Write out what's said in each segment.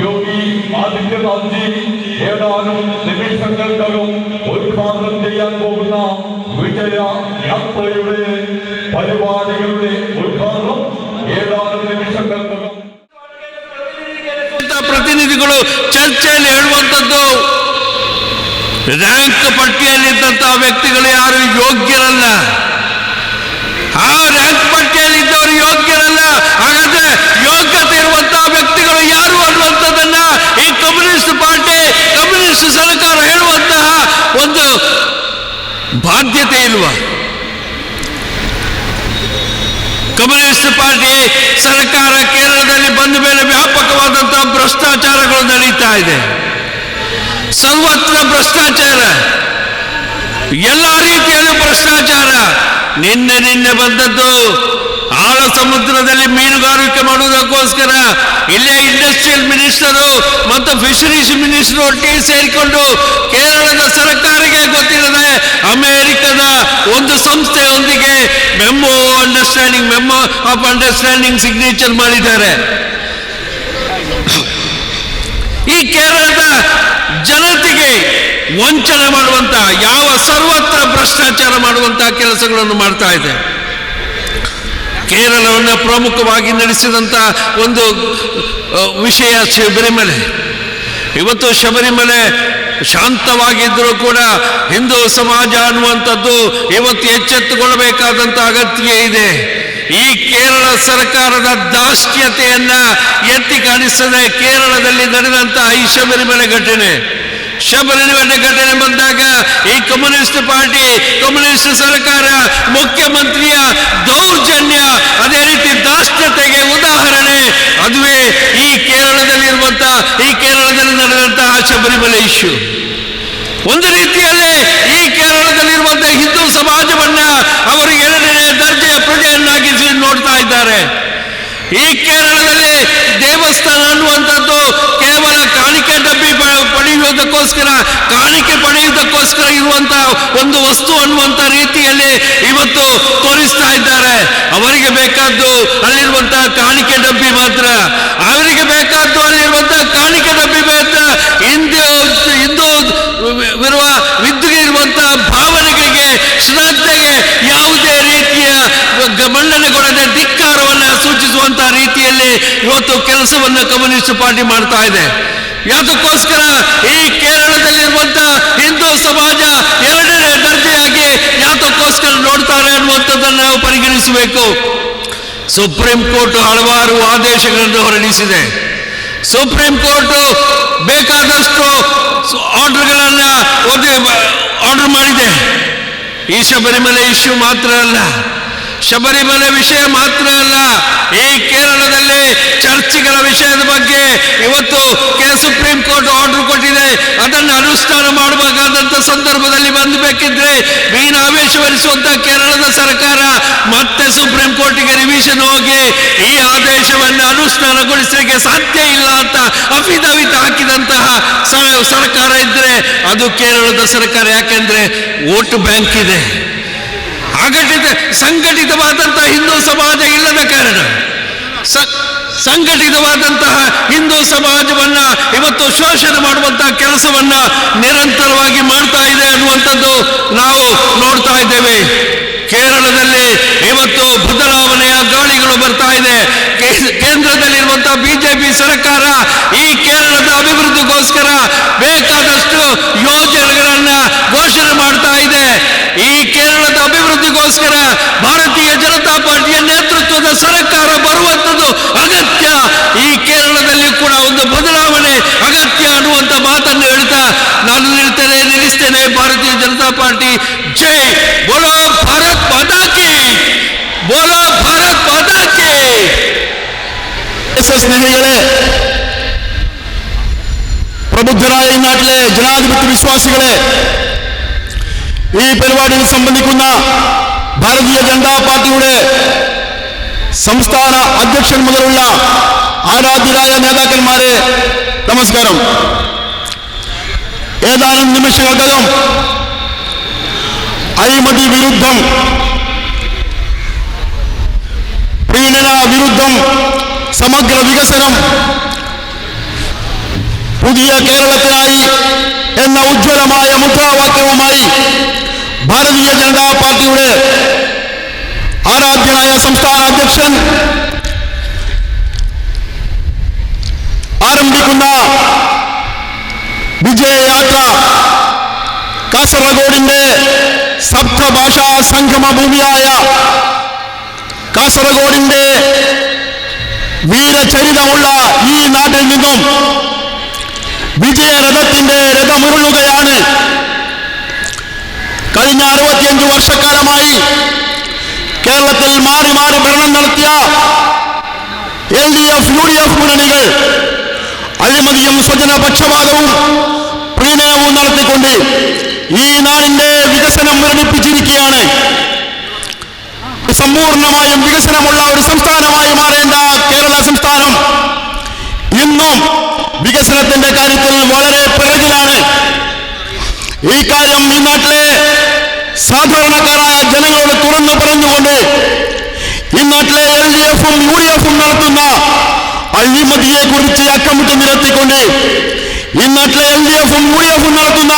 യോഗി ആദിത്യനാഥ്ജി ഏതാനും നിമിഷങ്ങൾക്കകം ഉദ്ഘാടനം ചെയ്യാൻ പോകുന്ന വിജയ യാത്രയുടെ പരിപാടികളുടെ ഉദ്ഘാടനം ഏതാനും നിമിഷങ്ങൾക്കകം ಪ್ರತಿನಿಧಿಗಳು ಚರ್ಚೆಯಲ್ಲಿ ಹೇಳುವಂಥದ್ದು ರ್ಯಾಂಕ್ ಪಟ್ಟಿಯಲ್ಲಿದ್ದಂತಹ ವ್ಯಕ್ತಿಗಳು ಯಾರು ಯೋಗ್ಯರಲ್ಲ, ಆ ರ್ಯಾಂಕ್ ಪಟ್ಟಿಯಲ್ಲಿದ್ದವರು ಯೋಗ್ಯರಲ್ಲ. ಹಾಗಾದ್ರೆ ಯೋಗ್ಯತೆ ಇರುವಂತಹ ವ್ಯಕ್ತಿಗಳು ಯಾರು ಅನ್ನುವಂಥದ್ದನ್ನ ಈ ಕಮ್ಯುನಿಸ್ಟ್ ಪಾರ್ಟಿ, ಕಮ್ಯುನಿಸ್ಟ್ ಸರ್ಕಾರ ಹೇಳುವಂತಹ ಒಂದು ಬಾಧ್ಯತೆ ಇಲ್ವಾ? ಕಮ್ಯುನಿಸ್ಟ್ ಪಾರ್ಟಿ ಸರ್ಕಾರ ಕೇರಳದಲ್ಲಿ ಬಂದ ಮೇಲೆ ವ್ಯಾಪಕವಾದಂತಹ ಭ್ರಷ್ಟಾಚಾರಗಳು ನಡೀತಾ ಇದೆ. ಸರ್ವತ್ರ ಭ್ರಷ್ಟಾಚಾರ, ಎಲ್ಲ ರೀತಿಯಲ್ಲೂ ಭ್ರಷ್ಟಾಚಾರ. ನಿನ್ನೆ ಬಂದದ್ದು ಆಳ ಸಮುದ್ರದಲ್ಲಿ ಮೀನುಗಾರಿಕೆ ಮಾಡುವುದಕ್ಕೋಸ್ಕರ ಇಲ್ಲೇ ಇಂಡಸ್ಟ್ರಿಯಲ್ ಮಿನಿಸ್ಟರು ಮತ್ತು ಫಿಶರೀಸ್ ಮಿನಿಸ್ಟರ್ ಒಟ್ಟಿಗೆ ಸೇರಿಕೊಂಡು ಕೇರಳದ ಸರ್ಕಾರಕ್ಕೆ ಗೊತ್ತಿಲ್ಲದೆ ಅಮೆರಿಕದ ಒಂದು ಸಂಸ್ಥೆಯೊಂದಿಗೆ ಮೆಮೊ ಆಫ್ ಅಂಡರ್ಸ್ಟ್ಯಾಂಡಿಂಗ್ ಸಿಗ್ನೇಚರ್ ಮಾಡಿದ್ದಾರೆ. ಈ ಕೇರಳದ ಜನತೆಗೆ ವಂಚನೆ ಮಾಡುವಂತಹ, ಯಾವ ಸರ್ವತ್ರ ಭ್ರಷ್ಟಾಚಾರ ಮಾಡುವಂತಹ ಕೆಲಸಗಳನ್ನು ಮಾಡ್ತಾ ಇದೆ. ಕೇರಳವನ್ನು ಪ್ರಮುಖವಾಗಿ ನಡೆಸಿದಂಥ ಒಂದು ವಿಷಯ ಶಬರಿಮಲೆ. ಇವತ್ತು ಶಬರಿಮಲೆ ಶಾಂತವಾಗಿದ್ದರೂ ಕೂಡ ಹಿಂದೂ ಸಮಾಜ ಅನ್ನುವಂಥದ್ದು ಇವತ್ತು ಎಚ್ಚೆತ್ತುಕೊಳ್ಳಬೇಕಾದಂಥ ಅಗತ್ಯ ಇದೆ. ಈ ಕೇರಳ ಸರ್ಕಾರದ ದಾಷ್ಟ್ಯತೆಯನ್ನ ಎತ್ತಿ ಕಾಣಿಸ್ತದೆ. ಕೇರಳದಲ್ಲಿ ನಡೆದಂತಹ ಈ ಶಬರಿಮಲೆ ಘಟನೆ ಬಂದಾಗ ಈ ಕಮ್ಯುನಿಸ್ಟ್ ಪಾರ್ಟಿ, ಕಮ್ಯುನಿಸ್ಟ್ ಸರ್ಕಾರ, ಮುಖ್ಯಮಂತ್ರಿಯ ದೌರ್ಜನ್ಯ, ಅದೇ ರೀತಿ ದಾಷ್ಟ್ಯತೆಗೆ ಉದಾಹರಣೆ ಅದುವೇ ಈ ಕೇರಳದಲ್ಲಿ ನಡೆದಂತಹ ಶಬರಿಮಲೆ ಇಶ್ಯೂ. ಒಂದು ರೀತಿಯಲ್ಲಿ ಈ ಕೇರಳದಲ್ಲಿರುವಂತಹ ಹಿಂದೂ ಸಮಾಜವನ್ನ ಅವರು ಎರಡನೇ ದರ್ಜೆಯ ಪ್ರಜೆಯನ್ನಾಗಿಸಿ ನೋಡ್ತಾ ಇದ್ದಾರೆ. ಈ ಕೇರಳದಲ್ಲಿ ದೇವಸ್ಥಾನ ಅನ್ನುವಂಥದ್ದು ಕೇವಲ ಕಾಣಿಕೆ ಡಬ್ಬಿ ಕಾಣಿಕೆ ಪಡೆಯುವುದಕ್ಕೋಸ್ಕರ ಇರುವಂತಹ ಒಂದು ವಸ್ತು ಅನ್ನುವಂಥ ರೀತಿಯಲ್ಲಿ ಇವತ್ತು ತೋರಿಸ್ತಾ ಇದ್ದಾರೆ. ಅವರಿಗೆ ಬೇಕಾದ್ದು ಅಲ್ಲಿರುವಂತಹ ಕಾಣಿಕೆ ಡಬ್ಬಿ ಮಾತ್ರ, ಅವರಿಗೆ ಬೇಕಾದ್ದು ಅಲ್ಲಿರುವಂತಹ ಕಾಣಿಕೆ ಡಬ್ಬಿ ಮಾತ್ರ. ಹಿಂದೂ ಇರುವಂತಹ ಭಾವನೆಗಳಿಗೆ, ಶ್ರದ್ಧೆಗೆ ಯಾವುದೇ ರೀತಿಯ ಮನ್ನಣೆ ಕೊಡದೆ ಧಿಕ್ಕಾರವನ್ನು ಸೂಚಿಸುವಂತಹ ರೀತಿಯಲ್ಲಿ ಇವತ್ತು ಕೆಲಸವನ್ನು ಕಮ್ಯುನಿಸ್ಟ್ ಪಾರ್ಟಿ ಮಾಡ್ತಾ ಇದೆ. ಯಾತಕ್ಕೋಸ್ಕರ ಈ ಕೇರಳದಲ್ಲಿರುವಂತಹ ಹಿಂದೂ ಸಮಾಜ ಎರಡನೇ ದರ್ಜೆಯಾಗಿ ಯಾತಕ್ಕೋಸ್ಕರ ನೋಡ್ತಾರೆ ಅನ್ನುವಂಥದ್ದನ್ನು ನಾವು ಪರಿಗಣಿಸಬೇಕು. ಸುಪ್ರೀಂ ಕೋರ್ಟ್ ಹಲವಾರು ಆದೇಶಗಳನ್ನು ಹೊರಡಿಸಿದೆ. ಸುಪ್ರೀಂ ಕೋರ್ಟ್ ಬೇಕಾದಷ್ಟು ಆರ್ಡರ್ಗಳನ್ನು ಆರ್ಡರ್ ಮಾಡಿದೆ. ಈ ಶಬರಿಮಲೆ ಇಶ್ಯೂ ಮಾತ್ರ ಅಲ್ಲ, ಶಬರಿಮಲೆ ವಿಷಯ ಮಾತ್ರ ಅಲ್ಲ, ಈ ಕೇರಳದಲ್ಲಿ ಚರ್ಚ್ಗಳ ವಿಷಯದ ಬಗ್ಗೆ ಇವತ್ತು ಸುಪ್ರೀಂ ಕೋರ್ಟ್ ಆರ್ಡರ್ ಕೊಟ್ಟಿದೆ. ಅದನ್ನು ಅನುಷ್ಠಾನ ಮಾಡಬೇಕಾದಂಥ ಸಂದರ್ಭದಲ್ಲಿ ಬಂದಬೇಕಿದ್ರೆ ಮೀನಾವೇಶವರಿಸುವಂತಹ ಕೇರಳದ ಸರ್ಕಾರ ಮತ್ತೆ ಸುಪ್ರೀಂ ಕೋರ್ಟಿಗೆ ರಿವಿಷನ್ ಹೋಗಿ ಈ ಆದೇಶವನ್ನು ಅನುಷ್ಠಾನಗೊಳಿಸಲಿಕ್ಕೆ ಸಾಧ್ಯ ಇಲ್ಲ ಅಂತ ಅಫಿಡವಿಟ್ ಹಾಕಿದಂತಹ ಸರ್ಕಾರ ಇದ್ರೆ ಅದು ಕೇರಳದ ಸರ್ಕಾರ. ಯಾಕೆಂದ್ರೆ ವೋಟ್ ಬ್ಯಾಂಕ್ ಇದೆ, ಸಂಘಟಿತವಾದಂತಹ ಹಿಂದೂ ಸಮಾಜ ಇಲ್ಲದ ಕಾರಣ ಸಂಘಟಿತವಾದಂತಹ ಹಿಂದೂ ಸಮಾಜವನ್ನ ಇವತ್ತು ಶೋಷಣೆ ಮಾಡುವಂತಹ ಕೆಲಸವನ್ನ ನಿರಂತರವಾಗಿ ಮಾಡ್ತಾ ಇದೆ ಅನ್ನುವಂಥದ್ದು ನಾವು ನೋಡ್ತಾ ಇದ್ದೇವೆ. ಕೇರಳದಲ್ಲಿ ಇವತ್ತು ಬದಲಾವಣೆಯ ಗಾಳಿಗಳು ಬರ್ತಾ ಇದೆ. ಕೇಂದ್ರದಲ್ಲಿರುವಂತಹ ಬಿಜೆಪಿ ಸರ್ಕಾರ ಈ ಕೇರಳದ ಅಭಿವೃದ್ಧಿಗೋಸ್ಕರ ಬೇಕಾದಷ್ಟು ಯೋಜನೆಗಳನ್ನ ಘೋಷಣೆ ಮಾಡ್ತಾ ಇದೆ. ಈ ಕೇರಳದ ಅಭಿವೃದ್ಧಿಗೋಸ್ಕರ ಭಾರತೀಯ ಜನತಾ ಪಾರ್ಟಿಯ ನೇತೃತ್ವದ ಸರ್ಕಾರ ಬರುವಂಥದ್ದು ಅಗತ್ಯ. ಈ ಕೇರಳದಲ್ಲಿ ಕೂಡ ಒಂದು ಬದಲಾವಣೆ ಅಗತ್ಯ ಅನ್ನುವಂಥ ಮಾತನ್ನು ಹೇಳ್ತಾ ನಾನು ನಿಲ್ಲಿಸ್ತೇನೆ. भारतीय जनता पार्टी जय। बोलो भारत माता की, बोलो भारत माता की। സ്നേഹികളെ, പ്രബുദ്ധരായ ഈ നാട്ടിലെ ജനാധിപത്യ വിശ്വാസികളെ, ഈ പരിപാടിയിൽ സംബന്ധിക്കുന്ന ഭാരതീയ ജനതാ പാർട്ടിയുടെ സംസ്ഥാന അധ്യക്ഷൻ മുതലുള്ള ആരാധ്യരായ നേതാക്കന്മാരെ, നമസ്കാരം. ഏതാനും നിമിഷങ്ങൾക്കകം അഴിമതി വിരുദ്ധം, പ്രീണന വിരുദ്ധം, സമഗ്ര വികസനം, പുതിയ കേരളത്തിനായി എന്ന ഉജ്ജ്വലമായ മുദ്രാവാക്യവുമായി ഭാരതീയ ജനതാ പാർട്ടിയുടെ ആരാധ്യനായ സംസ്ഥാന അധ്യക്ഷൻ ആരംഭിക്കുന്ന വിജയയാത്ര കാസർഗോഡിന്റെ സപ്തഭാഷാ സംഗമ ഭൂമിയായ കാസർഗോഡിന്റെ വീരചരിതമുള്ള ഈ നാട്ടിൽ നിന്നും വിജയരഥത്തിന്റെ രഥമുരുളുകയാണ്. കഴിഞ്ഞ 65 വർഷക്കാലമായി കേരളത്തിൽ മാറി മാറി ഭരണം നടത്തിയ LDF, UDF മുന്നണികൾ അഴിമതിയും സ്വജനപക്ഷപാതവും പ്രീണനവും നടത്തിക്കൊണ്ട് ഈ നാടിന്റെ വികസനം മുരടിപ്പിച്ചിരിക്കുകയാണ്. സമ്പൂർണമായും വികസനമുള്ള ഒരു സംസ്ഥാനമായി മാറേണ്ട കേരള സംസ്ഥാനം ഇന്നും വികസനത്തിന്റെ കാര്യത്തിൽ വളരെ പിറകിലാണ്. ഈ കാര്യം ഈ നാട്ടിലെ സാധാരണക്കാരായ ജനങ്ങളോട് തുറന്നു പറഞ്ഞുകൊണ്ട് ഈ നാട്ടിലെ LDF-ഉം UDF-ഉം നടത്തുന്ന അഴിമതിയെ കുറിച്ച് അക്കമിട്ട് നിരത്തിക്കൊണ്ട് ഈ നാട്ടിലെ LDF-ഉം UDF-ഉം നടത്തുന്ന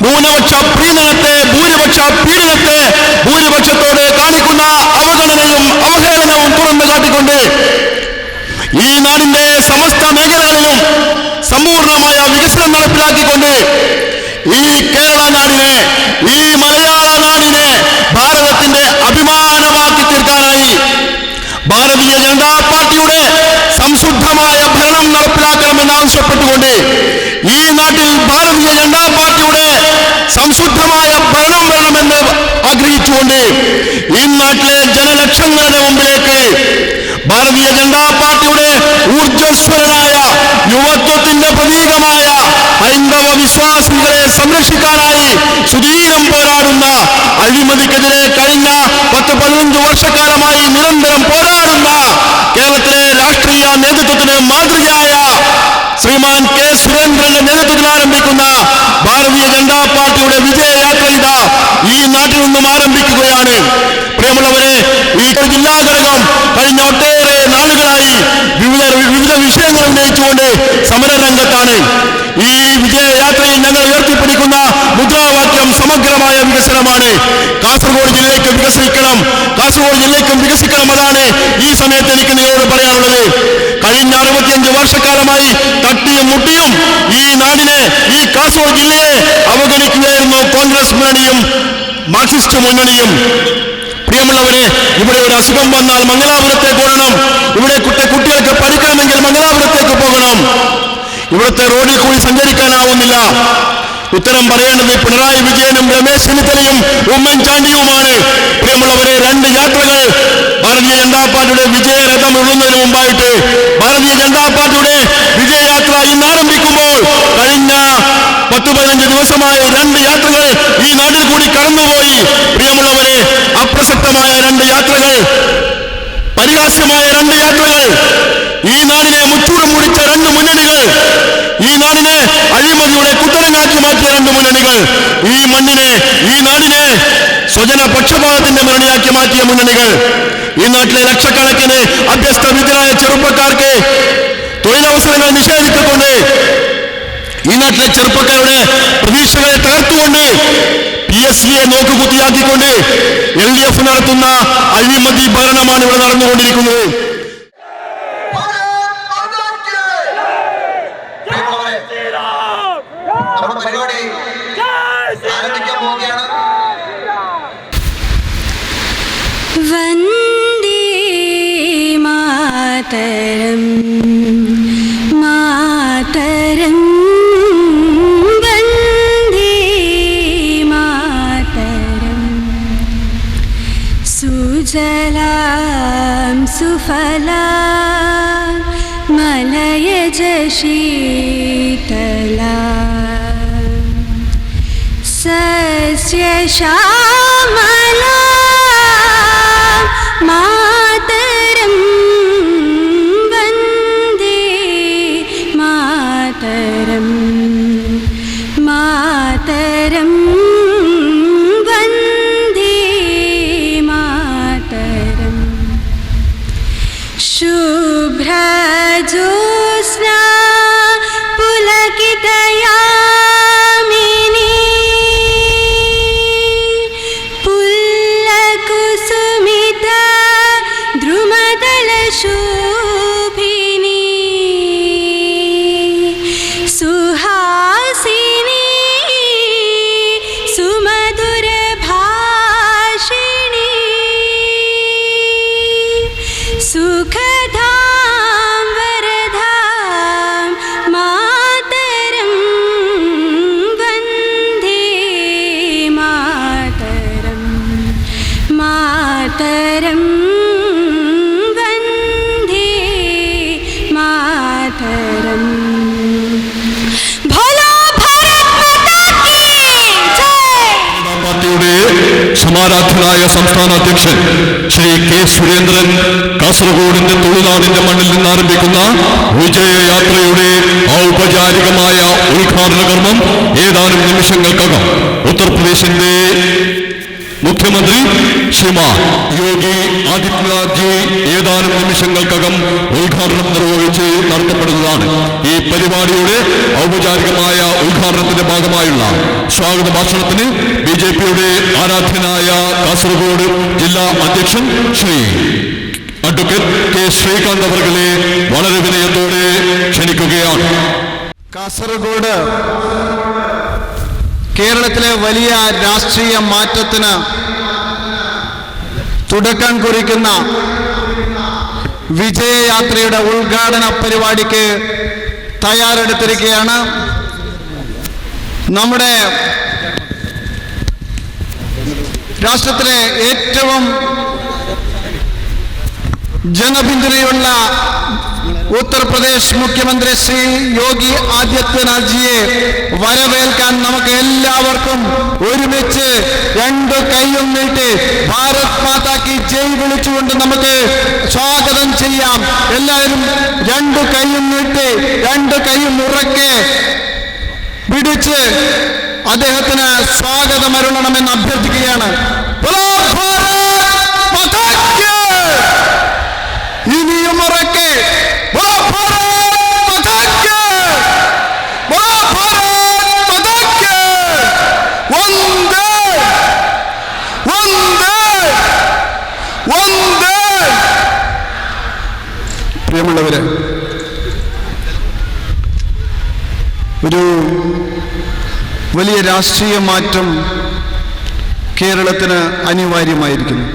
ന്യൂനപക്ഷ പ്രീണനത്തെ, ഭൂരിപക്ഷ പീഡനത്തെ, ഭൂരിപക്ഷത്തോട് കാണിക്കുന്ന അവഗണനയും അവഹേളനവും തുറന്നു കാട്ടിക്കൊണ്ട് ഈ നാടിന്റെ സമസ്ത മേഖലകളിലും സമ്പൂർണമായ വികസനം നടപ്പിലാക്കിക്കൊണ്ട് ഈ കേരള നാടിനെ, ഈ മലയാള നാടിനെ ഭാരതത്തിന്റെ അഭിമാനമാക്കി തീർക്കാനായി ഭാരതീയ ജനതാ പാർട്ടിയുടെ സംശുദ്ധമായ ഭരണം നടപ്പിലാക്കണമെന്നാവശ്യപ്പെട്ടുകൊണ്ട് ഈ നാട്ടിൽ ഭാരതീയ ജനതാ പാർട്ടിയുടെ സംശുദ്ധമായ ഭരണം വേണമെന്ന് ആഗ്രഹിച്ചുകൊണ്ട് ഈ നാട്ടിലെ ജനലക്ഷങ്ങളുടെ മുമ്പിലേക്ക് ഭാരതീയ ജനതാ പാർട്ടിയുടെ ഊർജ്ജസ്വലനായ യുവത്വത്തിന്റെ പ്രതീകമായ ഹൈന്ദവ വിശ്വാസികളെ സംരക്ഷിക്കാനായി സുദീരം പോരാടുന്ന, അഴിമതിക്കെതിരെ കഴിഞ്ഞ 10-15 വർഷക്കാലമായി നിരന്തരം പോരാടുന്ന കേരളത്തിലെ രാഷ്ട്രീയ നേതൃത്വത്തിന് മാതൃകയായ ശ്രീമാൻ കെ സുരേന്ദ്രന്റെ നേതൃത്വത്തിൽ ആരംഭിക്കുന്ന ഭാരതീയ ജനതാ പാർട്ടിയുടെ വിജയയാത്ര ഇതാ ഈ നാട്ടിൽ നിന്നും ആരംഭിക്കുകയാണ്. പ്രിയമുള്ളവരെ, ഈ ജില്ലാ ഘടകം കഴിഞ്ഞ ഒട്ടേറെ നാളുകളായി വിവിധ വിഷയങ്ങൾ ഉന്നയിച്ചുകൊണ്ട് സമരരംഗത്താണ്. ഈ വിജയയാത്രയിൽ ഞങ്ങൾ ഉയർത്തിപ്പിടിക്കുന്ന മുദ്രാവാക്യം സമഗ്രമായ വികസനമാണ്. കാസർഗോഡ് ജില്ലയ്ക്ക് വികസിക്കണം, കാസർഗോഡ് ജില്ലയ്ക്കും വികസിക്കണം. അതാണ് ഈ സമയത്ത് എനിക്ക് നിങ്ങളോട് പറയാനുള്ളത്. കഴിഞ്ഞ 65 വർഷക്കാലമായി തട്ടിയും മുട്ടിയും ഈ നാടിനെ, ഈ കാസർഗോഡ് ജില്ലയെ അവഗണിക്കുകയായിരുന്നു കോൺഗ്രസ് മുന്നണിയും മാർക്സിസ്റ്റ് മുന്നണിയും. പ്രിയമുള്ളവരെ, ഇവിടെ ഒരു അസുഖം വന്നാൽ മംഗലാപുരത്തേക്ക് ഓടണം. ഇവിടെ കുട്ടികൾക്ക് പഠിക്കണമെങ്കിൽ മംഗലാപുരത്തേക്ക് പോകണം. ഇവിടുത്തെ റോഡിൽ കൂടി സഞ്ചരിക്കാനാവുന്നില്ല. ഉത്തരം പറയേണ്ടത് പിണറായി വിജയനും രമേശ് ചെന്നിത്തലയും ഉമ്മൻചാണ്ടിയുമാണ്. പ്രിയമുള്ളവരെ, 2 യാത്രകൾ ഭാരതീയ ജനതാ പാർട്ടിയുടെ വിജയരഥം ഉള്ളുന്നതിന് മുമ്പായിട്ട് ഭാരതീയ ജനതാ പാർട്ടിയുടെ വിജയയാത്ര ഇന്ന് ആരംഭിക്കുമ്പോൾ കഴിഞ്ഞ 10-15 ദിവസമായി 2 യാത്രകൾ ഈ നാട്ടിൽ കൂടി കടന്നുപോയി. പ്രിയമുള്ളവരെ, അപ്രസക്തമായ 2 യാത്രകൾ, പരിഹാസ്യമായ 2 യാത്രകൾ, ഈ നാടിനെ മുച്ചൂട് മുടിച്ച 2 മുന്നണികൾ, ഈ നാടിനെ അഴിമതിയുടെ കുത്തരങ്ങാക്കി മാറ്റിയ 2 മുന്നണികൾ, ഈ മണ്ണിനെ, ഈ നാടിനെ സ്വജന പക്ഷപാതത്തിന്റെ മുന്നണിയാക്കി മാറ്റിയ മുന്നണികൾ, ഈ നാട്ടിലെ ലക്ഷക്കണക്കിന് അഭ്യസ്ത വിദ്യരായ ചെറുപ്പക്കാർക്ക് തൊഴിലവസരങ്ങൾ നിഷേധിച്ചുകൊണ്ട്, ഈ നാട്ടിലെ ചെറുപ്പക്കാരുടെ പ്രതീക്ഷകളെ തകർത്തുകൊണ്ട്, PSCയെ നോക്കുകുത്തിയാക്കിക്കൊണ്ട് LDF നടത്തുന്ന അഴിമതി ഭരണമാണ് ഇവിടെ നടന്നുകൊണ്ടിരിക്കുന്നത്. വന്ദേ മാതരം മാതരം വന്ദേ सुफला मलयज शीतला सस्य श्यामला मातरं वन्दे मातरं मातरं वन्दे मातरं शुभ्रज्योत्स्ना पुलकितयामिनी पुल्लकुसुमिता द्रुमदलशोभिनी सुहासिनी सुमधुरभाषिणी सुखदां वरदां मातरं वन्दे मातरं मातरं वन्दे मातरं भोलो भारत माता की जय। പാർട്ടിയുടെ സമാരാധനായ സംസ്ഥാന അധ്യക്ഷൻ ശ്രീ കെ സുരേന്ദ്രൻ കാസർഗോഡിന്റെ തൊഴിലാളിന്റെ മണ്ണിൽ നിന്ന് ആരംഭിക്കുന്ന വിജയയാത്രയുടെ ഔപചാരികമായ ഉദ്ഘാടന കർമ്മം ഏതാനും നിമിഷങ്ങൾക്കകം ഉത്തർപ്രദേശിന്റെ മുഖ്യമന്ത്രി ശ്രീമാൻ യോഗി ആദിത്യനാഥ് ജി ഏതാനും നിമിഷങ്ങൾക്കകം ഉദ്ഘാടനം നിർവഹിച്ച് നടത്തപ്പെടുന്നതാണ്. ഈ പരിപാടിയുടെ ഔപചാരികമായ ഉദ്ഘാടനത്തിന്റെ ഭാഗമായുള്ള സ്വാഗത ഭാഷണത്തിന് ബിജെപിയുടെ ആരാധ്യനായ കാസർഗോഡ് ജില്ലാ അധ്യക്ഷൻ ശ്രീ അഡ്വക്കേറ്റ് കെ ശ്രീകാന്ത് അവർകളെ വളരെ വിനയത്തോടെ ക്ഷണിക്കുകയാണ്. കാസർഗോഡ് കേരളത്തിലെ വലിയ രാഷ്ട്രീയ മാറ്റത്തിന് തുടക്കം കുറിക്കുന്ന വിജയയാത്രയുടെ ഉദ്ഘാടന പരിപാടിക്ക് തയ്യാറെടുത്തിരിക്കുകയാണ്. നമ്മുടെ രാഷ്ട്രത്തിലെ ഏറ്റവും ജനപിന്തുണയുള്ള ഉത്തർപ്രദേശ് മുഖ്യമന്ത്രി ശ്രീ യോഗി ആദിത്യനാഥ് ജിയെ വരവേൽക്കാൻ നമുക്ക് എല്ലാവർക്കും ഒരുമിച്ച് രണ്ടു കൈയും നീട്ടി ഭാരത് മാതാ കി ജയ് വിളിച്ചുകൊണ്ട് നമുക്ക് സ്വാഗതം ചെയ്യാം. എല്ലാവരും രണ്ടു കൈയും നീട്ടി രണ്ടു കൈയും ഉറക്കെ പിടിച്ച് അദ്ദേഹത്തിന് സ്വാഗതം അരുളണമെന്ന് അഭ്യർത്ഥിക്കുകയാണ്. ഇനിയും ഉറക്കെ പ്രിയമുള്ളവര്, ഒരു വലിയ രാഷ്ട്രീയ മാറ്റം കേരളത്തിന് അനിവാര്യമായിരിക്കുന്നു.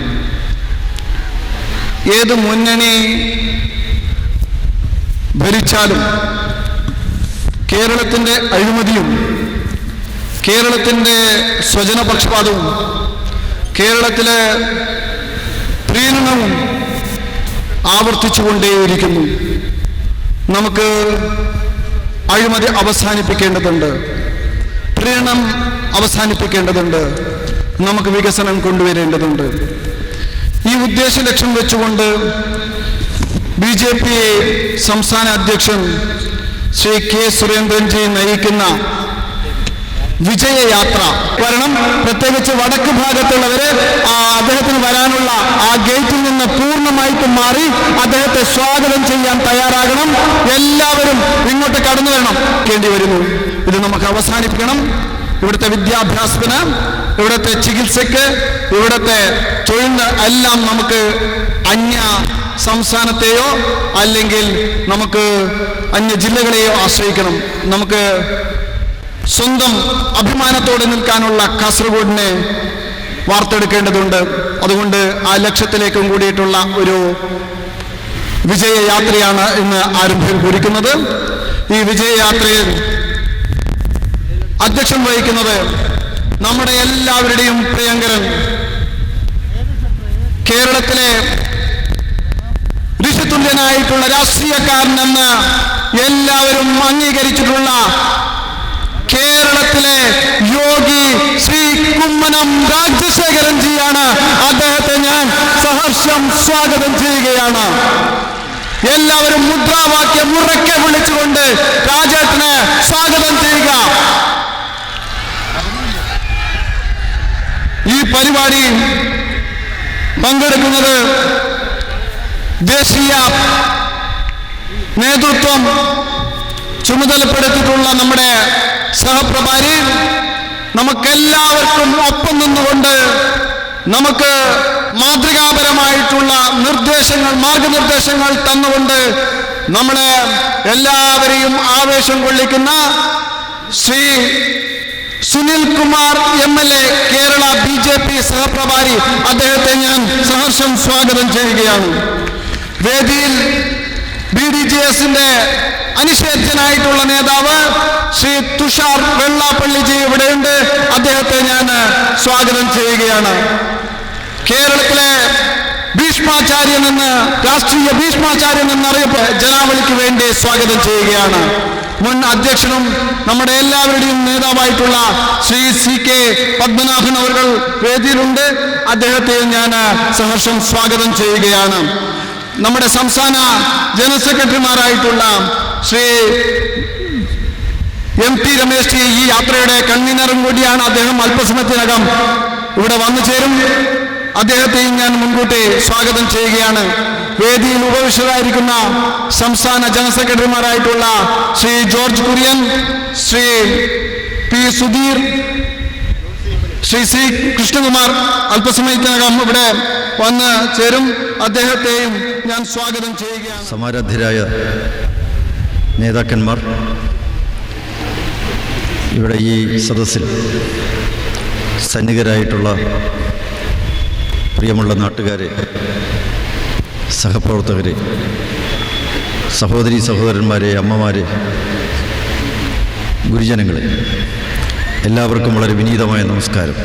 ഏത് മുന്നണി ഭരിച്ചാലും കേരളത്തിൻ്റെ അഴിമതിയും കേരളത്തിൻ്റെ സ്വജനപക്ഷപാതവും കേരളത്തിലെ പ്രീണനവും ആവർത്തിച്ചുകൊണ്ടേയിരിക്കുന്നു. നമുക്ക് അഴിമതി അവസാനിപ്പിക്കേണ്ടതുണ്ട്, പ്രീണനം അവസാനിപ്പിക്കേണ്ടതുണ്ട്, നമുക്ക് വികസനം കൊണ്ടുവരേണ്ടതുണ്ട്. ഈ ഉദ്ദേശ ലക്ഷ്യം വെച്ചുകൊണ്ട് ബിജെപി സംസ്ഥാന അധ്യക്ഷൻ ശ്രീ കെ സുരേന്ദ്രൻജി നയിക്കുന്ന വിജയയാത്ര വരണം. പ്രത്യേകിച്ച് വടക്ക് ഭാഗത്തുള്ളവര് അദ്ദേഹത്തിന് വരാനുള്ള ആ ഗേറ്റിൽ നിന്ന് പൂർണ്ണമായിട്ടും മാറി അദ്ദേഹത്തെ സ്വാഗതം ചെയ്യാൻ തയ്യാറാകണം. എല്ലാവരും ഇങ്ങോട്ട് കടന്നു വരണം. കേണ്ടി വരുന്നു. ഇത് നമുക്ക് അവസാനിപ്പിക്കണം. ഇവിടുത്തെ വിദ്യാഭ്യാസത്തിന്, ഇവിടുത്തെ ചികിത്സയ്ക്ക്, ഇവിടുത്തെ തൊഴിലിന് എല്ലാം നമുക്ക് അന്യ സംസ്ഥാനത്തെയോ അല്ലെങ്കിൽ നമുക്ക് അന്യ ജില്ലകളെയോ ആശ്രയിക്കണം. നമുക്ക് സ്വന്തം അഭിമാനത്തോടെ നിൽക്കാനുള്ള കാസർഗോഡിനെ വാർത്തെടുക്കേണ്ടതുണ്ട്. അതുകൊണ്ട് ആ ലക്ഷ്യത്തിലേക്കും കൂടിയിട്ടുള്ള ഒരു വിജയയാത്രയാണ് ഇന്ന് ആരംഭം കുറിക്കുന്നത്. ഈ വിജയയാത്രയിൽ അധ്യക്ഷം വഹിക്കുന്നത് നമ്മുടെ എല്ലാവരുടെയും പ്രിയങ്കരൻ, കേരളത്തിലെ ഋഷിതുല്യനായിട്ടുള്ള രാഷ്ട്രീയക്കാരനെന്ന് എല്ലാവരും അംഗീകരിച്ചിട്ടുള്ള കേരളത്തിലെ യോഗി ശ്രീ കുമ്മനം രാജശേഖരൻജിയാണ്. അദ്ദേഹത്തെ ഞാൻ സഹർഷം സ്വാഗതം ചെയ്യുകയാണ്. എല്ലാവരും മുദ്രാവാക്യം ഉറക്കെ വിളിച്ചുകൊണ്ട് രാജേട്ടനെ സ്വാഗതം ചെയ്യുക. ഈ പരിപാടി പങ്കെടുക്കുന്നത് ദേശീയ നേതൃത്വം ചുമതലപ്പെടുത്തിയിട്ടുള്ള നമ്മുടെ സഹപ്രഭാരി, നമുക്കെല്ലാവർക്കും ഒപ്പം നിന്നുകൊണ്ട് നമുക്ക് മാതൃകാപരമായിട്ടുള്ള മാർഗനിർദ്ദേശങ്ങൾ തന്നുകൊണ്ട് നമ്മളെ എല്ലാവരെയും ആവേശം കൊള്ളിക്കുന്ന ശ്രീ സുനിൽ കുമാർ MLA കേരള BJP സഹപ്രഭാരി, അദ്ദേഹത്തെ ഞാൻ സഹർഷം സ്വാഗതം ചെയ്യുകയാണ്. വേദിയിൽ BDJSന്റെ അനിഷേധ്യനായിട്ടുള്ള നേതാവ് ശ്രീ തുഷാർ വെള്ളാപ്പള്ളിജി ഇവിടെയുണ്ട്. അദ്ദേഹത്തെ ഞാൻ സ്വാഗതം ചെയ്യുകയാണ്. കേരളത്തിലെ ഭീഷ്മാചാര്യനെന്ന്, രാഷ്ട്രീയ ഭീഷ്മാചാര്യനെന്ന് അറിയപ്പെട്ട ജനാവലിക്ക് വേണ്ടി സ്വാഗതം ചെയ്യുകയാണ്. മുൻ അധ്യക്ഷനും നമ്മുടെ എല്ലാവരുടെയും നേതാവായിട്ടുള്ള ശ്രീ CK പത്മനാഭൻ അവർ വേദിയിലുണ്ട്. അദ്ദേഹത്തെ ഞാൻ സഹർഷം സ്വാഗതം ചെയ്യുകയാണ്. നമ്മുടെ സംസ്ഥാന ജനറൽ സെക്രട്ടറിമാരായിട്ടുള്ള ശ്രീ MT രമേശ് ജി ഈ യാത്രയുടെ കൺവീനറും കൂടിയാണ്. അദ്ദേഹം അല്പസമയത്തിനകം ഇവിടെ വന്നു ചേരും. അദ്ദേഹത്തെയും ഞാൻ മുൻകൂട്ടി സ്വാഗതം ചെയ്യുകയാണ്. വേദിയിൽ ഉപവിഷ്ടരായിരിക്കുന്ന സംസ്ഥാന ജനറൽ സെക്രട്ടറിമാരായിട്ടുള്ള Shri George Kurian, Shri P Sudheer, Shri C Krishnakumar അല്പസമയത്തിനകം ഇവിടെ വന്ന് ചേരും. അദ്ദേഹത്തെയും ഞാൻ സ്വാഗതം ചെയ്യുകയാണ്. സമാരാധ്യരായ നേതാക്കന്മാർ, ഇവിടെ ഈ സദസ്സിൽ സന്നിഹിതരായിട്ടുള്ള പ്രിയമുള്ള നാട്ടുകാരെ, സഹപ്രവർത്തകരെ, സഹോദരീ സഹോദരന്മാരെ, അമ്മമാരെ, ഗുരുജനങ്ങളെ, എല്ലാവർക്കും വളരെ വിനീതമായ നമസ്കാരം.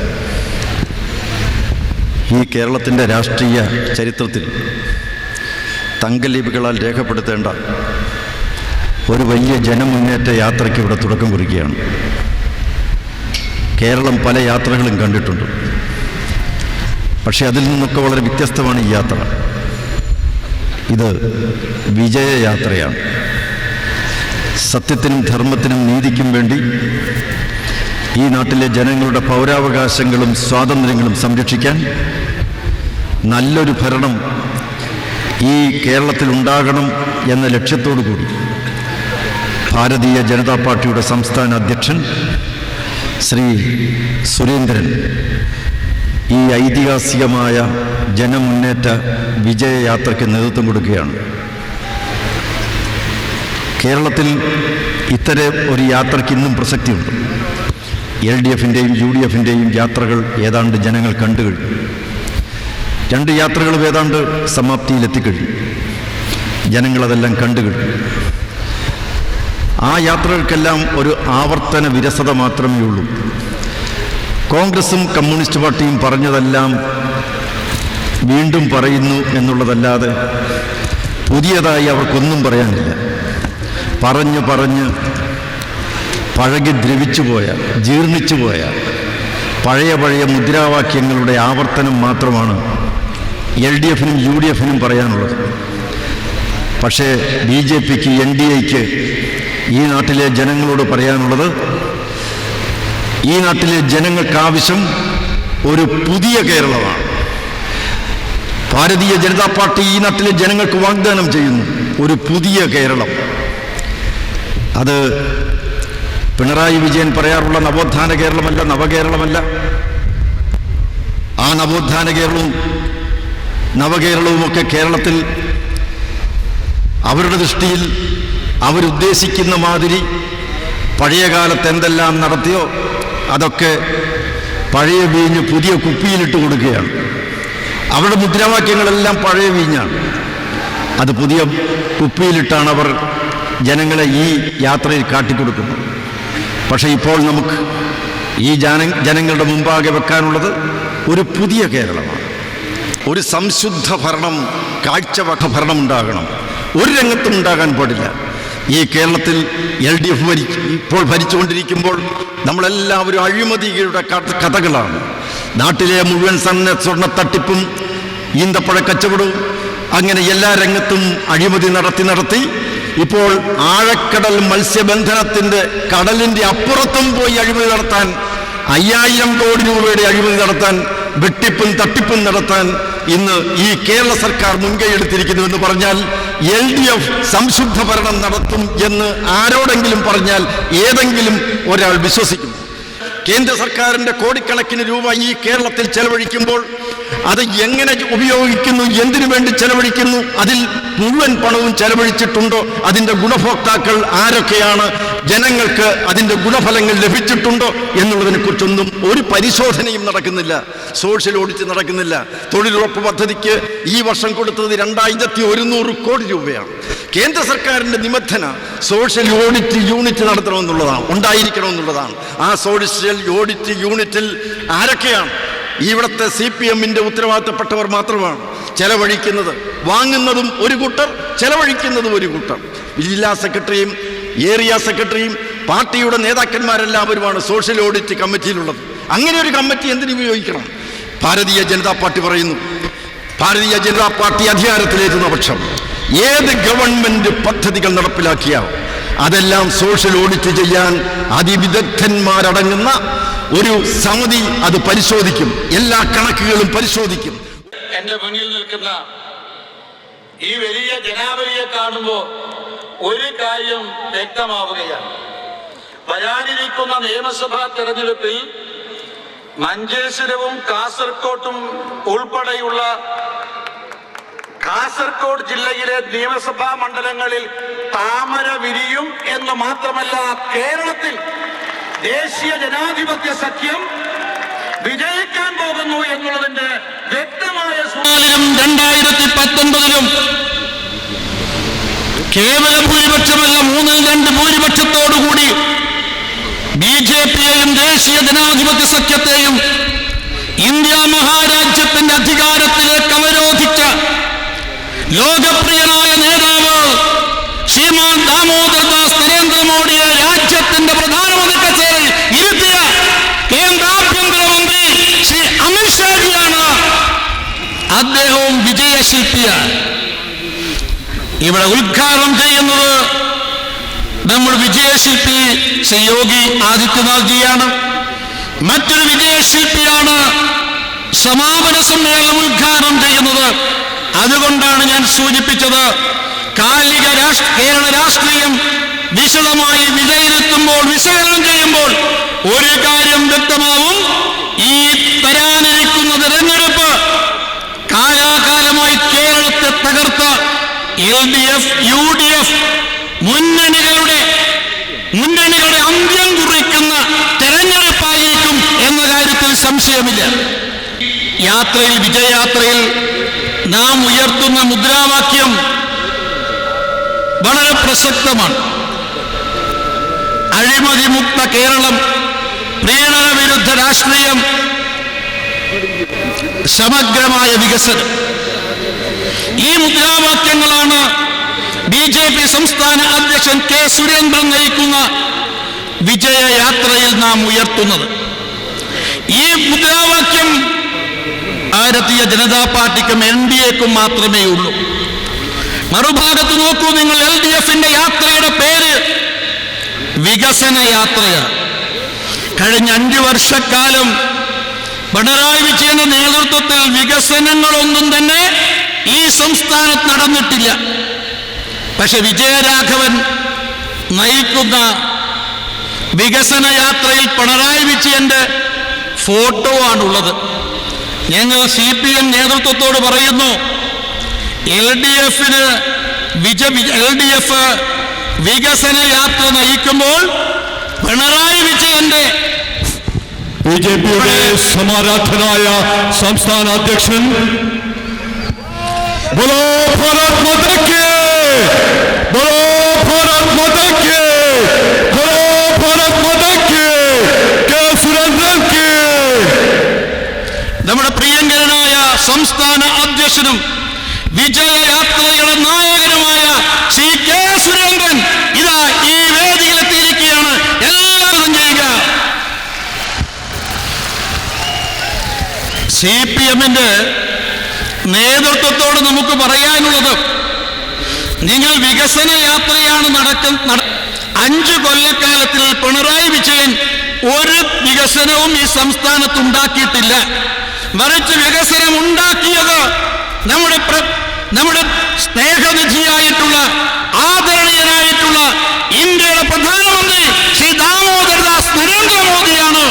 ഈ കേരളത്തിൻ്റെ രാഷ്ട്രീയ ചരിത്രത്തിൽ തങ്കലിപികളാൽ രേഖപ്പെടുത്തേണ്ട ഒരു വലിയ ജനമുന്നേറ്റ യാത്രയ്ക്ക് ഇവിടെ തുടക്കം കുറിക്കുകയാണ്. കേരളം പല യാത്രകളും കണ്ടിട്ടുണ്ട്. പക്ഷേ അതിൽ നിന്നൊക്കെ വളരെ വ്യത്യസ്തമാണ് ഈ യാത്ര. ഇത് വിജയയാത്രയാണ്. സത്യത്തിനും ധർമ്മത്തിനും നീതിക്കും വേണ്ടി ഈ നാട്ടിലെ ജനങ്ങളുടെ പൗരാവകാശങ്ങളും സ്വാതന്ത്ര്യങ്ങളും സംരക്ഷിക്കാൻ നല്ലൊരു ഭരണം ഈ കേരളത്തിൽ ഉണ്ടാകണം എന്ന ലക്ഷ്യത്തോടു കൂടി ഭാരതീയ ജനതാ പാർട്ടിയുടെ സംസ്ഥാന അധ്യക്ഷൻ ശ്രീ സുരേന്ദ്രൻ ഈ ഐതിഹാസികമായ ജനമുന്നേറ്റ വിജയയാത്രയ്ക്ക് നേതൃത്വം കൊടുക്കുകയാണ്. കേരളത്തിൽ ഇത്തരം ഒരു യാത്രയ്ക്ക് ഇന്നും പ്രസക്തിയുണ്ട്. LDFൻ്റെയും UDFൻ്റെയും യാത്രകൾ ഏതാണ്ട് ജനങ്ങൾ കണ്ടുകഴിഞ്ഞു. 2 യാത്രകളും ഏതാണ്ട് സമാപ്തിയിലെത്തിക്കഴിഞ്ഞു. ജനങ്ങളതെല്ലാം കണ്ടുകഴിഞ്ഞു. ആ യാത്രകൾക്കെല്ലാം ഒരു ആവർത്തന വിരസത മാത്രമേ ഉള്ളൂ. കോൺഗ്രസും കമ്മ്യൂണിസ്റ്റ് പാർട്ടിയും പറഞ്ഞതെല്ലാം വീണ്ടും പറയുന്നു എന്നുള്ളതല്ലാതെ പുതിയതായി അവർക്കൊന്നും പറയാനില്ല. പറഞ്ഞ് പഴകി ദ്രവിച്ചുപോയ, ജീർണിച്ചുപോയ പഴയ മുദ്രാവാക്യങ്ങളുടെ ആവർത്തനം മാത്രമാണ് LDFനും UDFനും പറയാനുള്ളത്. പക്ഷേ BJPക്ക്, NDAയ്ക്ക് ഈ നാട്ടിലെ ജനങ്ങളോട് പറയാനുള്ളത്, ഈ നാട്ടിലെ ജനങ്ങൾക്കാവശ്യം ഒരു പുതിയ കേരളമാണ്. ഭാരതീയ ജനതാ പാർട്ടി ഈ നാട്ടിലെ ജനങ്ങൾക്ക് വാഗ്ദാനം ചെയ്യുന്നു ഒരു പുതിയ കേരളം. അത് പിണറായി വിജയൻ പറയാറുള്ള നവോത്ഥാന കേരളമല്ല, നവകേരളമല്ല. ആ നവോത്ഥാന കേരളവും നവകേരളവുമൊക്കെ കേരളത്തിൽ അവരുടെ ദൃഷ്ടിയിൽ അവരുദ്ദേശിക്കുന്ന മാതിരി പഴയ കാലത്ത് എന്തെല്ലാം നടത്തിയോ അതൊക്കെ പഴയ വീഞ്ഞ് പുതിയ കുപ്പിയിലിട്ട് കൊടുക്കുകയാണ്. അവരുടെ മുദ്രാവാക്യങ്ങളെല്ലാം പഴയ വീഞ്ഞാണ്. അത് പുതിയ കുപ്പിയിലിട്ടാണ് അവർ ജനങ്ങളെ ഈ യാത്രയിൽ കാട്ടിക്കൊടുക്കുന്നത്. പക്ഷേ ഇപ്പോൾ നമുക്ക് ഈ ജനങ്ങളുടെ മുമ്പാകെ വെക്കാനുള്ളത് ഒരു പുതിയ കേരളമാണ്. ഒരു സംശുദ്ധ ഭരണം, കാഴ്ചവട്ട ഭരണം ഉണ്ടാകണം. ഒരു രംഗത്തും ഉണ്ടാകാൻ പാടില്ല. ഈ കേരളത്തിൽ LDF ഇപ്പോൾ ഭരിച്ചുകൊണ്ടിരിക്കുമ്പോൾ നമ്മളെല്ലാവരും അഴിമതിയുടെ കഥകളാണ്. നാട്ടിലെ മുഴുവൻ സ്വർണ്ണ തട്ടിപ്പും ഈന്തപ്പഴ കച്ചവടവും അങ്ങനെ എല്ലാ രംഗത്തും അഴിമതി നടത്തി ഇപ്പോൾ ആഴക്കടൽ മത്സ്യബന്ധനത്തിൻ്റെ കടലിൻ്റെ അപ്പുറത്തും പോയി അഴിമതി നടത്താൻ, 5000 കോടി രൂപയുടെ അഴിമതി നടത്താൻ, വെട്ടിപ്പും തട്ടിപ്പും നടത്താൻ ഇന്ന് ഈ കേരള സർക്കാർ മുൻകൈയെടുത്തിരിക്കുന്നു എന്ന് പറഞ്ഞാൽ LDF സംശുദ്ധ ഭരണം നടത്തും എന്ന് ആരോടെങ്കിലും പറഞ്ഞാൽ ഏതെങ്കിലും ഒരാൾ വിശ്വസിക്കും? കേന്ദ്ര സർക്കാരിൻ്റെ കോടിക്കണക്കിന് രൂപ ഈ കേരളത്തിൽ ചെലവഴിക്കുമ്പോൾ അത് എങ്ങനെ ഉപയോഗിക്കുന്നു, എന്തിനു വേണ്ടി ചെലവഴിക്കുന്നു, അതിൽ മുഴുവൻ പണവും ചെലവഴിച്ചിട്ടുണ്ടോ, അതിൻ്റെ ഗുണഭോക്താക്കൾ ആരൊക്കെയാണ്, ജനങ്ങൾക്ക് അതിൻ്റെ ഗുണഫലങ്ങൾ ലഭിച്ചിട്ടുണ്ടോ എന്നുള്ളതിനെക്കുറിച്ചൊന്നും ഒരു പരിശോധനയും നടക്കുന്നില്ല. സോഷ്യൽ ഓഡിറ്റ് നടക്കുന്നില്ല. തൊഴിലുറപ്പ് പദ്ധതിക്ക് ഈ വർഷം കൊടുത്തത് 2100 കോടി രൂപയാണ്. കേന്ദ്ര സർക്കാരിൻ്റെ നിബന്ധന സോഷ്യൽ ഓഡിറ്റ് യൂണിറ്റ് നടത്തണമെന്നുള്ളതാണ്, ഉണ്ടായിരിക്കണമെന്നുള്ളതാണ്. ആ സോഷ്യൽ ഓഡിറ്റ് യൂണിറ്റിൽ ആരൊക്കെയാണ്? ഇവിടുത്തെ CPMൻ്റെ ഉത്തരവാദിത്തപ്പെട്ടവർ മാത്രമാണ് ചെലവഴിക്കുന്നത്. വാങ്ങുന്നതും ഒരു കൂട്ടർ, ചെലവഴിക്കുന്നതും ഒരു കൂട്ടർ. ജില്ലാ സെക്രട്ടറിയും ഏരിയ സെക്രട്ടറിയും പാർട്ടിയുടെ നേതാക്കന്മാരെല്ലാവരുമാണ് സോഷ്യൽ ഓഡിറ്റ് കമ്മിറ്റിയിലുള്ളത്. അങ്ങനെ ഒരു കമ്മിറ്റി എന്തിനു ഉപയോഗിക്കണം? ഭാരതീയ ജനതാ പാർട്ടി പറയുന്നു, ഭാരതീയ ജനതാ പാർട്ടി അധികാരത്തിലേറ്റുന്ന പക്ഷം ഏത് ഗവൺമെൻറ് പദ്ധതികൾ നടപ്പിലാക്കിയാൽ അതെല്ലാം സോഷ്യൽ ഓഡിറ്റ് ചെയ്യാൻ അതിവിദഗ്ധന്മാരടങ്ങുന്ന ഒരു സമിതി അത് പരിശോധിക്കും. എല്ലാ കണക്കുകളും പരിശോധിക്കും. എന്റെ മുന്നിൽ നിൽക്കുന്ന ഈ വലിയ ജനാവലിയെ കാണുമ്പോൾ ഒരു കാര്യം വ്യക്തമാവുകയാണ്. വരാനിരിക്കുന്ന നിയമസഭാ തെരഞ്ഞെടുപ്പിൽ മഞ്ചേശ്വരവും കാസർകോട്ടും ഉൾപ്പെടെയുള്ള കാസർകോട് ജില്ലയിലെ നിയമസഭാ മണ്ഡലങ്ങളിൽ താമര വിരിയും എന്ന് മാത്രമല്ല, കേരളത്തിൽ ദേശീയ ജനാധിപത്യ സഖ്യം വിജയിക്കാൻ പോകുന്നു എന്നുള്ളതിന്റെ വ്യക്തമായ 2019 കേവല ഭൂരിപക്ഷമല്ല, 3-2 ഭൂരിപക്ഷത്തോടുകൂടി BJPയെയും ദേശീയ ജനാധിപത്യ സഖ്യത്തെയും ഇന്ത്യ മഹാരാജ്യത്തിന്റെ അധികാരത്തിലേക്ക് അവരോധിച്ച ലോകപ്രിയനായ നേതാവ് ശ്രീമാൻ ദാമോദർദാസ് നരേന്ദ്രമോദിയെ രാജ്യത്തിന്റെ പ്രധാനമന്ത്രി കസേരയിൽ ഇരുത്തിയ കേന്ദ്ര ആഭ്യന്തരമന്ത്രി ശ്രീ അമിത്ഷാജിയാണ്. അദ്ദേഹവും വിജയശില്പിയാണ്. ഇവിടെ ഉദ്ഘാടനം ചെയ്യുന്നത് നമ്മൾ വിജയശില്പി ശ്രീ യോഗി ആദിത്യനാഥ്ജിയാണ്. മറ്റൊരു വിജയശില്പിയാണ് സമാപന സമ്മേളനം ഉദ്ഘാടനം ചെയ്യുന്നത്. അതുകൊണ്ടാണ് ഞാൻ സൂചിപ്പിച്ചത്, കേരള രാഷ്ട്രീയം വിശദമായി വിശകലനം ചെയ്യുമ്പോൾ ഒരു കാര്യം വ്യക്തമാവും. ഈ വരാനിരിക്കുന്ന തെരഞ്ഞെടുപ്പ് കാലാകാലമായി കേരളത്തെ തകർത്ത LDF, UDF മുന്നണികളുടെ അന്ത്യം കുറിക്കുന്ന തെരഞ്ഞെടുപ്പായിരിക്കും എന്ന കാര്യത്തിൽ സംശയമില്ല. വിജയയാത്രയിൽ നാം ഉയർത്തുന്ന മുദ്രാവാക്യം വളരെ പ്രസക്തമാണ്. അഴിമതിമുക്ത കേരളം, പ്രീണന വിരുദ്ധ രാഷ്ട്രീയം, സമഗ്രമായ വികസനം. ഈ മുദ്രാവാക്യങ്ങളാണ് BJP സംസ്ഥാന അധ്യക്ഷൻ K. സുരേന്ദ്രൻ നയിക്കുന്ന വിജയയാത്രയിൽ നാം ഉയർത്തുന്നത്. ഈ മുദ്രാവാക്യം ഭാരതീയ ജനതാ പാർട്ടിക്കും NDAക്കും മാത്രമേ ഉള്ളൂ. മറുഭാഗത്ത് നോക്കൂ നിങ്ങൾ, LDFന്റെ യാത്രയുടെ പേര് വികസന യാത്രയാണ്. കഴിഞ്ഞ 5 വർഷക്കാലം പിണറായി വിജയന്റെ നേതൃത്വത്തിൽ വികസനങ്ങളൊന്നും തന്നെ ഈ സംസ്ഥാനത്ത് നടന്നിട്ടില്ല. പക്ഷെ വിജയരാഘവൻ നയിക്കുന്ന വികസന യാത്രയിൽ പിണറായി വിജയന്റെ ഫോട്ടോ ആണുള്ളത്. ഞങ്ങൾ CPM നേതൃത്വത്തോട് പറയുന്നു, LDF വികസന യാത്ര നയിക്കുമ്പോൾ പിണറായി വിജയന്റെ BJPയുടെ സമാരാധനായ സംസ്ഥാന അധ്യക്ഷൻ ബോലോ ഭാരത് മാതാ കി, ബോലോ ഭാരത് മാതാ കി, ബോലോ ഭാരത് മാതാ കി, K. സുരേന്ദ്രൻ കി. നമ്മുടെ പ്രിയങ്കരനായ സംസ്ഥാന അധ്യക്ഷനും വിജയയാത്രയുടെ നായകനുമായ ശ്രീ കെ സുരേന്ദ്രൻ ഇതാ ഈ വേദിയിലെത്തിയിരിക്കുകയാണ്. എല്ലാവരും ചെയ്യുക. CPM-ന്റെ നേതൃത്വത്തോട് നമുക്ക് പറയാനുള്ളത്, നിങ്ങൾ വികസന യാത്രയാണ് 5 കൊല്ലക്കാലത്തിൽ പിണറായി വിജയൻ ഒരു വികസനവും ഈ സംസ്ഥാനത്ത് ഉണ്ടാക്കിയിട്ടില്ല. മറിച്ച് വികസനം ഉണ്ടാക്കിയത് നമ്മുടെ സ്നേഹനിധിയായിട്ടുള്ള ആദരണീയനായിട്ടുള്ള ഇന്ത്യയുടെ പ്രധാനമന്ത്രി ശ്രീ ദാമോദരദാസ് നരേന്ദ്രമോദിയാണ്.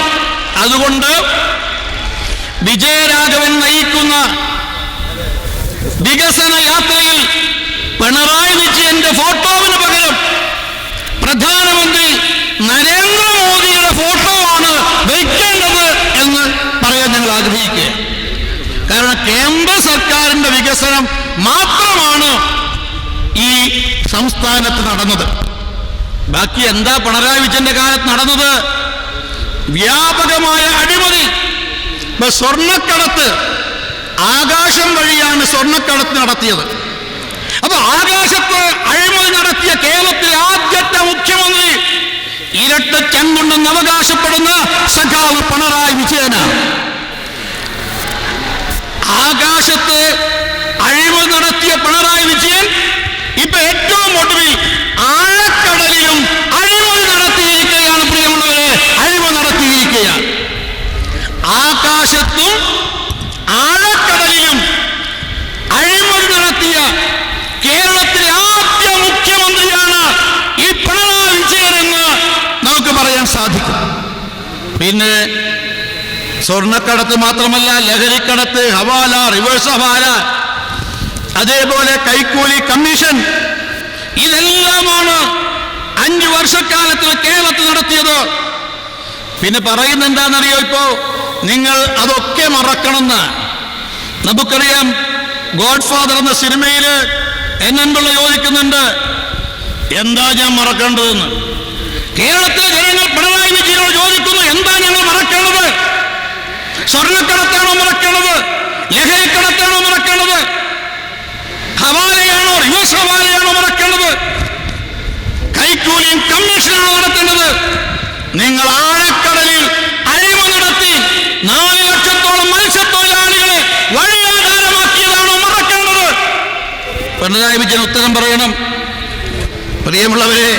അതുകൊണ്ട് വിജയരാഘവൻ നയിക്കുന്ന വികസന യാത്രയിൽ പിണറായി വിജയന്റെ ഫോട്ടോവിന് പകരം പ്രധാനമന്ത്രി നരേന്ദ്രമോദിയുടെ ഫോട്ടോ ആണ് വയ്ക്കേണ്ടത് എന്ന് പറയാൻ ഞങ്ങൾ ആഗ്രഹിക്കുക. കാരണം കേന്ദ്ര സർക്കാരിന്റെ വികസനം മാത്രമാണ് ഈ സംസ്ഥാനത്ത് നടന്നത്. ബാക്കി എന്താ പിണറായി വിജയന്റെ കാലത്ത് നടന്നത്? വ്യാപകമായ അഴിമതി. സ്വർണ്ണക്കടത്ത് ആകാശം വഴിയാണ് സ്വർണ്ണക്കടത്ത് നടത്തിയത്. അപ്പൊ ആകാശത്ത് അഴിമതി നടത്തിയ കേരളത്തിലെ ആദ്യത്തെ മുഖ്യമന്ത്രി ഇരട്ട ചെങ്കുണ്ടെന്ന് അവകാശപ്പെടുന്ന സഖാവ് പിണറായി വിജയനാണ്. ആകാശത്ത് അഴിമതി നടത്തിയ പിണറായി വിജയൻ ഇപ്പൊ ഏറ്റവും ഒടുവിൽ ആഴക്കടലിലും അഴിമതി നടത്തിയിരിക്കുകയാണ്. പ്രിയമുള്ളവരെ, അഴിമതി നടത്തിയിരിക്കുകയാണ്. ആകാശത്തും ആഴക്കടലിലും അഴിമതി നടത്തിയ കേരളത്തിലെ ആദ്യ മുഖ്യമന്ത്രിയാണ് ഈ പിണറായി വിജയൻ എന്ന് നമുക്ക് പറയാൻ സാധിക്കും. പിന്നെ സ്വർണ്ണക്കടത്ത് മാത്രമല്ല, ലഹരിക്കടത്ത്, ഹവാല, റിവേഴ്സ് ഹവാല, അതേപോലെ കൈക്കൂലി കമ്മീഷൻ, ഇതെല്ലാമാണ് 5 വർഷക്കാലത്ത് കേരളത്തിൽ നടത്തിയത്. പിന്നെ പറയുന്നത് എന്താണെന്നറിയോ? ഇപ്പോ നിങ്ങൾ അതൊക്കെ മറക്കണമെന്ന്. നമുക്കറിയാം, ഗോഡ് ഫാദർ എന്ന സിനിമയിൽ NN പിള്ള ചോദിക്കുന്നുണ്ട്, എന്താ ഞാൻ മറക്കേണ്ടതെന്ന്. കേരളത്തിലെ ജനങ്ങൾ പിണറായി വിജയനോട് ചോദിക്കുന്നു, എന്താ ഞങ്ങൾ മറക്കേണ്ടത്? സ്വർണ്ണക്കടത്താണോ മറക്കേണ്ടത്? ലഹരിക്കടത്താണോ മറക്കേണ്ടത്? ഹവാലയാണോ, റിവേഴ്സ് ഹവാലയാണോ മറക്കേണ്ടത്? കൈക്കൂലിയും കമ്മീഷനാണോ നടത്തേണ്ടത്? നിങ്ങൾ ആഴക്കടലിൽ അഴിമതി നടത്തി 4 ലക്ഷത്തോളം മത്സ്യത്തൊഴിലാളികളെ വഴിയാധാരമാക്കിയതാണോ മറക്കേണ്ടത്? പിണറായി വിജയൻ ഉത്തരം പറയണം. പ്രിയമുള്ളവരെ,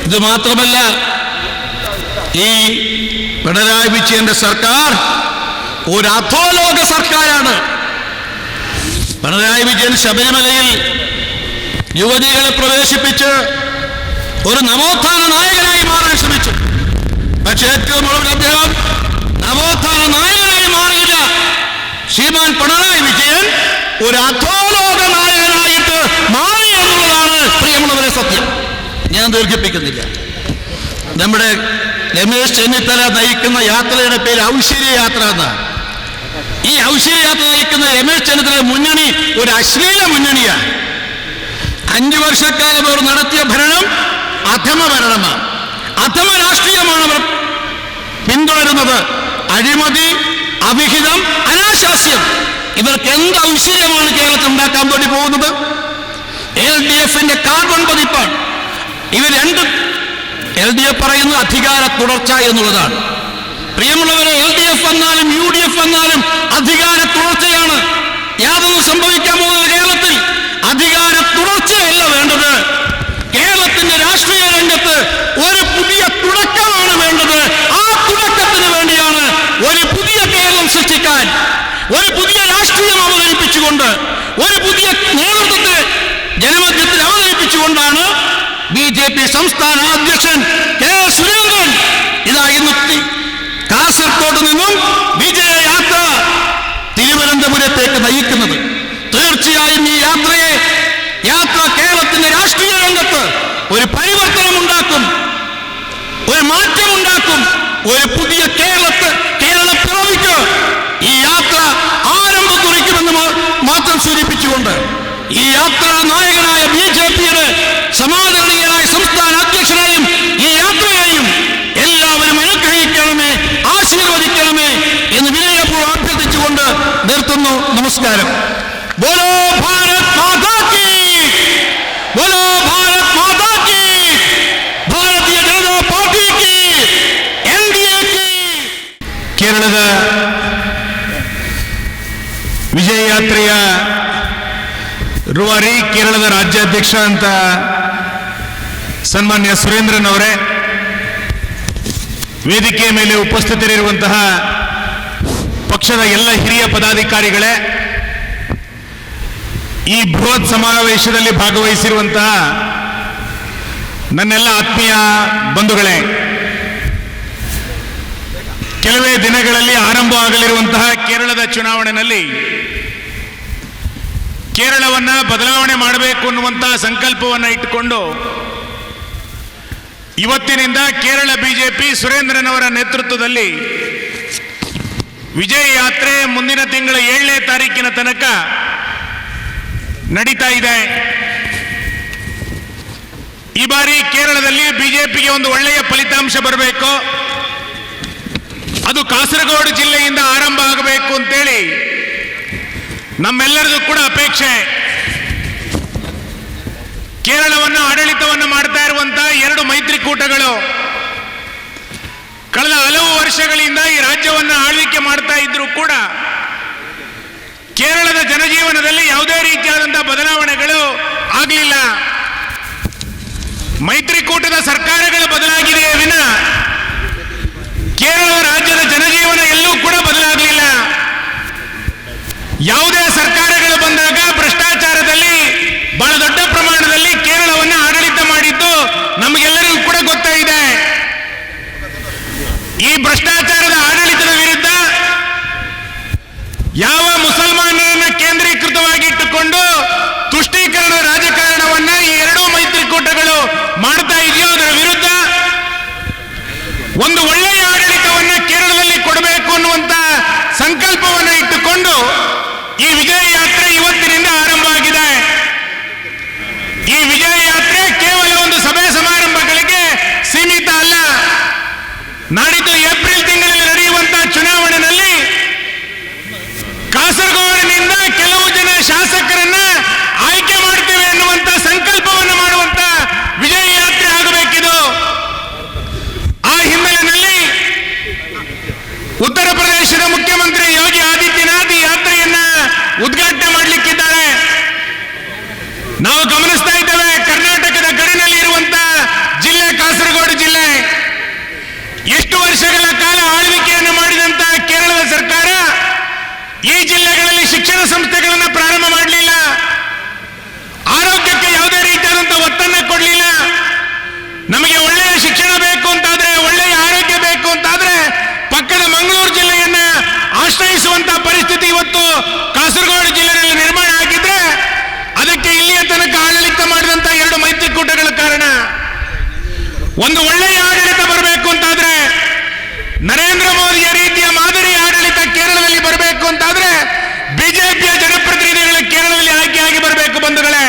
ഇത് മാത്രമല്ല, ഈ പിണറായി വിജയന്റെ സർക്കാർ ഒരു അധോലോക സർക്കാരാണ്. പിണറായി വിജയൻ ശബരിമലയിൽ യുവതികളെ പ്രവേശിപ്പിച്ച് ഒരു നവോത്ഥാന നായകനായി മാറാൻ ശ്രമിച്ചു. പക്ഷേ ഏറ്റവും ഒടുവിൽ അദ്ദേഹം നവോത്ഥാന നായകനായി മാറിയില്ല. ശ്രീമാൻ പിണറായി വിജയൻ ഒരു അധോലോക നായകനായിട്ട് മാറി എന്നുള്ളതാണ് പ്രിയമുള്ളവരെ സത്യം. ഞാൻ ദീർഘിപ്പിക്കുന്നില്ല. നമ്മുടെ രമേശ് ചെന്നിത്തല നയിക്കുന്ന യാത്രയുടെ പേര് ഔശ്വര്യ യാത്ര എന്നാണ്. ഈ ഔശ്വര്യ യാത്ര നയിക്കുന്ന രമേശ് ചെന്നിത്തല മുന്നണി ഒരു അശ്ലീല മുന്നണിയാണ്. 5 വർഷക്കാലം അവർ നടത്തിയ ഭരണം അധമ ഭരണമാണ്. അധമ രാഷ്ട്രീയമാണ് അവർ പിന്തുടരുന്നത്. അഴിമതി, അവിഹിതം, അനാശാസ്യം, ഇവർക്ക് എന്ത് ഐശ്വര്യമാണ് കേരളത്തിൽ ഉണ്ടാക്കാൻ വേണ്ടി പോകുന്നത്? LDF-ന്റെ കാർബൺ പതിപ്പാണ്. ഇവർ രണ്ടും LDF പറയുന്നത് അധികാര തുടർച്ച എന്നുള്ളതാണ്. പ്രിയമുള്ളവരെ, LDF വന്നാലും UDF വന്നാലും അധികാര തുടർച്ചയാണ്. യാതൊന്നും സംഭവിക്കാൻ പോകുന്നത് കേരളത്തിൽ അധികാര തുടർച്ചയല്ല വേണ്ടത്. കേരളത്തിന്റെ രാഷ്ട്രീയ രംഗത്ത് ഒരു പുതിയ തുടക്കമാണ് വേണ്ടത്. ആ തുടക്കത്തിന് വേണ്ടിയാണ് ഒരു പുതിയ കേരളം സൃഷ്ടിക്കാൻ, ഒരു പുതിയ രാഷ്ട്രീയം അവതരിപ്പിച്ചുകൊണ്ട്, ഒരു പുതിയ നേതൃത്വത്തെ ജനമധ്യത്തിൽ അവതരിപ്പിച്ചുകൊണ്ടാണ് BJP സംസ്ഥാന അധ്യക്ഷൻ കെ സുരേന്ദ്രൻ ഇതാ ഇന്ന് കാസർഗോഡ് നിന്നും വിജയയാത്ര തിരുവനന്തപുരത്തേക്ക് നയിക്കുന്നത്. തീർച്ചയായും ഈ യാത്ര കേരളത്തിന്റെ രാഷ്ട്രീയ രംഗത്ത് ഒരു പരിവർത്തനമുണ്ടാക്കും, ഒരു മാറ്റമുണ്ടാക്കും, ഒരു പുതിയ കേരള പിറവിക്ക് ഈ യാത്ര ആരംഭം കുറിക്കുമെന്ന് മാത്രം സൂചിപ്പിച്ചുകൊണ്ട് ഈ യാത്രാ നായകനായ BJP-യുടെ സമാദരണീയനായ സംസ്ഥാന അധ്യക്ഷനായും ഈ യാത്രയെയും എല്ലാവരും അനുഗ്രഹിക്കണമേ, ആശീർവദിക്കണമേ എന്ന് വിനയപൂർവ്വം അഭ്യർത്ഥിച്ചുകൊണ്ട് നിർത്തുന്നു. ನಮಸ್ಕಾರ. ಬೋಲೋ ಭಾರತ್ ಮಾತಾ ಕಿ, ಬೋಲೋ ಭಾರತ್ ಮಾತಾ ಕಿ, ಭಾರತೀಯ ಜನತಾ ಪಾರ್ಟಿ ಕಿ, ಎನ್ಡಿಎ ಕಿ. ಕೇರಳದ ವಿಜಯ ಯಾತ್ರೆಯ ರೂವಾರಿ, ಕೇರಳದ ರಾಜ್ಯಾಧ್ಯಕ್ಷ ಅಂತ ಸನ್ಮಾನ್ಯ ಸುರೇಂದ್ರನ್ ಅವರೇ, ವೇದಿಕೆಯ ಮೇಲೆ ಉಪಸ್ಥಿತರಿರುವಂತಹ ಪಕ್ಷದ ಎಲ್ಲ ಹಿರಿಯ ಪದಾಧಿಕಾರಿಗಳೇ, ಈ ಬೃಹತ್ ಸಮಾವೇಶದಲ್ಲಿ ಭಾಗವಹಿಸಿರುವಂತಹ ನನ್ನೆಲ್ಲ ಆತ್ಮೀಯ ಬಂಧುಗಳೇ, ಕೆಲವೇ ದಿನಗಳಲ್ಲಿ ಆರಂಭವಾಗಲಿರುವಂತಹ ಕೇರಳದ ಚುನಾವಣೆಯಲ್ಲಿ ಕೇರಳವನ್ನ ಬದಲಾವಣೆ ಮಾಡಬೇಕು ಅನ್ನುವಂತಹ ಸಂಕಲ್ಪವನ್ನು ಇಟ್ಟುಕೊಂಡು ಇವತ್ತಿನಿಂದ ಕೇರಳ ಬಿಜೆಪಿ ಸುರೇಂದ್ರನ್ ಅವರ ನೇತೃತ್ವದಲ್ಲಿ ವಿಜಯ ಯಾತ್ರೆ ಮುಂದಿನ ತಿಂಗಳ 7ನೇ ತಾರೀಕಿನ ತನಕ ನಡೀತಾ ಇದೆ. ಈ ಬಾರಿ ಕೇರಳದಲ್ಲಿ ಬಿಜೆಪಿಗೆ ಒಂದು ಒಳ್ಳೆಯ ಫಲಿತಾಂಶ ಬರಬೇಕು, ಅದು ಕಾಸರಗೋಡು ಜಿಲ್ಲೆಯಿಂದ ಆರಂಭ ಆಗಬೇಕು ಅಂತೇಳಿ ನಮ್ಮೆಲ್ಲರದು ಕೂಡ ಅಪೇಕ್ಷೆ. ಕೇರಳವನ್ನು ಆಡಳಿತವನ್ನು ಮಾಡ್ತಾ ಇರುವಂತಹ 2 ಮೈತ್ರಿಕೂಟಗಳು ಕಳೆದ ಹಲವು ವರ್ಷಗಳಿಂದ ಈ ರಾಜ್ಯವನ್ನು ಆಳ್ವಿಕೆ ಮಾಡ್ತಾ ಇದ್ರು ಕೂಡ ಕೇರಳದ ಜನಜೀವನದಲ್ಲಿ ಯಾವುದೇ ರೀತಿಯಾದಂತಹ ಬದಲಾವಣೆಗಳು ಆಗಲಿಲ್ಲ. ಮೈತ್ರಿಕೂಟದ ಸರ್ಕಾರಗಳು ಬದಲಾಗಿದೆಯೇ ವಿನ ಕೇರಳ ರಾಜ್ಯದ ಜನಜೀವನ ಎಲ್ಲೂ ಕೂಡ ಬದಲಾಗಲಿಲ್ಲ. ಯಾವುದೇ ಸರ್ಕಾರಗಳು ಬಂದಾಗ ಭ್ರಷ್ಟಾಚಾರದಲ್ಲಿ ಬಹಳ ದೊಡ್ಡ ಪ್ರಮಾಣದಲ್ಲಿ ಕೇರಳವನ್ನು ಆಡಳಿತ ಮಾಡಿದ್ದು ನಮಗೆಲ್ಲರಿಗೂ ಕೂಡ ಗೊತ್ತಾಗಿದೆ. ಈ ಭ್ರಷ್ಟಾಚಾರದ ಆಡಳಿತದ ವಿರುದ್ಧ ಯಾವ ಮುಸಲ್ಮಾನರನ್ನ ಕೇಂದ್ರೀಕೃತವಾಗಿಟ್ಟುಕೊಂಡು ತುಷ್ಟೀಕರಣದ ರಾಜಕಾರಣವನ್ನ ಈ 2 ಮೈತ್ರಿಕೂಟಗಳು ಮಾಡ್ತಾ ಇದೆಯೋ ಅದರ ವಿರುದ್ಧ ಒಂದು ಒಳ್ಳೆಯ ಆಡಳಿತವನ್ನ ಕೇರಳದಲ್ಲಿ ಕೊಡಬೇಕು ಅನ್ನುವಂತ ಸಂಕಲ್ಪವನ್ನು ಇಟ್ಟುಕೊಂಡು ಈ ವಿಜಯ ಯಾತ್ರೆ ಇವತ್ತಿನಿಂದ ಆರಂಭ ಆಗಿದೆ. ಈ ವಿಜಯ ಯಾತ್ರೆ ಕೇವಲ ಒಂದು ಸಭೆ ಸಮಾರಂಭಗಳಿಗೆ ಸೀಮಿತ ಅಲ್ಲ. ನಾಡಿದ್ದು ಏಪ್ರಿಲ್ ತಿಂಗಳಲ್ಲಿ ನಡೆಯುವಂತಹ ಚುನಾವಣೆಯಲ್ಲಿ ಕಾಸರಗೋಡಿನಿಂದ ಕೆಲವು ಜನ ಶಾಸಕರನ್ನ ಆಯ್ಕೆ ಮಾಡ್ತೇವೆ ಎನ್ನುವಂತ ಸಂಕಲ್ಪವನ್ನು ಮಾಡುವಂತ ವಿಜಯ ಯಾತ್ರೆ ಆಗಬೇಕಿದು. ಆ ಹಿನ್ನೆಲೆಯಲ್ಲಿ ಉತ್ತರ ಪ್ರದೇಶದ ಮುಖ್ಯಮಂತ್ರಿ ಯೋಗಿ ಆದಿತ್ಯನಾಥ್ ಈ ಯಾತ್ರೆಯನ್ನ ಉದ್ಘಾಟನೆ ಮಾಡಲಿಕ್ಕಿದ್ದಾರೆ. ನಾವು ಗಮನಿಸ್ತಾ ಇದ್ದೇವೆ, ಕರ್ನಾಟಕದ ಗಡಿನಲ್ಲಿ ಇರುವಂತಹ ಜಿಲ್ಲೆ ಕಾಸರಗೋಡು ಜಿಲ್ಲೆ. ಎಷ್ಟು ವರ್ಷಗಳ ಕಾಲ ಆಳ್ವಿಕೆಯನ್ನು ಮಾಡಿದಂತಹ ಕೇರಳದ ಸರ್ಕಾರ ಈ ಜಿಲ್ಲೆಗಳಲ್ಲಿ ಶಿಕ್ಷಣ ಸಂಸ್ಥೆಗಳನ್ನು ಪ್ರಾರಂಭ ಮಾಡಲಿಲ್ಲ, ಆರೋಗ್ಯಕ್ಕೆ ಯಾವುದೇ ರೀತಿಯಾದಂತಹ ಒತ್ತನ್ನು ಕೊಡಲಿಲ್ಲ. ನಮಗೆ ಒಳ್ಳೆಯ ಶಿಕ್ಷಣ ಬೇಕು ಅಂತಾದ್ರೆ, ಒಳ್ಳೆಯ ಆರೋಗ್ಯ ಬೇಕು ಅಂತಾದ್ರೆ ಪಕ್ಕದ ಮಂಗಳೂರು ಜಿಲ್ಲೆಯನ್ನ ಆಶ್ರಯಿಸುವಂತಹ ಪರಿಸ್ಥಿತಿ ಇವತ್ತು ಕಾಸರಗೋಡು ಜಿಲ್ಲೆಯಲ್ಲಿ ನಿರ್ಮಾಣ ಆಗಿದ್ರೆ ಅದಕ್ಕೆ ಇಲ್ಲಿಯ ತನಕ ಆಡಳಿತ ಮಾಡಿದಂತಹ 2 ಮೈತ್ರಿಕೂಟಗಳ ಕಾರಣ. ಒಂದು ಒಳ್ಳೆಯ ಆಡಳಿತ ಬರಬೇಕು ಅಂತಾದ್ರೆ, ನರೇಂದ್ರ ಮೋದಿಯ ರೀತಿಯ ಮಾದರಿ ಆಡಳಿತ ಕೇರಳದಲ್ಲಿ ಬರಬೇಕು ಅಂತಾದ್ರೆ ಬಿಜೆಪಿಯ ಜನಪ್ರತಿನಿಧಿಗಳು ಕೇರಳದಲ್ಲಿ ಆಯ್ಕೆಯಾಗಿ ಬರಬೇಕು ಬಂಧುಗಳೇ.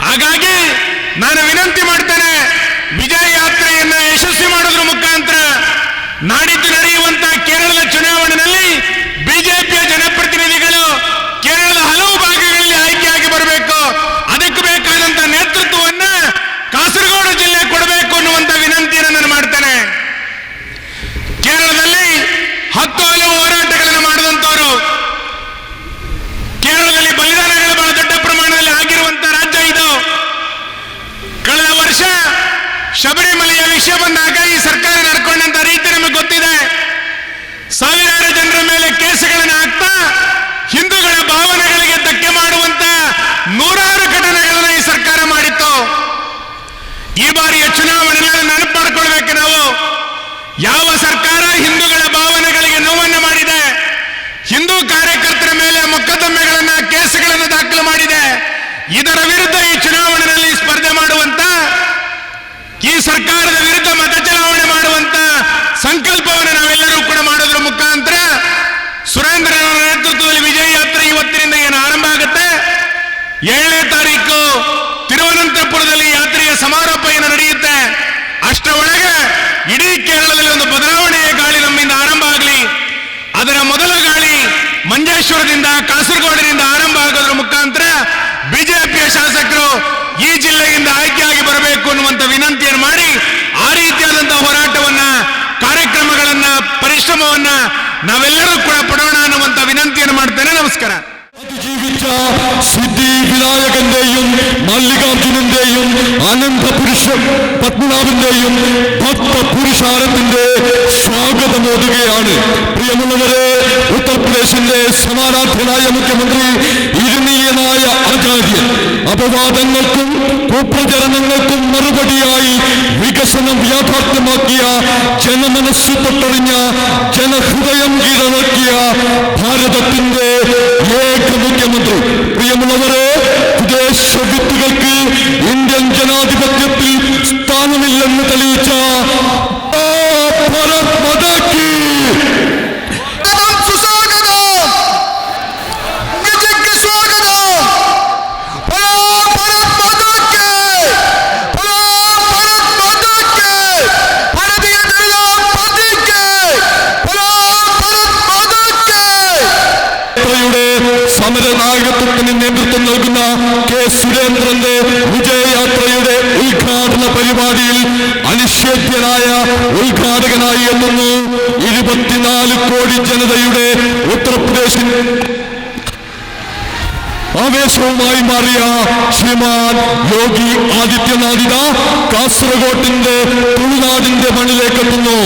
ಹಾಗಾಗಿ ನಾನು ವಿನಂತಿ ಮಾಡ್ತೇನೆ, ವಿಜಯ ಯಾತ್ರೆಯನ್ನ ಯಶಸ್ವಿ ಮಾಡೋದ್ರ ಮುಖಾಂತರ ನಾಡಿದ್ದು ನಡೆಯುವಂತಹ ಕೇರಳದ ಚುನಾವಣೆಯಲ್ಲಿ ಬಿಜೆಪಿಯ ಜನಪ್ರತಿನಿಧಿಗಳು ಕೇರಳದ ಹಲವು ಭಾಗಗಳಲ್ಲಿ ಆಯ್ಕೆಯಾಗಿ ಬರಬೇಕು. ಅದಕ್ಕೆ ಬೇಕಾದಂತಹ ನೇತೃತ್ವವನ್ನ ಕಾಸರಗೋಡು ಜಿಲ್ಲೆ ಕೊಡಬೇಕು ಅನ್ನುವಂತ ವಿನಂತಿಯನ್ನು ನಾನು ಮಾಡ್ತೇನೆ. ಕೇರಳದಲ್ಲಿ 10 ಹಲವು ಹೋರಾಟಗಳನ್ನು ಮಾಡಿದಂತವರು, ಕೇರಳದಲ್ಲಿ ಬಲಿದಾನಗಳು ಬಹಳ ದೊಡ್ಡ ಪ್ರಮಾಣದಲ್ಲಿ ಆಗಿರುವಂತಹ ರಾಜ್ಯ ಇದು. ಕಳೆದ ವರ್ಷ ಶಬರಿಮಲೆಯ ವಿಷಯ ಬಂದಾಗ ಈ ಸರ್ಕಾರ ನಡ್ಕೊಂಡಂತ ರೀತಿ ನಮಗೆ ಗೊತ್ತಿದೆ. ಸಾವಿರಾರು ಜನರ ಮೇಲೆ ಕೇಸುಗಳನ್ನು ಹಾಕ್ತಾ ಹಿಂದೂಗಳ ಭಾವನೆಗಳಿಗೆ ಧಕ್ಕೆ ಮಾಡುವಂತ 100 ಘಟನೆಗಳನ್ನು ಈ ಸರ್ಕಾರ ಮಾಡಿತ್ತು. ಈ ಬಾರಿಯ ಚುನಾವಣೆಯಲ್ಲಿ ನೆನಪು ಮಾಡಿಕೊಳ್ಬೇಕು ನಾವು. ಯಾವ ಸರ್ಕಾರ ಹಿಂದೂಗಳ ಭಾವನೆಗಳಿಗೆ ನೋವನ್ನು ಮಾಡಿದೆ, ಹಿಂದೂ ಕಾರ್ಯಕರ್ತರ ಮೇಲೆ ಮೊಕದ್ದಮೆಗಳನ್ನ ಕೇಸುಗಳನ್ನು ದಾಖಲು ಮಾಡಿದೆ, ಇದರ ವಿರುದ್ಧ ಈ ಚುನಾವಣೆಯಲ್ಲಿ ಸ್ಪರ್ಧೆ ಮಾಡುವಂತ, ಈ ಸರ್ಕಾರದ ವಿರುದ್ಧ ಮತ ಚಲಾವಣೆ ಮಾಡುವಂತ ಸಂಕಲ್ಪವನ್ನು ನಾವೆಲ್ಲರೂ ಕೂಡ ಮಾಡೋದ್ರ ಮುಖಾಂತರ ಸುರೇಂದ್ರನ ನೇತೃತ್ವದಲ್ಲಿ ವಿಜಯ ಯಾತ್ರೆ ಇವತ್ತಿನಿಂದ ಏನು ಆರಂಭ ಆಗುತ್ತೆ, 7ನೇ ತಾರೀಕು ತಿರುವನಂತಪುರದಲ್ಲಿ ಯಾತ್ರೆಯ ಸಮಾರೋಪ ಏನು ನಡೆಯುತ್ತೆ, ಅಷ್ಟರೊಳಗೆ ಇಡೀ ಕೇರಳದಲ್ಲಿ ಒಂದು ಬದಲಾವಣೆಯ ಗಾಳಿ ನಮ್ಮಿಂದ ಆರಂಭ ಆಗಲಿ. ಅದರ ಮೊದಲ ಗಾಳಿ ಮಂಜೇಶ್ವರ ಕ್ಷೇತ್ರದಿಂದ ಕಾಸರಗೋಡಿನಿಂದ ಆರಂಭ ಆಗೋದ್ರ ಮುಖಾಂತರ ಬಿಜೆಪಿಯ ಶಾಸಕರು ಈ ಜಿಲ್ಲೆಯಿಂದ ಆಯ್ಕೆಯಾಗಿ ಬರಬೇಕು ಅನ್ನುವಂತ ವಿನಂತಿಯನ್ನು ಮಾಡಿ ಆ ರೀತಿಯಾದಂತಹ ಹೋರಾಟವನ್ನ, ಕಾರ್ಯಕ್ರಮಗಳನ್ನ, ಪರಿಶ್ರಮವನ್ನ ನಾವೆಲ್ಲರೂ ಕೂಡ ಪಡೋಣ ಅನ್ನುವಂತ ವಿನಂತಿಯನ್ನು ಮಾಡ್ತೇನೆ. ನಮಸ್ಕಾರ. ജീവിച്ച സിദ്ധി വിനായകന്റെയും മല്ലികാർജുനന്റെയും അനന്തപുരുഷ പത്മനാഭന്റെയും ഭക്തപുരുഷാരത്തിന്റെ സ്വാഗതമോതുകയാണ്. പ്രിയമുള്ളവരെ, ഉത്തർപ്രദേശിന്റെ സമാരാധ്യനായ മുഖ്യമന്ത്രി, ഇരുനീയനായ ആചാര്യൻ, അപവാദങ്ങൾക്കും കുപ്രചരണങ്ങൾക്കും മറുപടിയായി വികസനം യാഥാർത്ഥ്യമാക്കിയ, ജനമനസ്സ് തൊട്ടറിഞ്ഞ, ജനഹൃദയം കീഴടക്കിയ ഭാരതത്തിന്റെ ഏക മുഖ്യമന്ത്രി. പ്രിയമുള്ളവരെ, വിദേശ വിത്തുകൾക്ക് ഇന്ത്യൻ ജനാധിപത്യത്തിൽ സ്ഥാനമില്ലെന്ന് തെളിയിച്ച ഭാരത് മാതാ കി സമരനായകത്വത്തിന് നേതൃത്വം നൽകുന്ന കെ സുരേന്ദ്രന്റെ വിജയയാത്രയുടെ ഉദ്ഘാടന പരിപാടിയിൽ അനിഷേധ്യനായ ഉദ്ഘാടകനായി എത്തുന്നു 24 കോടി ജനതയുടെ ഉത്തർപ്രദേശിൽ ആവേശവുമായി മാറിയ ശ്രീമാൻ യോഗി ആദിത്യനാഥിത കാസർഗോട്ടിന്റെ തുളുനാടിന്റെ മണ്ണിലേക്ക് എത്തുന്നു.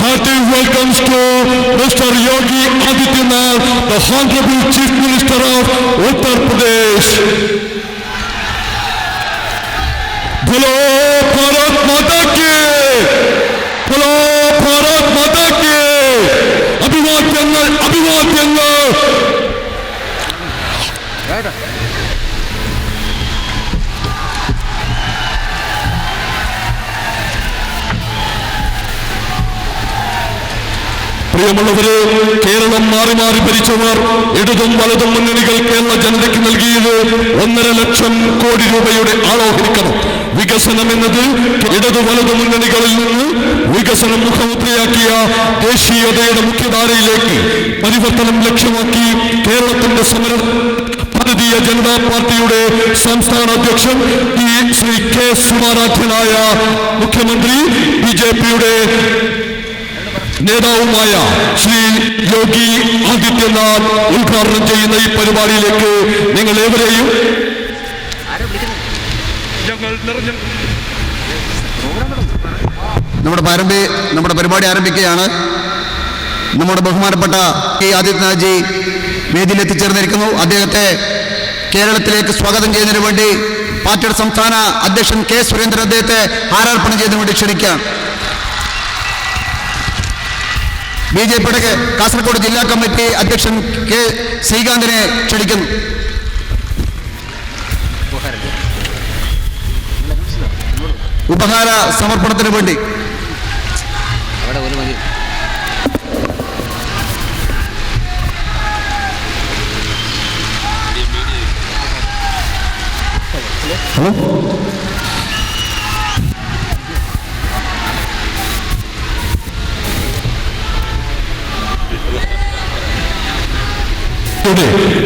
Hearty welcomes to mister Yogi Adityanath, the honourable chief minister of Uttar Pradesh. ബോലോ ഭാരത് മാതാ കി, ബോലോ ഭാരത് മാതാ കി. അഭിവാദ്യങ്ങൾ, അഭിവാദ്യങ്ങൾ. പ്രിയമുള്ളവരെ, കേരളം മാറി മാറി ഭരിച്ചവർ, ഇടതും വലതും മുന്നണികൾ കേരള ജനതയ്ക്ക് നൽകിയത് 1.5 ലക്ഷം കോടി രൂപയുടെ ആളോഹരിക്കണം. വികസനം എന്നത് ഇടതു വലതു മുന്നണികളിൽ നിന്ന് വികസനം മുഖമുദ്രയാക്കിയ ദേശീയതയുടെ മുഖ്യധാരയിലേക്ക് പരിവർത്തനം ലക്ഷ്യമാക്കി കേരളത്തിന്റെ സമര ഭാരതീയ ജനതാ പാർട്ടിയുടെ സംസ്ഥാന അധ്യക്ഷൻ ശ്രീ കെ സുമാരാധ്യനായ മുഖ്യമന്ത്രി, ബിജെപിയുടെ നേതാവുമായ ശ്രീ യോഗി ആദിത്യനാഥ് ഉദ്ഘാടനം ചെയ്യുന്ന ഈ പരിപാടിയിലേക്ക് നിങ്ങൾ ഏവരെയും നമ്മുടെ പരിപാടി ആരംഭിക്കുകയാണ്. നമ്മുടെ ബഹുമാനപ്പെട്ട കെ ആദിത്യനാഥ്ജി വേദിയിൽ എത്തിച്ചേർന്നിരിക്കുന്നു. അദ്ദേഹത്തെ കേരളത്തിലേക്ക് സ്വാഗതം ചെയ്യുന്നതിന് വേണ്ടി പാർട്ടിയുടെ സംസ്ഥാന അധ്യക്ഷൻ കെ സുരേന്ദ്രൻ അദ്ദേഹത്തെ ഹാരാർപ്പണം ചെയ്യുന്നതിന് വേണ്ടി ക്ഷണിക്കാം. ബിജെപിയുടെ കാസർഗോഡ് ജില്ലാ കമ്മിറ്റി അധ്യക്ഷൻ കെ ശ്രീകാന്തിനെ ക്ഷണിക്കുന്നു. ഉപഹാര സമർപ്പണത്തിന് വേണ്ടി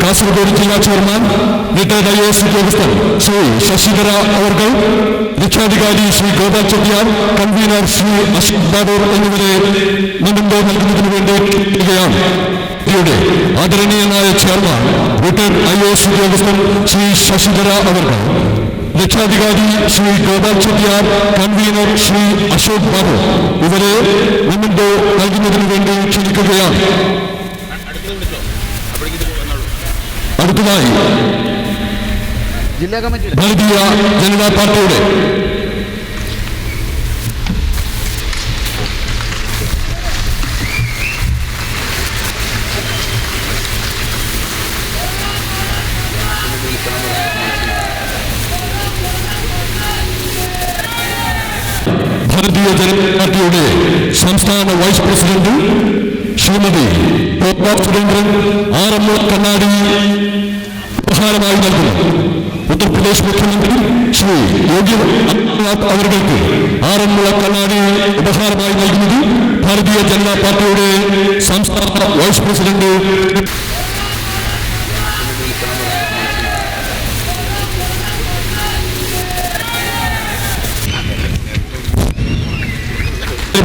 കാസർഗോഡ് ജില്ലാ ചെയർമാൻ, റിട്ടയർഡ് IAS ഉദ്യോഗസ്ഥൻ ശ്രീ ശശിധര അവർകൾ, രക്ഷാധികാരി ശ്രീ ഗോപാൽ ചെട്ടിയാർ, കൺവീനർ ശ്രീ അശോക് ബാബൂർ എന്നിവരെ മൊമെന്റോ നൽകുന്നതിന് വേണ്ടി എത്തുകയാണ്. ആദരണീയനായ ചെയർമാൻ, റിട്ടയർഡ് IAS ഉദ്യോഗസ്ഥൻ ശ്രീ ശശിധര അവർകൾ, രക്ഷാധികാരി ശ്രീ ഗോപാൽ ചെട്ടിയാർ, കൺവീനർ ശ്രീ അശോക് ബാബൂർ ഇവരെ മൊമെന്റോ നൽകുന്നതിന് വേണ്ടി ക്ഷണിക്കുകയാണ്. അടുത്തതായി ഭാരതീയ ജനതാ പാർട്ടിയുടെ സംസ്ഥാന വൈസ് പ്രസിഡന്റ് ശ്രീമതി സുരേന്ദ്രൻ ആറന്മുള കണ്ണാടി ഉപഹാരമായി നൽകുന്നു. ഉത്തർപ്രദേശ് മുഖ്യമന്ത്രി ശ്രീ യോഗി ആദിത്യനാഥ് അവർക്ക് ആറന്മുള കണ്ണാടി ഉപഹാരമായി നൽകുന്നത് ഭാരതീയ ജനതാ പാർട്ടിയുടെ സംസ്ഥാന വൈസ് പ്രസിഡന്റ്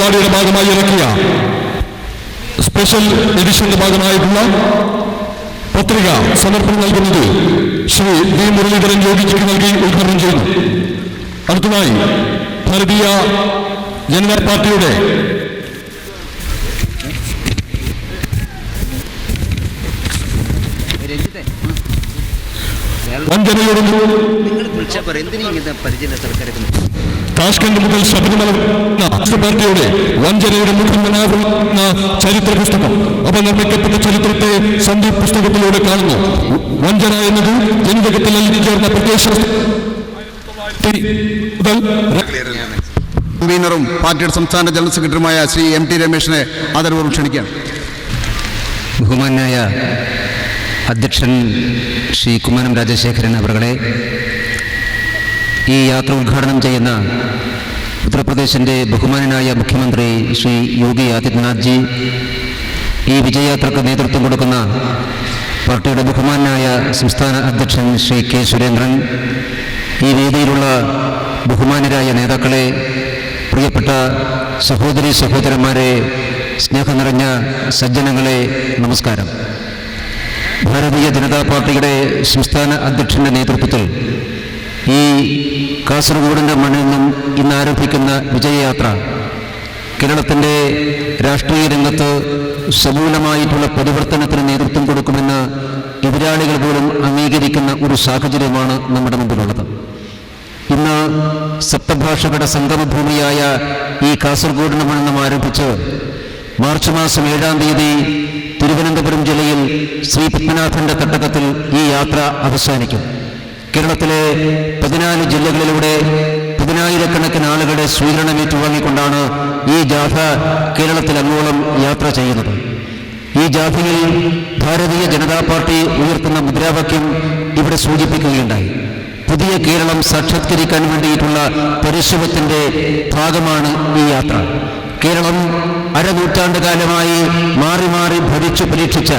പരിപാടിയുടെ ഭാഗമായി ഇറക്കിയ സ്പെഷ്യൽ എഡിഷന്റെ ഭാഗമായിട്ടുള്ള പത്രിക സമർപ്പണം നൽകുന്നത് ശ്രീ വി മുരളീധരൻ യോഗിക്ക് നൽകി ഉദ്ഘാടനം ചെയ്യുന്നു. അടുത്തതായി ഭാരതീയ ജനതാ പാർട്ടിയുടെ വഞ്ചനയോടും താഷ്കന്റ് മുതൽ ശബരിമല പാർട്ടിയുടെ വഞ്ചനയുടെ മുഖ്യമനാകുന്ന ചരിത്ര പുസ്തകം അപനിർമ്മിക്കപ്പെട്ട ചരിത്രത്തെ സന്ദീപ് പുസ്തകത്തിലൂടെ കാണുന്നു. വഞ്ചന എന്നത് ജനിതകത്തിൽ ചേർന്ന പ്രത്യേക കൺവീനറും പാർട്ടിയുടെ സംസ്ഥാന ജനറൽ സെക്രട്ടറിയുമായ ശ്രീ MT രമേശിനെ ആദരപൂർവ്വം ക്ഷണിക്കുകയാണ്. ബഹുമാന്യായ അധ്യക്ഷൻ ശ്രീ കുമ്മനം രാജശേഖരൻ അവരുടെ ഈ യാത്ര ഉദ്ഘാടനം ചെയ്യുന്ന ഉത്തർപ്രദേശിൻ്റെ ബഹുമാനനായ മുഖ്യമന്ത്രി ശ്രീ യോഗി ആദിത്യനാഥ് ജി, ഈ വിജയയാത്രക്ക് നേതൃത്വം കൊടുക്കുന്ന പാർട്ടിയുടെ ബഹുമാനായ സംസ്ഥാന അധ്യക്ഷൻ ശ്രീ കെ സുരേന്ദ്രൻ, ഈ വേദിയിലുള്ള ബഹുമാനരായ നേതാക്കളെ, പ്രിയപ്പെട്ട സഹോദരി സഹോദരന്മാരെ, സ്നേഹം നിറഞ്ഞ സജ്ജനങ്ങളെ, നമസ്കാരം. ഭാരതീയ ജനതാ പാർട്ടിയുടെ സംസ്ഥാന അധ്യക്ഷൻ്റെ നേതൃത്വത്തിൽ ഈ കാസർഗോഡിൻ്റെ മണ്ണിൽ നിന്നും ഇന്ന് ആരംഭിക്കുന്ന വിജയയാത്ര കേരളത്തിൻ്റെ രാഷ്ട്രീയ രംഗത്ത് സമൂലമായിട്ടുള്ള പരിവർത്തനത്തിന് നേതൃത്വം കൊടുക്കുമെന്ന് എതിരാളികൾ പോലും അംഗീകരിക്കുന്ന ഒരു സാഹചര്യമാണ് നമ്മുടെ മുമ്പിലുള്ളത്. ഇന്ന് സപ്തഭാഷകളുടെ സംഗമഭൂമിയായ ഈ കാസർഗോഡിന് മണ്ണിൽ നിന്നും ആരംഭിച്ച് മാർച്ച് മാസം 7-ാം തീയതി തിരുവനന്തപുരം ജില്ലയിൽ ശ്രീ പത്മനാഭന്റെ തട്ടകത്തിൽ ഈ യാത്ര അവസാനിക്കും. കേരളത്തിലെ 14 ജില്ലകളിലൂടെ 10,000-കണക്കിന് ആളുകളുടെ സ്വീകരണം ഏറ്റുവാങ്ങിക്കൊണ്ടാണ് ഈ ജാഥ കേരളത്തിലങ്ങോളം യാത്ര ചെയ്യുന്നത്. ഈ ജാഥയിൽ ഭാരതീയ ജനതാ പാർട്ടി ഉയർത്തുന്ന മുദ്രാവാക്യം ഇവിടെ സൂചിപ്പിക്കുകയുണ്ടായി. പുതിയ കേരളം സാക്ഷാത്കരിക്കാൻ വേണ്ടിയിട്ടുള്ള പരിശ്രമത്തിൻ്റെ ഭാഗമാണ് ഈ യാത്ര. കേരളം അരനൂറ്റാണ്ടുകാലമായി മാറി മാറി ഭരിച്ചു പരീക്ഷിച്ച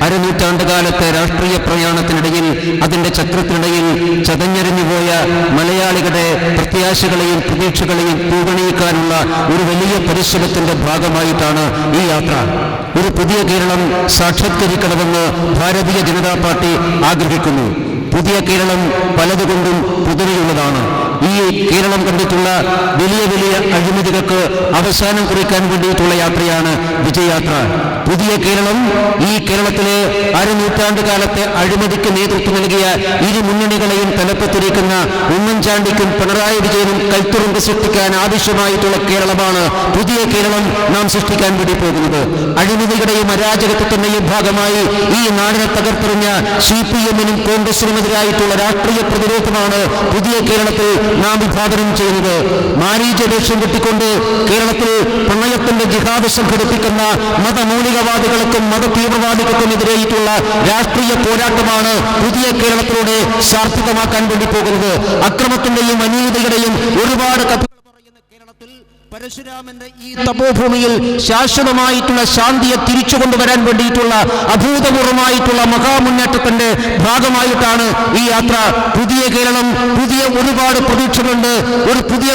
അരനൂറ്റാണ്ടുകാലത്തെ രാഷ്ട്രീയ പ്രയാണത്തിനിടയിൽ, അതിൻ്റെ ചക്രത്തിനിടയിൽ ചതഞ്ഞെറിഞ്ഞുപോയ മലയാളികളുടെ പ്രത്യാശകളെയും പ്രതീക്ഷകളെയും പൂവണിയിക്കാനുള്ള ഒരു വലിയ പരിശ്രമത്തിൻ്റെ ഭാഗമായിട്ടാണ് ഈ യാത്ര. ഒരു പുതിയ കേരളം സാക്ഷാത്കരിക്കണമെന്ന് ഭാരതീയ ജനതാ പാർട്ടി ആഗ്രഹിക്കുന്നു. പുതിയ കേരളം പലതുകൊണ്ടും പുതുമയുള്ളതാണ്. ഈ കേരളം കണ്ടിട്ടുള്ള വലിയ വലിയ അഴിമതികൾക്ക് അവസാനം കുറിക്കാൻ വേണ്ടിയിട്ടുള്ള യാത്രയാണ് വിജയയാത്ര. പുതിയ കേരളം ഈ കേരളത്തിലെ അരനൂറ്റാണ്ടുകാലത്തെ അഴിമതിക്ക് നേതൃത്വം നൽകിയ ഇരു മുന്നണികളെയും തലപ്പത്തിരിക്കുന്ന ഉമ്മൻചാണ്ടിക്കും പിണറായി വിജയനും കൽത്തുറുമ്പ് സൃഷ്ടിക്കാൻ ആവശ്യമായിട്ടുള്ള കേരളമാണ് പുതിയ കേരളം നാം സൃഷ്ടിക്കാൻ വേണ്ടി പോകുന്നത്. അഴിമതികളുടെയും അരാജകത്വത്തിന്റെയും ഭാഗമായി ഈ നാടിനെ തകർത്തെറിഞ്ഞ CPM-നും കോൺഗ്രസിനുമെതിരായിട്ടുള്ള രാഷ്ട്രീയ പ്രതിരോധമാണ് പുതിയ കേരളത്തിൽ നാം വിഭാവനം ചെയ്യുന്നത്. മാരീചവേഷം കെട്ടിക്കൊണ്ട് കേരളത്തിൽ പ്രണയത്തിന്റെ ജിഹാദ് സംഘടിപ്പിക്കുന്ന മതമൗലികവാദികൾക്കും മതതീവ്രവാദികൾക്കുമെതിരെയിട്ടുള്ള രാഷ്ട്രീയ പോരാട്ടമാണ് പുതിയ കേരളത്തിലൂടെ സാർത്ഥകമാക്കാൻ വേണ്ടി പോകുന്നത്. അക്രമത്തിന്റെയും അനീതിയുടെയും ഒരുപാട് കഥകൾ പറയുന്ന കേരളത്തിൽ പരശുരാമന്റെ ഈ തപോഭൂമിയിൽ ശാശ്വതമായിട്ടുള്ള ശാന്തിയെ തിരിച്ചു കൊണ്ടുവരാൻ വേണ്ടിയിട്ടുള്ള അഭൂതപൂർവമായിട്ടുള്ള മഹാമുന്നേറ്റത്തിന്റെ ഭാഗമായിട്ടാണ് ഈ യാത്ര. പുതിയ കേരളം പുതിയ ഒരുപാട് പ്രതീക്ഷകളുണ്ട്,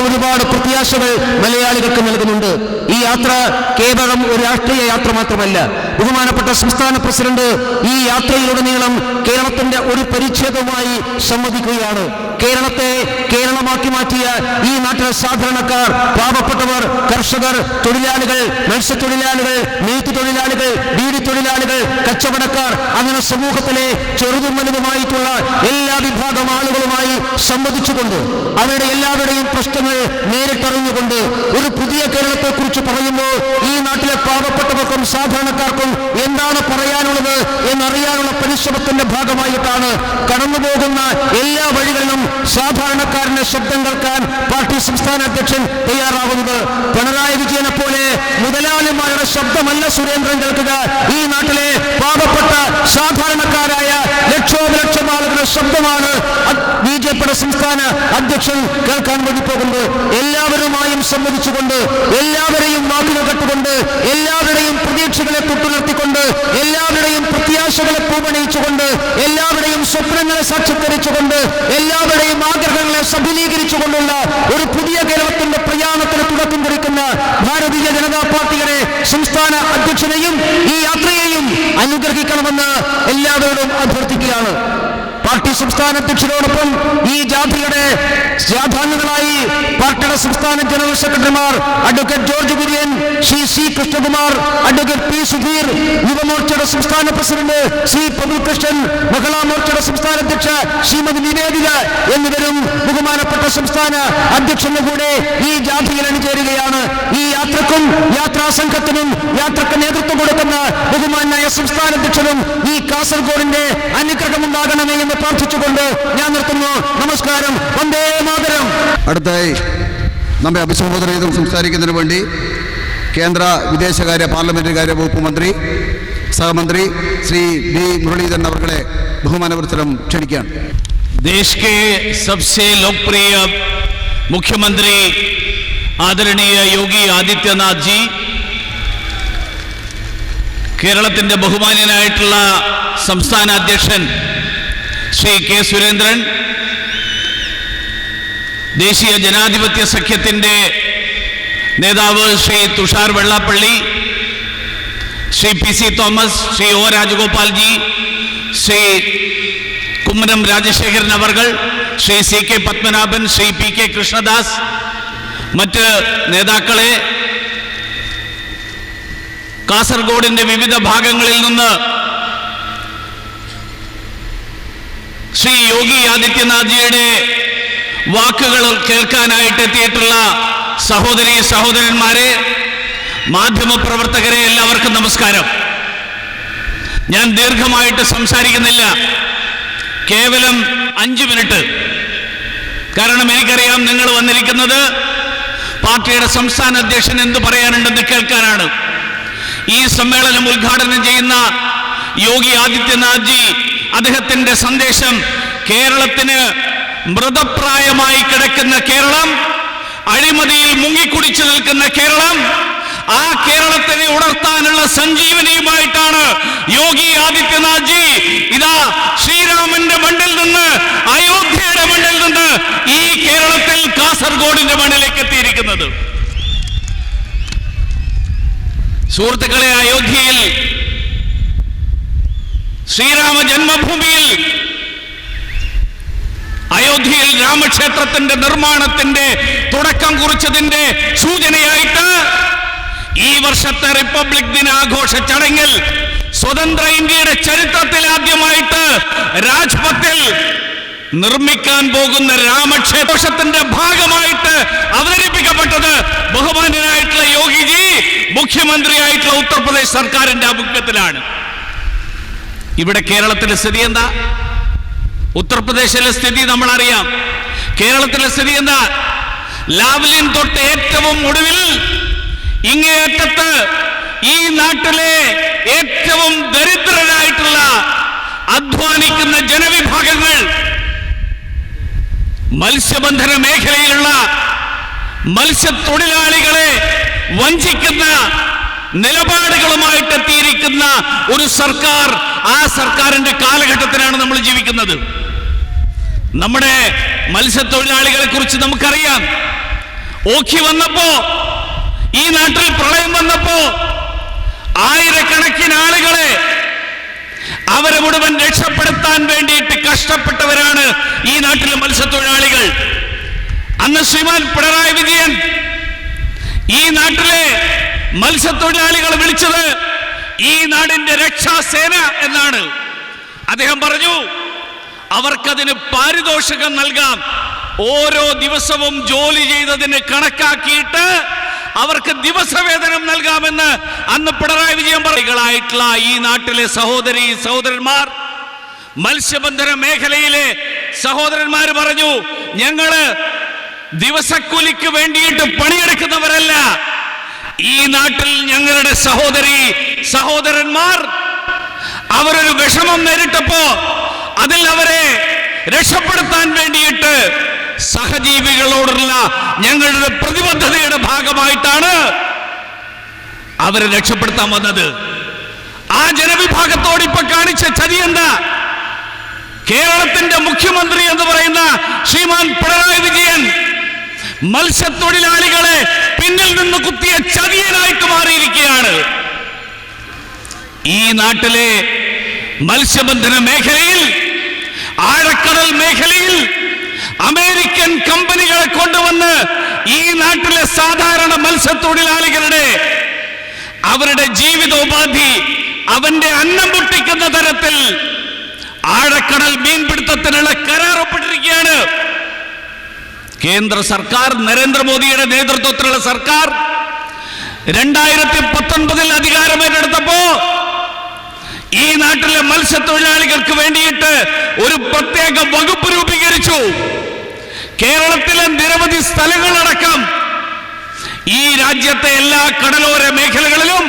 ഒരുപാട് പ്രത്യാശകൾ മലയാളികൾക്ക് നൽകുന്നുണ്ട്. ഈ യാത്ര കേവലം ഒരു രാഷ്ട്രീയ യാത്ര മാത്രമല്ല. ബഹുമാനപ്പെട്ട സംസ്ഥാന പ്രസിഡന്റ് ഈ യാത്രയിലുടനീളം കേരളത്തിന്റെ ഒരു പരിച്ഛേദവുമായി സമ്മതിക്കുകയാണ്. കേരളത്തെ കേരളമാക്കി മാറ്റിയ ഈ നാട്ടിലെ സാധാരണക്കാർ, പാവപ്പെട്ടവർ, കർഷകർ, തൊഴിലാളികൾ, മത്സ്യത്തൊഴിലാളികൾ, നെയ്ത്ത് തൊഴിലാളികൾ, ബീഡി തൊഴിലാളികൾ, കച്ചവടക്കാർ, അങ്ങനെ സമൂഹത്തിലെ ചെറുതും വലുതുമായിട്ടുള്ള എല്ലാ വിഭാഗം ആളുകളുമായി സംവദിച്ചുകൊണ്ട് അവരുടെ എല്ലാവരുടെയും പ്രശ്നങ്ങൾ നേരിട്ടറിഞ്ഞുകൊണ്ട് ഒരു പുതിയ കേരളത്തെ കുറിച്ച് പറയുമ്പോൾ ഈ നാട്ടിലെ പാവപ്പെട്ടവർക്കും സാധാരണക്കാർക്കും എന്താണ് പറയാനുള്ളത് എന്നറിയാനുള്ള പരിശ്രമത്തിന്റെ ഭാഗമായിട്ടാണ് കടന്നുപോകുന്ന എല്ലാ വഴികളിലും സാധാരണക്കാരന്റെ ശബ്ദം കേൾക്കാൻ പാർട്ടി സംസ്ഥാന അധ്യക്ഷൻ തയ്യാറാവുന്നത്. പിണറായി വിജയനെ പോലെ മുതലാളിമാരുടെ ശബ്ദമല്ല സുരേന്ദ്രൻ കേൾക്കുക. ഈ നാട്ടിലെ പാവപ്പെട്ട സാധാരണക്കാരായ ലക്ഷോപലക്ഷം ആളുകളുടെ ശബ്ദമാണ് BJPയുടെ സംസ്ഥാന അധ്യക്ഷൻ കേൾക്കാൻ വേണ്ടി പോകുന്നത്. എല്ലാവരുമായും സംവദിച്ചുകൊണ്ട്, എല്ലാവരെയും വാക്കുകൾ കെട്ടുകൊണ്ട്, എല്ലാവരുടെയും പ്രതീക്ഷകളെ തൊട്ടുണർത്തിക്കൊണ്ട്, എല്ലാവരുടെയും പ്രത്യാശകളെ പൂവണിയിച്ചുകൊണ്ട്, എല്ലാവരുടെയും സ്വപ്നങ്ങളെ സാക്ഷാത്കരിച്ചുകൊണ്ട്, എല്ലാവരുടെയും ആഗ്രഹങ്ങളെ സഫലീകരിച്ചുകൊണ്ടുള്ള ഒരു പുതിയ കേരളത്തിന്റെ പ്രയാണത്തിന് തുടക്കം കുറിക്കുന്ന ഭാരതീയ ഭാരതീയ ജനതാ പാർട്ടിയുടെ സംസ്ഥാന അധ്യക്ഷനെയും ഈ യാത്രയെയും അനുഗ്രഹിക്കണമെന്ന് എല്ലാവരോടും അഭ്യർത്ഥിക്കുകയാണ്. പാർട്ടി സംസ്ഥാന അധ്യക്ഷരോടൊപ്പം ഈ ജാഥയുടെ ജാഥാംഗങ്ങളായി പാർട്ടിയുടെ സംസ്ഥാന ജനറൽ സെക്രട്ടറിമാർ advocate George Kurian, Shri C Krishnakumar, advocate P Sudheer, യുവമോർച്ചയുടെ സംസ്ഥാന പ്രസിഡന്റ് ശ്രീ പ്രഭുകൃഷ്ണൻ, മഹിളാ മോർച്ചയുടെ സംസ്ഥാന അധ്യക്ഷ ശ്രീമതി നിവേദിത എന്നിവരും ബഹുമാനപ്പെട്ട സംസ്ഥാന അധ്യക്ഷന്റെ കൂടെ ഈ ജാഥയിൽ അണിചേരുകയാണ്. ഈ യാത്രക്കും യാത്രാ സംഘത്തിനും യാത്രക്ക് നേതൃത്വം കൊടുക്കുന്ന ബഹുമാനായ സംസ്ഥാന അധ്യക്ഷനും ഈ കാസർഗോഡിന്റെ അനുഗ്രഹമുണ്ടാകണമേ എന്ന് പ്രാർത്ഥിച്ചുകൊണ്ട് ഞാൻ നിർത്തുന്നു. നമസ്കാരം. വന്ദേ മാതരം. അടുത്തായി നമ്മെ അഭിസംബോധന ചെയ്ത് സംസാരിക്കുന്നതിന് വേണ്ടി കേന്ദ്ര വിദേശകാര്യ പാർലമെന്ററി കാര്യ വകുപ്പ് മന്ത്രി സഹമന്ത്രി ശ്രീ ബി മുരളീധരൻ അവർകളെ ബഹുമാനപുരസ്സരം ക്ഷണിക്കുകയാണ്. देश के सबसे लोकप्रिय मुख्यमंत्री आदरणीय योगी आदित्यनाथ जी, കേരളത്തിന്റെ ബഹുമാന്യനായിട്ടുള്ള സംസ്ഥാന അധ്യക്ഷൻ ശ്രീ കെ സുരേന്ദ്രൻ, ദേശീയ ജനാധിപത്യ സഖ്യത്തിന്റെ നേതാവ് Shri Thushar Vellappally, Shri P C Thomas, Shri O Rajagopal ji, Shri Kummanam Rajasekharan അവർകൾ, Shri C K Padmanabhan, Shri P K Krishnadas, മറ്റ് നേതാക്കളെ, കാസർഗോഡിന്റെ വിവിധ ഭാഗങ്ങളിൽ നിന്ന് ശ്രീ യോഗി ആദിത്യനാഥ് ജിയുടെ വാക്കുകൾ കേൾക്കാനായിട്ട് എത്തിയിട്ടുള്ള സഹോദരി സഹോദരന്മാരെ, മാധ്യമപ്രവർത്തകരെ, എല്ലാവർക്കും നമസ്കാരം. ഞാൻ ദീർഘമായിട്ട് സംസാരിക്കുന്നില്ല, കേവലം 5 മിനിറ്റ്. കാരണം എനിക്കറിയാം നിങ്ങൾ വന്നിരിക്കുന്നത് പാർട്ടിയുടെ സംസ്ഥാന അധ്യക്ഷൻ എന്ത് പറയാനുണ്ടെന്ന് കേൾക്കാനാണ്. ഈ സമ്മേളനം ഉദ്ഘാടനം ചെയ്യുന്ന യോഗി ആദിത്യനാഥ് ജി, അദ്ദേഹത്തിന്റെ സന്ദേശം കേരളത്തിന് മൃതപ്രായമായി കിടക്കുന്ന കേരളം, അഴിമതിയിൽ മുങ്ങിക്കുടിച്ചു നിൽക്കുന്ന കേരളം, ആ കേരളത്തിനെ ഉണർത്താനുള്ള സഞ്ജീവനിയുമായിട്ടാണ് യോഗി ആദിത്യനാഥ് ജി ഇതാ ശ്രീരാമന്റെ മണ്ണിൽ നിന്ന്, അയോധ്യയുടെ മണ്ണിൽ നിന്ന് ഈ കേരളത്തിൽ കാസർഗോഡിന്റെ മണ്ണിലേക്ക് എത്തിയിരിക്കുന്നത്. സുഹൃത്തുക്കളെ, അയോധ്യയിൽ ശ്രീരാമ ജന്മഭൂമിയിൽ അയോധ്യയിൽ രാമക്ഷേത്രത്തിന്റെ നിർമ്മാണത്തിന്റെ തുടക്കം കുറിച്ചതിന്റെ സൂചനയായിട്ട് ഈ വർഷത്തെ റിപ്പബ്ലിക് ദിനാഘോഷ ചടങ്ങിൽ സ്വതന്ത്ര ഇന്ത്യയുടെ ചരിത്രത്തിൽ ആദ്യമായിട്ട് രാജ്പഥിൽ നിർമ്മിക്കാൻ പോകുന്ന രാമക്ഷേത്രത്തിന്റെ ഭാഗമായിട്ട് അവതരിപ്പിക്കപ്പെട്ടത് ബഹുമാന്യനായിട്ടുള്ള യോഗിജി മുഖ്യമന്ത്രിയായിട്ടുള്ള ഉത്തർപ്രദേശ് സർക്കാരിന്റെ ആഭിമുഖ്യത്തിലാണ്. ഇവിടെ കേരളത്തിലെ സ്ഥിതി എന്താ? ഉത്തർപ്രദേശിലെ സ്ഥിതി നമ്മൾ അറിയാം. കേരളത്തിലെ സ്ഥിതി എന്താ? ലാവ്ലിൻ തൊട്ട് ഏറ്റവും ഒടുവിൽ ഇങ്ങേയറ്റത്ത് ഈ നാട്ടിലെ ഏറ്റവും ദരിദ്രരായിട്ടുള്ള അധ്വാനിക്കുന്ന ജനവിഭാഗങ്ങൾ, മത്സ്യബന്ധന മേഖലയിലുള്ള മത്സ്യത്തൊഴിലാളികളെ വഞ്ചിക്കുന്ന നിലപാടുകളുമായിട്ട് എത്തിയിരിക്കുന്ന ഒരു സർക്കാർ, ആ സർക്കാരിന്റെ കാലഘട്ടത്തിലാണ് നമ്മൾ ജീവിക്കുന്നത്. നമ്മുടെ മത്സ്യത്തൊഴിലാളികളെ കുറിച്ച് നമുക്കറിയാം. ഓഖി വന്നപ്പോ, ഈ നാട്ടിൽ പ്രളയം വന്നപ്പോ ആയിരക്കണക്കിന് ആളുകളെ അവരെ മുഴുവൻ രക്ഷപ്പെടുത്താൻ വേണ്ടിയിട്ട് കഷ്ടപ്പെട്ടവരാണ് ഈ നാട്ടിലെ മത്സ്യത്തൊഴിലാളികൾ. അന്ന് ശ്രീമാൻ പിണറായി വിജയൻ ഈ നാട്ടിലെ മത്സ്യത്തൊഴിലാളികളെ വിളിച്ചത് ഈ നാടിന്റെ രക്ഷാസേന എന്നാണ്. അദ്ദേഹം പറഞ്ഞു, അവർക്കതിന് പാരിതോഷികം നൽകാം. ഓരോ ദിവസവും ജോലി ചെയ്തതിന് കണക്കാക്കിയിട്ട് അവർക്ക് ദിവസവേതനം നൽകാമെന്ന് അന്ന് പിണറായി വിജയൻ പറയുകളായിട്ടുള്ള ഈ നാട്ടിലെ സഹോദരി സഹോദരന്മാർ, മത്സ്യബന്ധന മേഖലയിലെ സഹോദരന്മാർ പറഞ്ഞു, ഞങ്ങള് ദിവസക്കൂലിക്ക് വേണ്ടിയിട്ട് പണിയെടുക്കുന്നവരല്ല. ഈ നാട്ടിൽ ഞങ്ങളുടെ സഹോദരി സഹോദരന്മാർ അവരൊരു വിഷമം നേരിട്ടപ്പോ അതിൽ അവരെ രക്ഷപ്പെടുത്താൻ വേണ്ടിയിട്ട് സഹജീവികളോടുള്ള ഞങ്ങളുടെ പ്രതിബദ്ധതയുടെ ഭാഗമായിട്ടാണ് അവരെ രക്ഷപ്പെടുത്താൻ വന്നത്. ആ ജനവിഭാഗത്തോട് ഇപ്പൊ കാണിച്ച ചതി എന്താ? കേരളത്തിന്റെ മുഖ്യമന്ത്രി എന്ന് പറയുന്ന ശ്രീമാൻ പിണറായി വിജയൻ മത്സ്യത്തൊഴിലാളികളെ പിന്നിൽ നിന്ന് കുത്തിയ ചതിയനായിട്ട് മാറിയിരിക്കുകയാണ്. ഈ നാട്ടിലെ മത്സ്യബന്ധന മേഖലയിൽ, ആഴക്കടൽ മേഖലയിൽ അമേരിക്കൻ കമ്പനികളെ കൊണ്ടുവന്ന് ഈ നാട്ടിലെ സാധാരണ മത്സ്യത്തൊഴിലാളികളുടെ അവരുടെ ജീവിതോപാധി അവന്റെ അന്നം പൊട്ടിക്കുന്ന തരത്തിൽ ആഴക്കടൽ മീൻപിടുത്തത്തിനുള്ള കരാർ ഒപ്പിട്ടിരിക്കുകയാണ്. കേന്ദ്ര സർക്കാർ, നരേന്ദ്രമോദിയുടെ നേതൃത്വത്തിലുള്ള സർക്കാർ 2019 അധികാരമേറ്റെടുത്തപ്പോ ഈ നാട്ടിലെ മത്സ്യത്തൊഴിലാളികൾക്ക് വേണ്ടിയിട്ട് ഒരു പ്രത്യേക വകുപ്പ് രൂപീകരിച്ചു. കേരളത്തിലെ നിരവധി സ്ഥലങ്ങളടക്കം ഈ രാജ്യത്തെ എല്ലാ കടലോര മേഖലകളിലും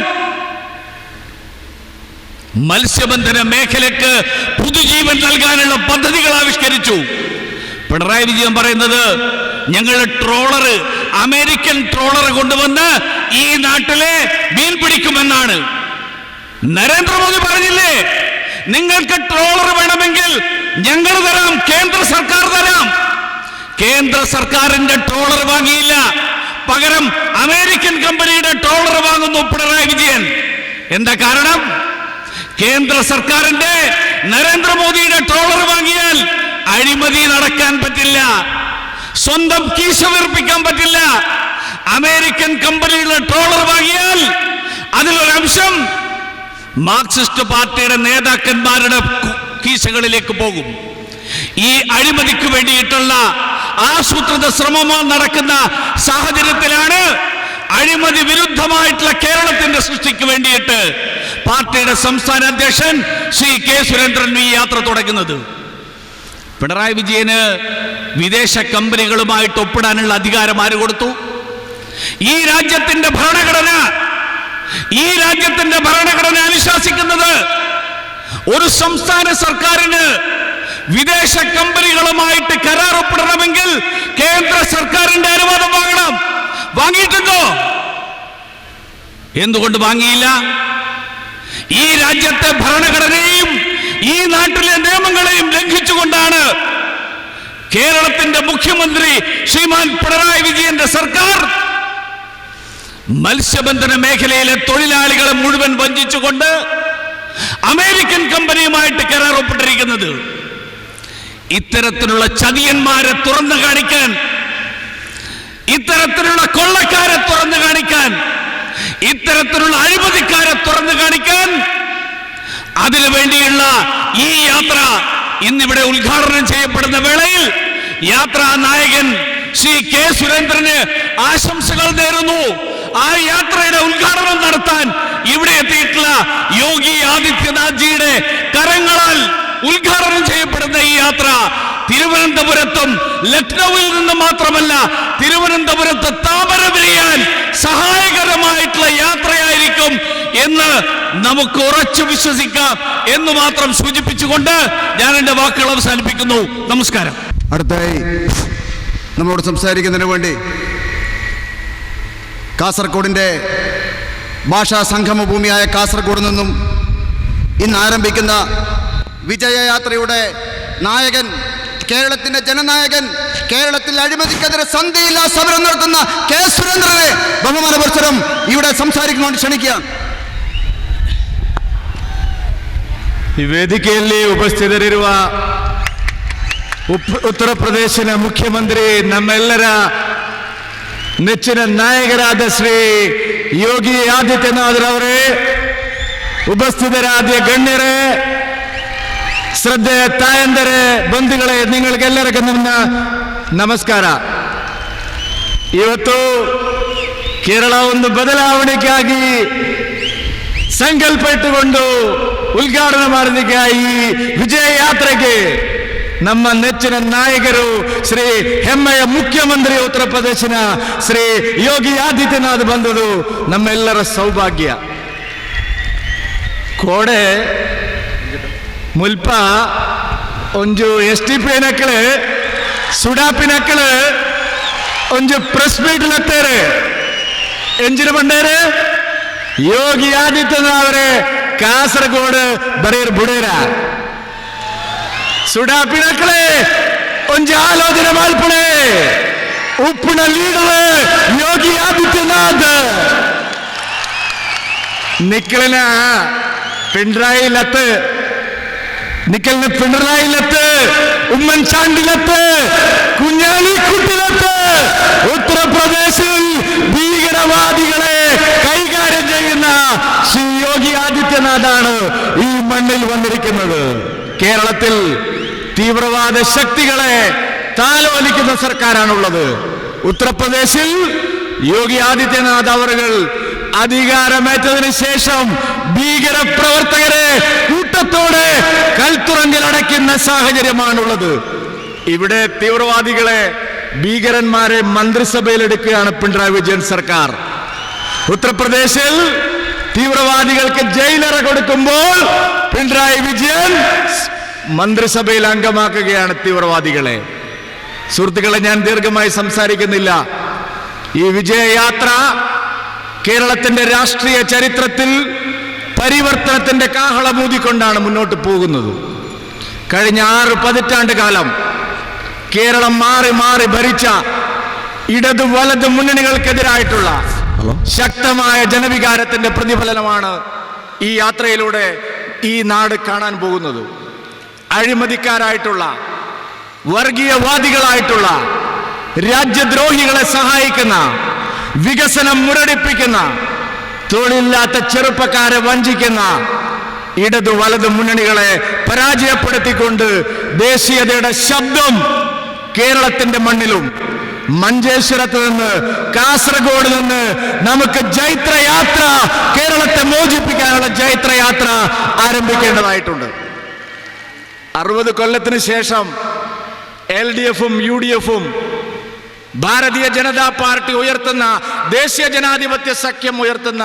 മത്സ്യബന്ധന മേഖലയ്ക്ക് പുതുജീവൻ നൽകാനുള്ള പദ്ധതികൾ ആവിഷ്കരിച്ചു. പിണറായി വിജയൻ പറയുന്നത് ഞങ്ങൾ ട്രോളർ, അമേരിക്കൻ ട്രോളർ കൊണ്ടുവന്ന് ഈ നാട്ടിലെ മീൻ പിടിക്കുമെന്നാണ്. നരേന്ദ്രമോദി പറഞ്ഞില്ലേ, നിങ്ങൾക്ക് ട്രോളർ വേണമെങ്കിൽ ഞങ്ങൾ തരാം, കേന്ദ്ര സർക്കാർ തരാം. കേന്ദ്ര സർക്കാരിന്റെ ട്രോളർ വാങ്ങിയില്ല, പകരം അമേരിക്കൻ കമ്പനിയുടെ ട്രോളർ വാങ്ങുന്നു പിണറായി വിജയൻ. എന്താ കാരണം? കേന്ദ്ര സർക്കാരിന്റെ, നരേന്ദ്രമോദിയുടെ ട്രോളർ വാങ്ങിയാൽ അഴിമതി നടക്കാൻ പറ്റില്ല, സ്വന്തം കീശ വീർപ്പിക്കാൻ പറ്റില്ല. അമേരിക്കൻ കമ്പനിയുടെ ട്രോളർ വാങ്ങിയാൽ അതിലൊരംശം മാർക്സിസ്റ്റ് പാർട്ടിയുടെ നേതാക്കന്മാരുടെ കീശകളിലേക്ക് പോകും. ഈ അഴിമതിക്ക് വേണ്ടിയിട്ടുള്ള ആസൂത്രിത ശ്രമങ്ങൾ നടക്കുന്ന സാഹചര്യത്തിലാണ് അഴിമതി വിരുദ്ധമായിട്ടുള്ള കേരളത്തിന്റെ സൃഷ്ടിക്ക് വേണ്ടിയിട്ട് പാർട്ടിയുടെ സംസ്ഥാന അധ്യക്ഷൻ ശ്രീ കെ സുരേന്ദ്രൻ ഈ യാത്ര തുടങ്ങുന്നത്. പിണറായി വിജയന് വിദേശ കമ്പനികളുമായിട്ട് ഒപ്പിടാനുള്ള അധികാരം ആര് കൊടുത്തു? ഈ രാജ്യത്തിന്റെ ഭരണഘടന അനുശാസിക്കുന്നത് ഒരു സംസ്ഥാന സർക്കാരിന് വിദേശ കമ്പനികളുമായിട്ട് കരാർ ഒപ്പിടണമെങ്കിൽ കേന്ദ്ര സർക്കാരിന്റെ അനുവാദം വാങ്ങണം. വാങ്ങിയിട്ടുണ്ടോ? എന്തുകൊണ്ട് വാങ്ങിയില്ല? ഈ രാജ്യത്തെ ഭരണഘടനയെയും ഈ നാട്ടിലെ നിയമങ്ങളെയും ലംഘിച്ചുകൊണ്ടാണ് കേരളത്തിന്റെ മുഖ്യമന്ത്രി ശ്രീമാൻ പിണറായി വിജയന്റെ സർക്കാർ മത്സ്യബന്ധന മേഖലയിലെ തൊഴിലാളികളെ മുഴുവൻ വഞ്ചിച്ചുകൊണ്ട് അമേരിക്കൻ കമ്പനിയുമായിട്ട് കരാർ ഒപ്പിട്ടിരിക്കുന്നത്. ഇത്തരത്തിലുള്ള ചതിയന്മാരെ തുറന്നു കാണിക്കാൻ, ഇത്തരത്തിലുള്ള കൊള്ളക്കാരെ തുറന്നു കാണിക്കാൻ, ഇത്തരത്തിലുള്ള അഴിമതിക്കാരെ തുറന്നു കാണിക്കാൻ അതിനു വേണ്ടിയുള്ള ഈ യാത്ര ഇന്നിവിടെ ഉദ്ഘാടനം ചെയ്യപ്പെടുന്ന വേളയിൽ യാത്രാ നായകൻ ശ്രീ കെ സുരേന്ദ്രന് ആശംസകൾ നേരുന്നു. ആ യാത്രയുടെ ഉദ്ഘാടനം നടത്താൻ ഇവിടെ എത്തിയിട്ടുള്ള യോഗി ആദിത്യനാഥ് ജിയുടെ കരങ്ങളാൽ ഉദ്ഘാടനം ചെയ്യപ്പെടുന്ന ഈ യാത്ര തിരുവനന്തപുരത്തും ലക്നൌവിൽ നിന്ന് മാത്രമല്ല, തിരുവനന്തപുരത്ത് താമര വിരിയാൻ സഹായകരമായിട്ടുള്ള യാത്രയായിരിക്കും എന്ന് നമുക്ക് ഉറച്ചു വിശ്വസിക്കാം എന്ന് മാത്രം സൂചിപ്പിച്ചുകൊണ്ട് ഞാൻ എൻ്റെ വാക്കുകൾ അവസാനിപ്പിക്കുന്നു. നമസ്കാരം. അടുത്തായി നമ്മളോട് സംസാരിക്കുന്നതിന് വേണ്ടി കാസർഗോഡിൻ്റെ ഭാഷാ സംഗമഭൂമിയായ കാസർഗോഡ് നിന്നും ഇന്ന് ആരംഭിക്കുന്ന വിജയയാത്രയുടെ നായകൻ, കേരളത്തിന്റെ ജനനായകൻ, കേരളത്തിൽ അഴിമതിക്കെതിരെ സന്ധിയില്ലാ സമരം നടത്തുന്ന കെ സുരേന്ദ്രനെ ബഹുമാനപുരസ്സരം ഇവിടെ സംസാരിക്കുവാൻ ക്ഷണിക്കുക. ಈ ವೇದಿಕೆಯಲ್ಲಿ ಉಪಸ್ಥಿತರಿರುವ ಉತ್ತರ ಪ್ರದೇಶದ ಮುಖ್ಯಮಂತ್ರಿ, ನಮ್ಮೆಲ್ಲರ ನೆಚ್ಚಿನ ನಾಯಕರಾದ ಶ್ರೀ ಯೋಗಿ ಆದಿತ್ಯನಾಥ್ರವರೇ, ಉಪಸ್ಥಿತರಾದ ಗಣ್ಯರೇ, ಶ್ರದ್ಧೆಯ ತಾಯಂದರೇ, ಬಂಧುಗಳೇ, ನಿಮಗೆಲ್ಲರಿಗೂ ನನ್ನ ನಮಸ್ಕಾರ. ಇವತ್ತು ಕೇರಳ ಒಂದು ಬದಲಾವಣೆಗಾಗಿ ಸಂಕಲ್ಪ ಇಟ್ಟುಕೊಂಡು ಉದ್ಘಾಟನೆ ಮಾಡಿದ ಈ ವಿಜಯ ಯಾತ್ರೆಗೆ ನಮ್ಮ ನೆಚ್ಚಿನ ನಾಯಕರು ಶ್ರೀ ಹೆಮ್ಮೆಯ ಮುಖ್ಯಮಂತ್ರಿ ಉತ್ತರ ಪ್ರದೇಶನ ಶ್ರೀ ಯೋಗಿ ಆದಿತ್ಯನಾಥ್ ಬಂದದು ನಮ್ಮೆಲ್ಲರ ಸೌಭಾಗ್ಯ. ಕೋಡೆ ಮುಲ್ಪ ಒಂಜು STP ನಕ್ಕಳು ಸುಡಾಪಿನಕ್ಕಳು ಒಂಜು ಪ್ರೆಸ್ ಮೀಟ್ ನತ್ತೇರೆ ಎಂಜಿನ ಬಂಡೇರೆ ಯೋಗಿ ಆದಿತ್ಯನಾಥ್ ಅವರೇ ಕಾಸರಗೋಡು ಬರೀರ್ ಬುಡೇರ ಸುಡಾಪಿನಕ್ಕಳೆ ಒಂಜು ಆಲೋಚನೆ ಮಾಡ್ಪಣೆ ಉಪ್ಪಿನ ಲೀಡರ್ ಯೋಗಿ ಆದಿತ್ಯನಾಥ್ നിക്കലിന് പിണറായിലത്ത് ഉമ്മൻചാണ്ടിലത്ത് കുഞ്ഞാലിക്കുട്ടിലത്ത് ഉത്തർപ്രദേശിൽ ഭീകരവാദികളെ കൈകാര്യം ചെയ്യുന്ന ശ്രീ യോഗി ആദിത്യനാഥാണ് ഈ മണ്ണിൽ വന്നിരിക്കുന്നത്. കേരളത്തിൽ തീവ്രവാദ ശക്തികളെ താലോലിക്കുന്ന സർക്കാരാണുള്ളത്. ഉത്തർപ്രദേശിൽ യോഗി ആദിത്യനാഥ് അവர்கள் അധികാരമേറ്റതിന് ശേഷം ഭീകരപ്രവർത്തകരെ കൂട്ടത്തോടെ കൽത്തുറങ്കിലടയ്ക്കുന്ന സാഹചര്യമാണുള്ളത്. ഇവിടെ തീവ്രവാദികളെ ഭീകരന്മാരെ മന്ത്രിസഭയിലെടുക്കുകയാണ് പിണറായി വിജയൻ സർക്കാർ. ഉത്തർപ്രദേശിൽ തീവ്രവാദികൾക്ക് ജയിലറ കൊടുക്കുമ്പോൾ പിണറായി വിജയൻ മന്ത്രിസഭയിൽ അംഗമാക്കുകയാണ് തീവ്രവാദികളെ. സുഹൃത്തുക്കളെ, ഞാൻ ദീർഘമായി സംസാരിക്കുന്നില്ല. ഈ വിജയയാത്ര കേരളത്തിന്റെ രാഷ്ട്രീയ ചരിത്രത്തിൽ പരിവർത്തനത്തിന്റെ കാഹളമൂതിക്കൊണ്ടാണ് മുന്നോട്ട് പോകുന്നത്. കഴിഞ്ഞ 6 പതിറ്റാണ്ട് കാലം കേരളം മാറി മാറി ഭരിച്ച ഇടതു വലത് മുന്നണികൾക്കെതിരായിട്ടുള്ള ശക്തമായ ജനവികാരത്തിന്റെ പ്രതിഫലനമാണ് ഈ യാത്രയിലൂടെ ഈ നാട് കാണാൻ പോകുന്നത്. അഴിമതിക്കാരായിട്ടുള്ള, വർഗീയവാദികളായിട്ടുള്ള, രാജ്യദ്രോഹികളെ സഹായിക്കുന്ന, വികസനം മുരടിപ്പിക്കുന്ന, തൊഴിലില്ലാത്ത ചെറുപ്പക്കാരെ വഞ്ചിക്കുന്ന ഇടതു വലതു മുന്നണികളെ പരാജയപ്പെടുത്തിക്കൊണ്ട് ദേശീയതയുടെ ശബ്ദം കേരളത്തിന്റെ മണ്ണിലും മഞ്ചേശ്വരത്ത് നിന്ന്, കാസർഗോഡ് നിന്ന് നമുക്ക് ജൈത്രയാത്ര, കേരളത്തെ മോചിപ്പിക്കാനുള്ള ജൈത്രയാത്ര ആരംഭിക്കേണ്ടതായിട്ടുണ്ട്. 60 കൊല്ലത്തിന് ശേഷം LDF-ഉം UDF-ഉം ഭാരതീയ ജനതാ പാർട്ടി ഉയർത്തുന്ന, ദേശീയ ജനാധിപത്യ സഖ്യം ഉയർത്തുന്ന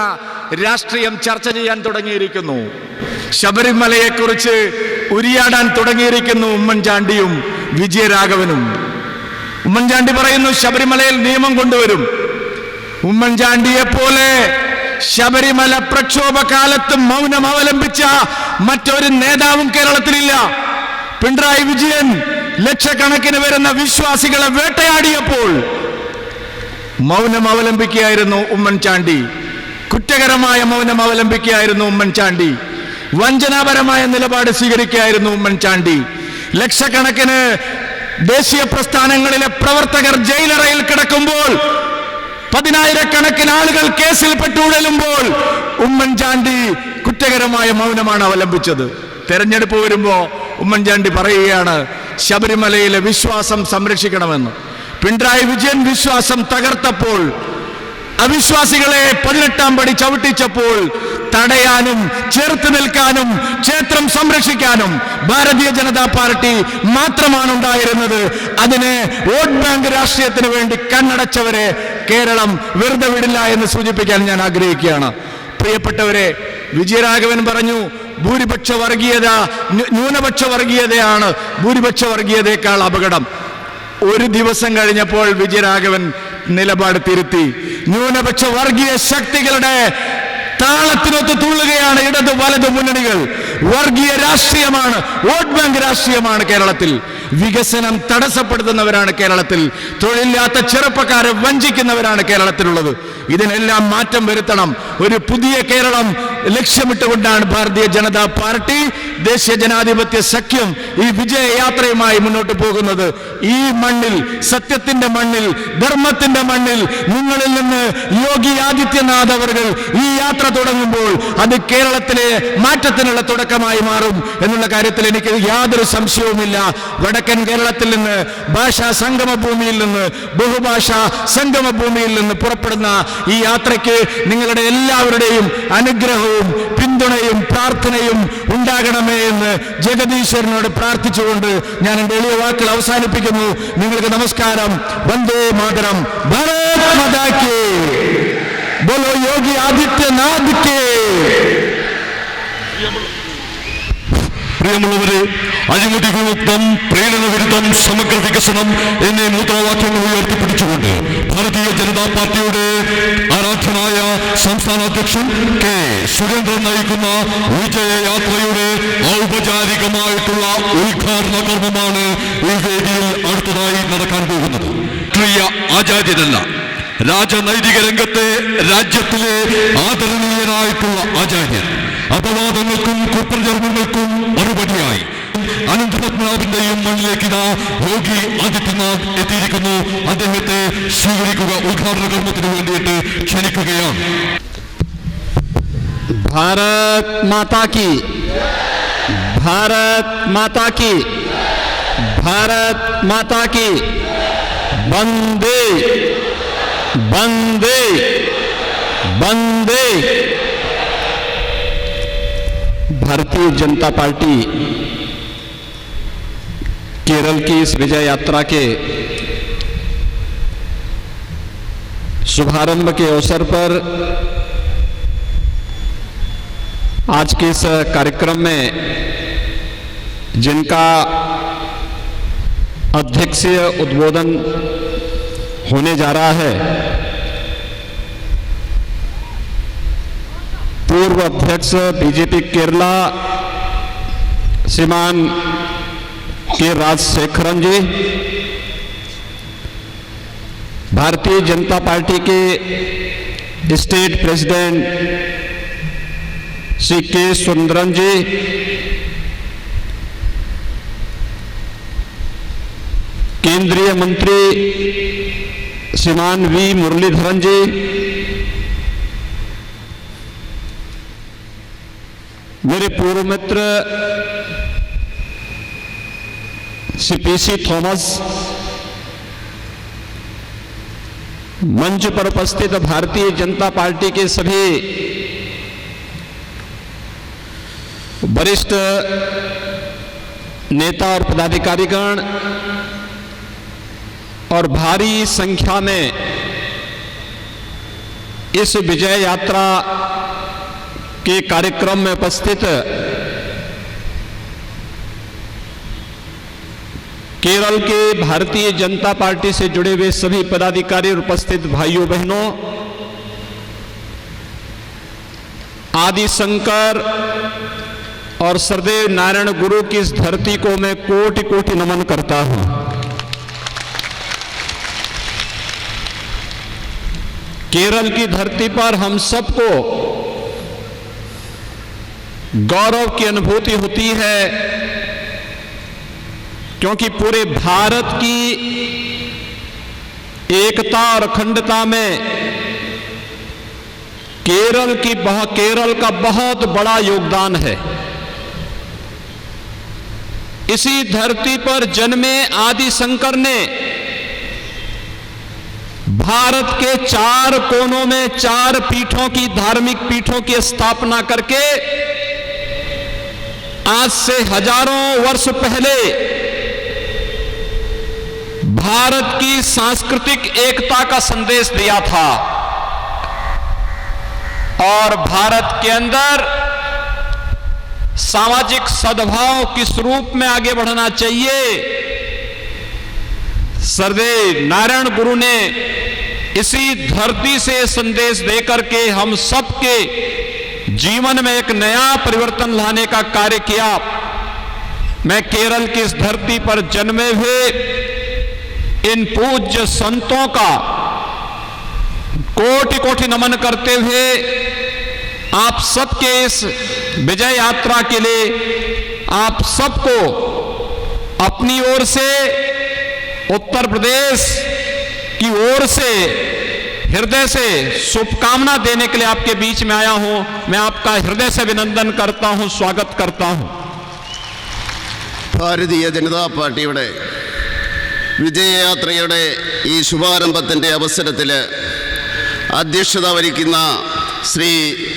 രാഷ്ട്രീയം ചർച്ച ചെയ്യാൻ തുടങ്ങിയിരിക്കുന്നു. ശബരിമലയെക്കുറിച്ച് ഉരിയാടാൻ തുടങ്ങിയിരിക്കുന്നു ഉമ്മൻചാണ്ടിയും വിജയരാഘവനും. ഉമ്മൻചാണ്ടി പറയുന്നു ശബരിമലയിൽ നിയമം കൊണ്ടുവരും. ഉമ്മൻചാണ്ടിയെ പോലെ ശബരിമല പ്രക്ഷോഭ കാലത്ത് മൗനം അവലംബിച്ച മറ്റൊരു നേതാവും കേരളത്തിലില്ല. പിണറായി വിജയൻ ലക്ഷക്കണക്കിന് വരുന്ന വിശ്വാസികളെ വേട്ടയാടിയപ്പോൾ മൗനം അവലംബിക്കുകയായിരുന്നു ഉമ്മൻചാണ്ടി. കുറ്റകരമായ മൗനം അവലംബിക്കുകയായിരുന്നു ഉമ്മൻചാണ്ടി. വഞ്ചനാപരമായ നിലപാട് സ്വീകരിക്കുകയായിരുന്നു ഉമ്മൻചാണ്ടി. ലക്ഷക്കണക്കിന് ദേശീയ പ്രസ്ഥാനങ്ങളിലെ പ്രവർത്തകർ ജയിലറയിൽ കിടക്കുമ്പോൾ, 10,000-കണക്കിന് ആളുകൾ കേസിൽ പെട്ടുഴലുമ്പോൾ ഉമ്മൻചാണ്ടി കുറ്റകരമായ മൗനമാണ് അവലംബിച്ചത്. തെരഞ്ഞെടുപ്പ് വരുമ്പോ ഉമ്മൻചാണ്ടി പറയുകയാണ് ശബരിമലയിലെ വിശ്വാസം സംരക്ഷിക്കണമെന്ന്. പിണറായി വിജയൻ വിശ്വാസം തകർത്തപ്പോൾ, അവിശ്വാസികളെ 18-ാം പടി ചവിട്ടിച്ചപ്പോൾ തടയാനും ചേർത്ത് നിൽക്കാനും ക്ഷേത്രം സംരക്ഷിക്കാനും ഭാരതീയ ജനതാ പാർട്ടി മാത്രമാണ് ഉണ്ടായിരുന്നത്. അതിനെ വോട്ട് ബാങ്ക് രാഷ്ട്രീയത്തിന് വേണ്ടി കണ്ണടച്ചവരെ കേരളം വെറുതെ വിടില്ല എന്ന് സൂചിപ്പിക്കാൻ ഞാൻ ആഗ്രഹിക്കുകയാണ്. പ്രിയപ്പെട്ടവരെ, വിജയരാഘവൻ പറഞ്ഞു ഭൂരിപക്ഷ വർഗീയത ന്യൂനപക്ഷ വർഗീയതയാണ് ഭൂരിപക്ഷ വർഗീയതയേക്കാൾ അപകടം. ഒരു ദിവസം കഴിഞ്ഞപ്പോൾ വിജയരാഘവൻ നിലപാട് തിരുത്തി. ന്യൂനപക്ഷ വർഗീയ ശക്തികളുടെ താളത്തിനൊത്ത് തുള്ളുകയാണ് ഇടതു വലതു മുന്നണികൾ. വർഗീയ രാഷ്ട്രീയമാണ്, വോട്ട് ബാങ്ക് രാഷ്ട്രീയമാണ് കേരളത്തിൽ. വികസനം തടസ്സപ്പെടുത്തുന്നവരാണ് കേരളത്തിൽ. തൊഴിലില്ലാത്ത ചെറുപ്പക്കാരെ വഞ്ചിക്കുന്നവരാണ് കേരളത്തിലുള്ളത്. ഇതിനെല്ലാം മാറ്റം വരുത്തണം. ഒരു പുതിയ കേരളം ലക്ഷ്യമിട്ടുകൊണ്ടാണ് ഭാരതീയ ജനതാ പാർട്ടി, ദേശീയ ജനാധിപത്യ സഖ്യം ഈ വിജയയാത്രയുമായി മുന്നോട്ട് പോകുന്നത്. ഈ മണ്ണിൽ, സത്യത്തിന്റെ മണ്ണിൽ, ധർമ്മത്തിന്റെ മണ്ണിൽ നിങ്ങളിൽ നിന്ന് യോഗി ആദിത്യനാഥ് അവർ ഈ യാത്ര തുടങ്ങുമ്പോൾ അത് കേരളത്തിലെ മാറ്റത്തിനുള്ള തുടക്കമായി മാറും എന്നുള്ള കാര്യത്തിൽ എനിക്ക് യാതൊരു സംശയവുമില്ല. വടക്കൻ കേരളത്തിൽ നിന്ന്, ഭാഷാ സംഗമഭൂമിയിൽ നിന്ന്, ബഹുഭാഷാ സംഗമഭൂമിയിൽ നിന്ന് പുറപ്പെടുന്ന ഈ യാത്രയ്ക്ക് നിങ്ങളുടെ എല്ലാവരുടെയും അനുഗ്രഹവും പിന്തുണയും പ്രാർത്ഥനയും ഉണ്ടാകണമേ എന്ന് ജഗദീശ്വരനോട് പ്രാർത്ഥിച്ചുകൊണ്ട് ഞാൻ എൻ്റെ എളിയ വാക്കുകൾ അവസാനിപ്പിക്കുന്നു. നിങ്ങൾക്ക് നമസ്കാരം. വന്ദേ മാതരം. ഭാരത് മാതാ കി ബോലോ യോഗി ആദിത്യനാഥ് കി. പ്രിയമുള്ളവരെ, അഴിമതി വിമുക്തം, പ്രീണന വിരുദ്ധം, സമഗ്ര വികസനം എന്നീ മുദ്രാവാക്യങ്ങൾ ഉയർത്തിപ്പിടിച്ചുകൊണ്ട് ഭാരതീയ ജനതാ പാർട്ടിയുടെ ആരാധ്യനായ സംസ്ഥാന അധ്യക്ഷൻ കെ സുരേന്ദ്രൻ നയിക്കുന്ന വിജയയാത്രയുടെ ഔപചാരികമായിട്ടുള്ള ഉദ്ഘാടന കർമ്മമാണ് ഈ വേദിയിൽ അടുത്തതായി നടക്കാൻ പോകുന്നത്. വലിയ ആചാര്യനല്ല. രാജനൈതിക രംഗത്തെ രാജ്യത്തിലെ ആദരണീയനായിട്ടുള്ള ആചാര്യൻ. അപവാദങ്ങൾക്കും കുപ്രചരണങ്ങൾക്കും മറുപടിയായി അനന്തപത്മനാഭന്റെയും മണ്ണിലേക്ക് യോഗി ആദിത്യനാഥ് എത്തിയിരിക്കുന്നു. അദ്ദേഹത്തെ സ്വീകരിക്കുക, ഉദ്ഘാടന കർമ്മത്തിന് വേണ്ടിയിട്ട് ക്ഷണിക്കുകയാണ്. ഭാരത് മാതാ കി, ഭാരത് മാതാ കി, ഭാരത് മാതാ കി. വന്ദേ वंदे वंदे। भारतीय जनता पार्टी केरल की इस विजय यात्रा के शुभारंभ के अवसर पर आज के इस कार्यक्रम में जिनका अध्यक्षीय उद्बोधन होने जा रहा है, पूर्व अध्यक्ष बीजेपी केरला श्रीमान के राजशेखरन जी, भारतीय जनता पार्टी के स्टेट प्रेसिडेंट श्री के सुंदरन जी, केंद्रीय मंत्री श्रीमान वी मुरलीधरन जी, मेरे पूर्व मित्र श्री पीसी थॉमस, मंच पर उपस्थित भारतीय जनता पार्टी के सभी वरिष्ठ नेता और पदाधिकारीगण और भारी संख्या में इस विजय यात्रा के कार्यक्रम में उपस्थित केरल के भारतीय जनता पार्टी से जुड़े हुए सभी पदाधिकारी और उपस्थित भाइयों बहनों, आदि शंकर और सरदेव नारायण गुरु की इस धरती को मैं कोटि कोटि नमन करता हूं। केरल की धरती पर हम सबको गौरव की अनुभूति होती है, क्योंकि पूरे भारत की एकता और अखंडता में केरल का बहुत बड़ा योगदान है। इसी धरती पर जन्मे आदि शंकर ने भारत के 4 कोनों में 4 पीठों की, धार्मिक पीठों की स्थापना करके आज से हजारों वर्ष पहले भारत की सांस्कृतिक एकता का संदेश दिया था और भारत के अंदर सामाजिक सद्भाव किस रूप में आगे बढ़ना चाहिए, सरदेव नारायण गुरु ने इसी धरती से संदेश देकर के हम सबके जीवन में एक नया परिवर्तन लाने का कार्य किया। मैं केरल की इस धरती पर जन्मे हुए इन पूज्य संतों का कोटि कोटि नमन करते हुए आप सबके इस विजय यात्रा के लिए आप सबको अपनी ओर से, उत्तर प्रदेश की ओर से हृदय से शुभकामना देने के लिए आपके बीच में आया हूं। मैं आपका हृदय से अभिनंदन करता हूं, स्वागत करता हूं। ഭാരതീയ ജനതാ പാർട്ടിയുടെ വിജയയാത്രയുടെ ഈ ശുഭാരംഭത്തിൻ്റെ അവസരത്തിൽ അധ്യക്ഷത വഹിക്കുന്ന ശ്രീ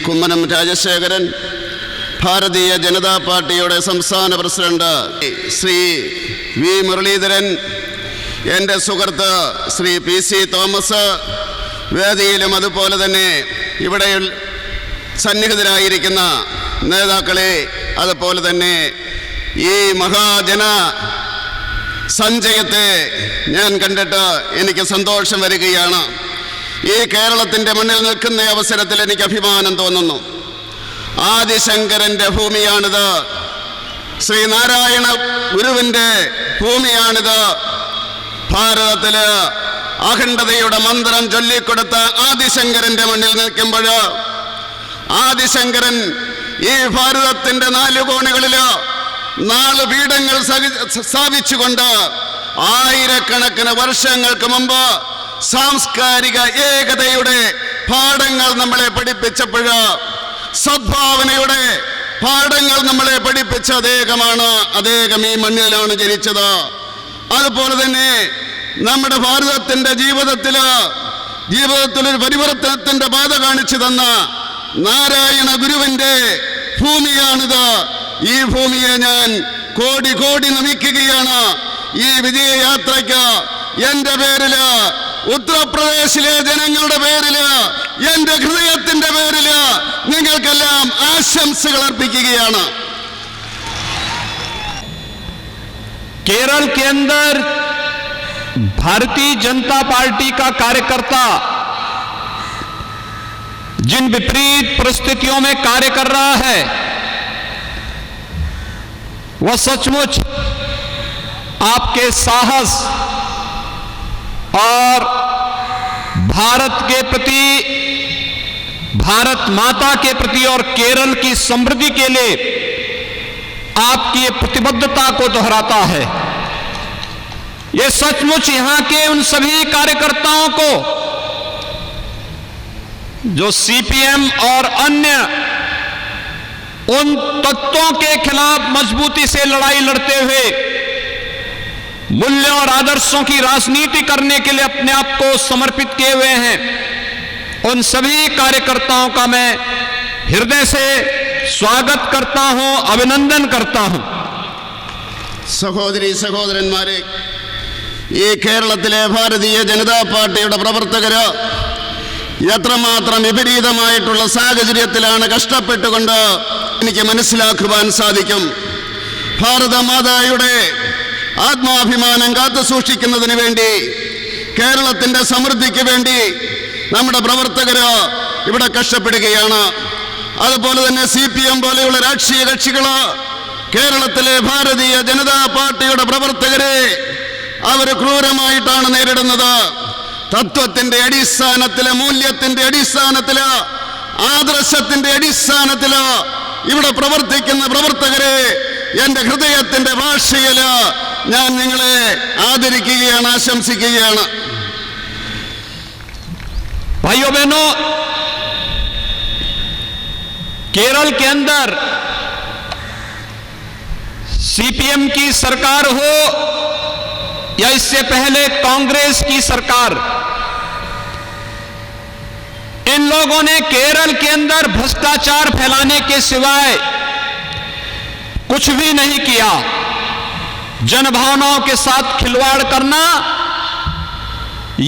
കുമ്മനം രാജശേഖരൻ, ഭാരതീയ ജനതാ പാർട്ടിയുടെ സംസ്ഥാന പ്രസിഡന്റ് ശ്രീ വി മുരളീധരൻ, എൻ്റെ സുഹൃത്ത് ശ്രീ പി സി തോമസ്, വേദിയിലും അതുപോലെ തന്നെ ഇവിടെ സന്നിഹിതരായിരിക്കുന്ന നേതാക്കളെ, അതുപോലെ തന്നെ ഈ മഹാജന സഞ്ചയത്തെ ഞാൻ കണ്ടിട്ട് എനിക്ക് സന്തോഷം വരികയാണ്. ഈ കേരളത്തിൻ്റെ മണ്ണിൽ നിൽക്കുന്ന അവസരത്തിൽ എനിക്ക് അഭിമാനം തോന്നുന്നു. ആദിശങ്കരൻ്റെ ഭൂമിയാണിത്, ശ്രീനാരായണ ഗുരുവിൻ്റെ ഭൂമിയാണിത്. ഭാരതത്തിൽ അഖണ്ഡതയുടെ മന്ത്രം ചൊല്ലിക്കൊടുത്ത ആദിശങ്കരന്റെ മുന്നിൽ നിൽക്കുമ്പോൾ ആദിശങ്കരൻ ഈ ഭാരതത്തിന്റെ 4 കോണുകളില് 4 പീഠങ്ങൾ സ്ഥാപിച്ചുകൊണ്ട് ആയിരക്കണക്കിന് വർഷങ്ങൾക്ക് മുമ്പ് സാംസ്കാരിക ഏകതയുടെ പാഠങ്ങൾ നമ്മളെ പഠിപ്പിച്ചപ്പോൾ, സദ്ഭാവനയുടെ പാഠങ്ങൾ നമ്മളെ പഠിപ്പിച്ച അദ്ദേഹം ഈ മണ്ണിലാണ് ജനിച്ചത്. അതുപോലെ തന്നെ നമ്മുടെ ഭാരതത്തിന്റെ ജീവിതത്തിലൊരു പരിവർത്തനത്തിന്റെ പാത കാണിച്ചു തന്ന നാരായണ ഗുരുവിന്റെ ഭൂമിയാണിത്. ഈ ഭൂമിയെ ഞാൻ കോടി കോടി നമിക്കുകയാണ്. ഈ വിജയയാത്രയ്ക്ക് എന്റെ പേരില്, ഉത്തർപ്രദേശിലെ ജനങ്ങളുടെ പേരില്, എന്റെ ഹൃദയത്തിന്റെ പേരില് നിങ്ങൾക്കെല്ലാം ആശംസകൾ അർപ്പിക്കുകയാണ്. केरल के अंदर भारतीय जनता पार्टी का कार्यकर्ता जिन विपरीत परिस्थितियों में कार्य कर रहा है, वह सचमुच आपके साहस और भारत के प्रति, भारत माता के प्रति और केरल की समृद्धि के लिए आपकी प्रतिबद्धता को दोहराता है। यह सचमुच यहां के उन सभी कार्यकर्ताओं को जो सीपीएम और अन्य उन तत्वों के खिलाफ मजबूती से लड़ाई लड़ते हुए मूल्यों और आदर्शों की राजनीति करने के लिए अपने आप को समर्पित किए हुए हैं, उन सभी कार्यकर्ताओं का मैं हृदय से स्वागत करता हूं, अभिनंदन करता हूं. സഹോദരി സഹോദരന്മാരെ, ഈ കേരളത്തിലെ ഭാരതീയ ജനതാ പാർട്ടിയുടെ പ്രവർത്തകര് എത്രമാത്രം വിപരീതമായിട്ടുള്ള സാഹചര്യത്തിലാണ് കഷ്ടപ്പെട്ടുകൊണ്ട് എനിക്ക് മനസ്സിലാക്കുവാൻ സാധിക്കും. ഭാരതമാതായുടെ ആത്മാഭിമാനം കാത്തു സൂക്ഷിക്കുന്നതിന് വേണ്ടി, കേരളത്തിന്റെ സമൃദ്ധിക്ക് വേണ്ടി നമ്മുടെ പ്രവർത്തകര് ഇവിടെ കഷ്ടപ്പെടുകയാണ്. അതുപോലെ തന്നെ CPM പോലെയുള്ള രാഷ്ട്രീയ കക്ഷികള് കേരളത്തിലെ ഭാരതീയ ജനതാ പാർട്ടിയുടെ പ്രവർത്തകരെ അവർ ക്രൂരമായിട്ടാണ് നേരിടുന്നത്. തത്വത്തിന്റെ അടിസ്ഥാനത്തില്, മൂല്യത്തിന്റെ അടിസ്ഥാനത്തില്, ആദർശത്തിന്റെ അടിസ്ഥാനത്തില് ഇവിടെ പ്രവർത്തിക്കുന്ന പ്രവർത്തകരെ എന്റെ ഹൃദയത്തിന്റെ ഭാഷയില് ഞാൻ നിങ്ങളെ ആദരിക്കുകയാണ്, ആശംസിക്കുകയാണ്. भाइयों बहनों, केरल के अंदर सीपीएम की सरकार हो या इससे पहले कांग्रेस की सरकार, इन लोगों ने केरल के अंदर भ्रष्टाचार फैलाने के सिवाय कुछ भी नहीं किया. जनभावनाओं के साथ खिलवाड़ करना,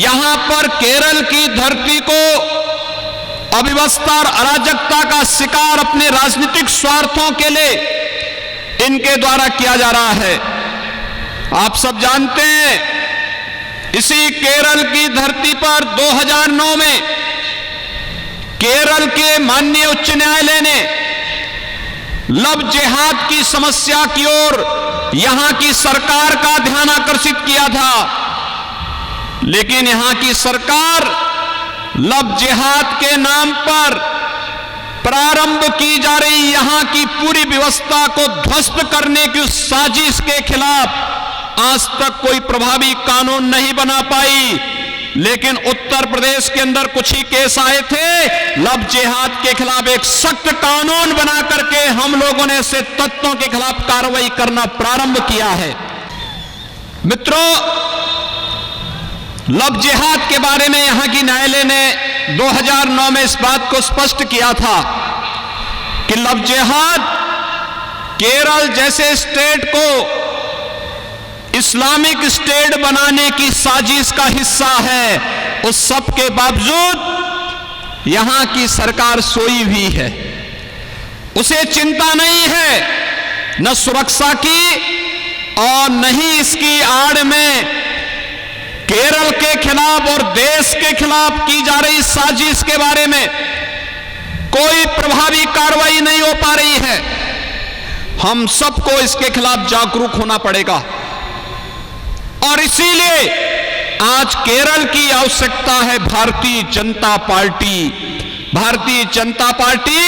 यहां पर केरल की धरती को अव्यवस्था और अराजकता का शिकार अपने राजनीतिक स्वार्थों के लिए इनके द्वारा किया जा रहा है. आप सब जानते हैं, इसी केरल की धरती पर 2009 में केरल के माननीय उच्च न्यायालय ने लव जिहाद की समस्या की ओर यहां की सरकार का ध्यान आकर्षित किया था. लेकिन यहां की सरकार लव जिहाद के नाम पर प्रारंभ की जा रही यहां की पूरी व्यवस्था को ध्वस्त करने की उस साजिश के खिलाफ आज तक कोई प्रभावी कानून नहीं बना पाई. लेकिन उत्तर प्रदेश के अंदर कुछ ही केस आए थे, लव जिहाद के खिलाफ एक सख्त कानून बना करके हम लोगों ने ऐसे तत्वों के खिलाफ कार्रवाई करना प्रारंभ किया है. मित्रों, लव जिहाद के बारे में यहां की न्यायालय ने 2009 में इस बात को स्पष्ट किया था कि लव जिहाद केरल जैसे स्टेट को इस्लामिक स्टेट बनाने की साजिश का हिस्सा है. उस सब के बावजूद यहां की सरकार सोई हुई है. उसे चिंता नहीं है न सुरक्षा की और न ही इसकी आड़ में केरल के खिलाफ और देश के खिलाफ की जा रही साजिश के बारे में कोई प्रभावी कार्रवाई नहीं हो पा रही है. हम सबको इसके खिलाफ जागरूक होना पड़ेगा और इसीलिए आज केरल की आवश्यकता है भारतीय जनता पार्टी। भारतीय जनता पार्टी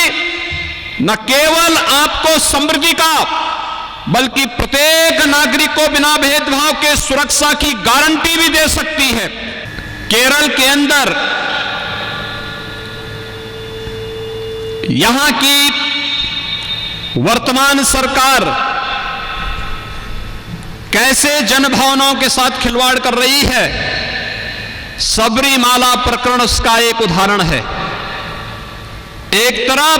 न केवल आपको समृद्धि का बल्कि प्रत्येक नागरिक को बिना भेदभाव के सुरक्षा की गारंटी भी दे सकती है। केरल के अंदर यहां की वर्तमान सरकार कैसे जनभावनाओं के साथ खिलवाड़ कर रही है, सबरीमाला प्रकरण उसका एक उदाहरण है। एक तरफ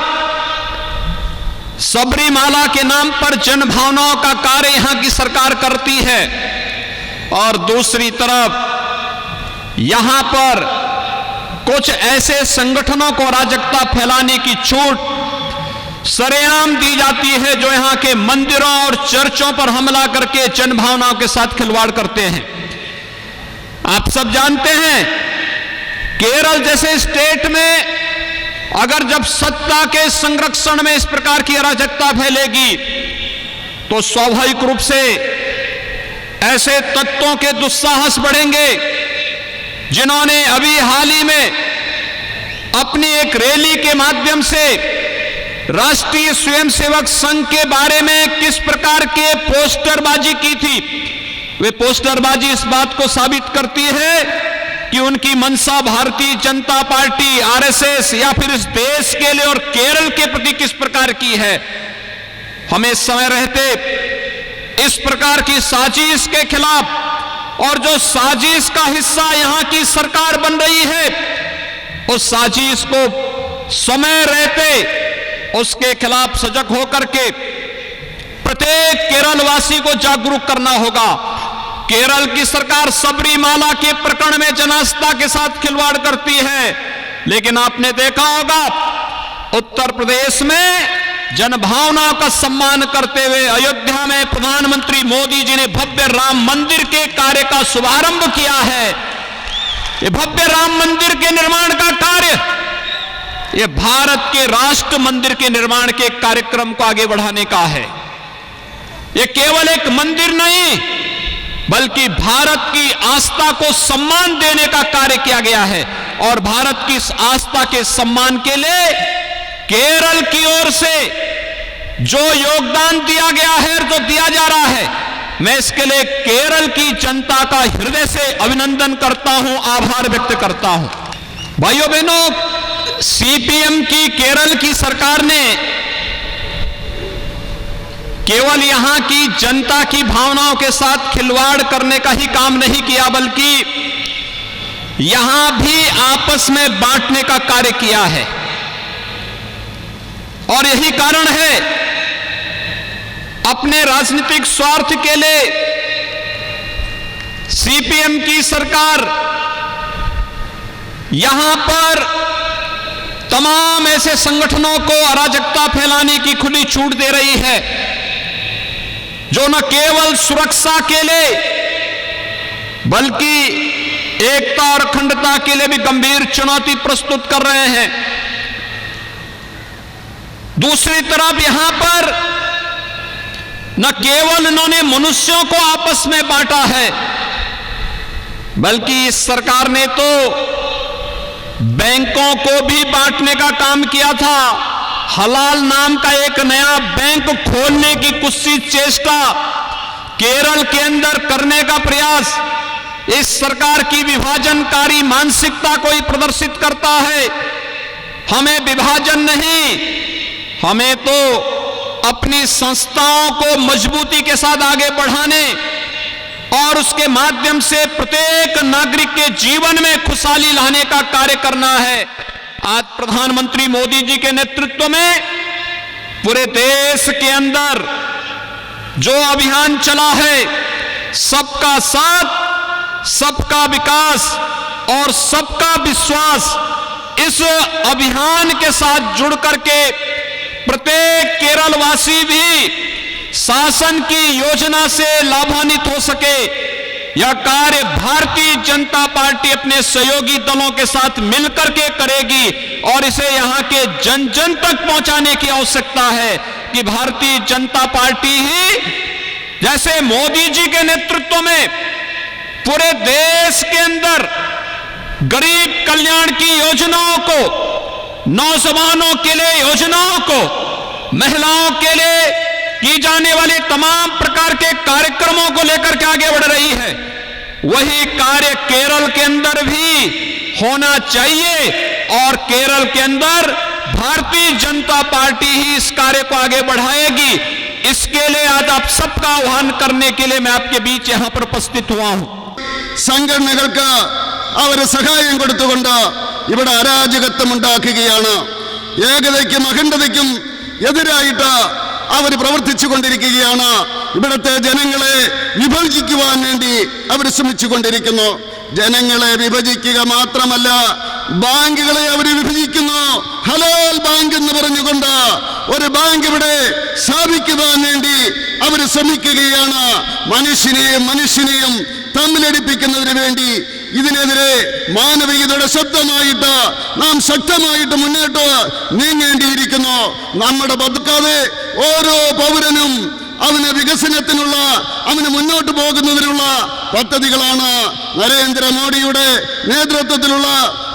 सबरीमाला के नाम पर जनभावनाओं का कार्य यहां की सरकार करती है और दूसरी तरफ यहां पर कुछ ऐसे संगठनों को अराजकता फैलाने की छूट सरेआम दी जाती है जो यहां के मंदिरों और चर्चों पर हमला करके जनभावनाओं के साथ खिलवाड़ करते हैं। आप सब जानते हैं केरल जैसे स्टेट में अगर जब सत्ता के संरक्षण में इस प्रकार की अराजकता फैलेगी तो स्वाभाविक रूप से ऐसे तत्वों के दुस्साहस बढ़ेंगे जिन्होंने अभी हाल ही में अपनी एक रैली के माध्यम से राष्ट्रीय स्वयंसेवक संघ के बारे में किस प्रकार के पोस्टरबाजी की थी। वे पोस्टरबाजी इस बात को साबित करती है कि उनकी मंशा भारतीय जनता पार्टी, आरएसएस या फिर इस देश के लिए और केरल के प्रति किस प्रकार की है। हमें समय रहते इस प्रकार की साजिश के खिलाफ और जो साजिश का हिस्सा यहां की सरकार बन रही है उस साजिश को समय रहते उसके खिलाफ सजग होकर के प्रत्येक केरल वासी को जागरूक करना होगा। केरल की सरकार सबरीमाला के प्रकरण में जनास्था के साथ खिलवाड़ करती है, लेकिन आपने देखा होगा उत्तर प्रदेश में जनभावनाओं का सम्मान करते हुए अयोध्या में प्रधानमंत्री मोदी जी ने भव्य राम मंदिर के कार्य का शुभारंभ किया है। ये भव्य राम मंदिर के निर्माण का कार्य ये भारत के राष्ट्र मंदिर के निर्माण के कार्यक्रम को आगे बढ़ाने का है। ये केवल एक मंदिर नहीं बल्कि भारत की आस्था को सम्मान देने का कार्य किया गया है और भारत की इस आस्था के सम्मान के लिए केरल की ओर से जो योगदान दिया गया है और जो दिया जा रहा है, मैं इसके लिए केरल की जनता का हृदय से अभिनंदन करता हूं, आभार व्यक्त करता हूं। भाइयों बहनों, सीपीएम की केरल की सरकार ने केवल यहां की जनता की भावनाओं के साथ खिलवाड़ करने का ही काम नहीं किया बल्कि यहां भी आपस में बांटने का कार्य किया है और यही कारण है अपने राजनीतिक स्वार्थ के लिए सीपीएम की सरकार यहां पर तमाम ऐसे संगठनों को अराजकता फैलाने की खुली छूट दे रही है जो न केवल सुरक्षा के लिए बल्कि एकता और अखंडता के लिए भी गंभीर चुनौती प्रस्तुत कर रहे हैं। दूसरी तरफ यहां पर न केवल इन्होंने मनुष्यों को आपस में बांटा है बल्कि इस सरकार ने तो बैंकों को भी बांटने का काम किया था। हलाल नाम का एक नया बैंक खोलने की कुत्सित चेष्टा केरल के अंदर करने का प्रयास इस सरकार की विभाजनकारी मानसिकता को ही प्रदर्शित करता है। हमें विभाजन नहीं, हमें तो अपनी संस्थाओं को मजबूती के साथ आगे बढ़ाने और उसके माध्यम से प्रत्येक नागरिक के जीवन में खुशहाली लाने का कार्य करना है। आज प्रधानमंत्री मोदी जी के नेतृत्व में पूरे देश के अंदर जो अभियान चला है, सबका साथ, सबका विकास और सबका विश्वास, इस अभियान के साथ जुड़ करके प्रत्येक केरल वासी भी शासन की योजना से लाभान्वित हो सके, यह कार्य भारतीय जनता पार्टी अपने सहयोगी दलों के साथ मिलकर के करेगी और इसे यहां के जन जन तक पहुंचाने की आवश्यकता है कि भारतीय जनता पार्टी ही जैसे मोदी जी के नेतृत्व में पूरे देश के अंदर गरीब कल्याण की योजनाओं को, नौजवानों के लिए योजनाओं को, महिलाओं के लिए की जाने वाले तमाम प्रकार के कार्यक्रमों को लेकर के आगे बढ़ रही है। वही कार्य केरल के अंदर भी होना चाहिए और केरल के अंदर भारतीय जनता पार्टी ही इस कार्य को आगे बढ़ाएगी। इसके लिए आज आप सबका आह्वान करने के लिए मैं आपके बीच यहां पर उपस्थित हुआ हूं। സംഘടനകൾക്ക് അവർ സഹായം കൊടുത്തുകൊണ്ട് ഇവിടെ അരാജകത്വം ഉണ്ടാക്കുകയാണ്. ഏകതയ്ക്കും അഖണ്ഡതയ്ക്കും എതിരായിട്ട് അവർ പ്രവർത്തിച്ചു കൊണ്ടിരിക്കുകയാണ്. ഇവിടുത്തെ ജനങ്ങളെ വിഭജിക്കുവാൻ വേണ്ടി അവർ ശ്രമിച്ചുകൊണ്ടിരിക്കുന്നു. ജനങ്ങളെ വിഭജിക്കുക മാത്രമല്ല, ബാങ്കുകളെ അവർ വിഭജിക്കുന്നു. ഹലാൽ ബാങ്ക് എന്ന് പറഞ്ഞുകൊണ്ട് ഒരു ബാങ്ക് ഇവിടെ സ്ഥാപിക്കുവാൻ വേണ്ടി അവർ ശ്രമിക്കുകയാണ്. മനുഷ്യനെയും തമ്മിലടിപ്പിക്കുന്നതിന് വേണ്ടി ഇതിനെതിരെ മാനവികതയുടെ ശബ്ദമായിട്ട് നാം ശക്തമായിട്ട് മുന്നോട്ട് നീങ്ങേണ്ടിയിരിക്കുന്നു. നമ്മുടെ ബതുക്കാതെ ഓരോ പൗരനും അവന് വികസനത്തിനുള്ള, അവന് മുന്നോട്ട് പോകുന്നതിനുള്ള പദ്ധതികളാണ് നരേന്ദ്രമോദിയുടെ നേതൃത്വത്തിലുള്ള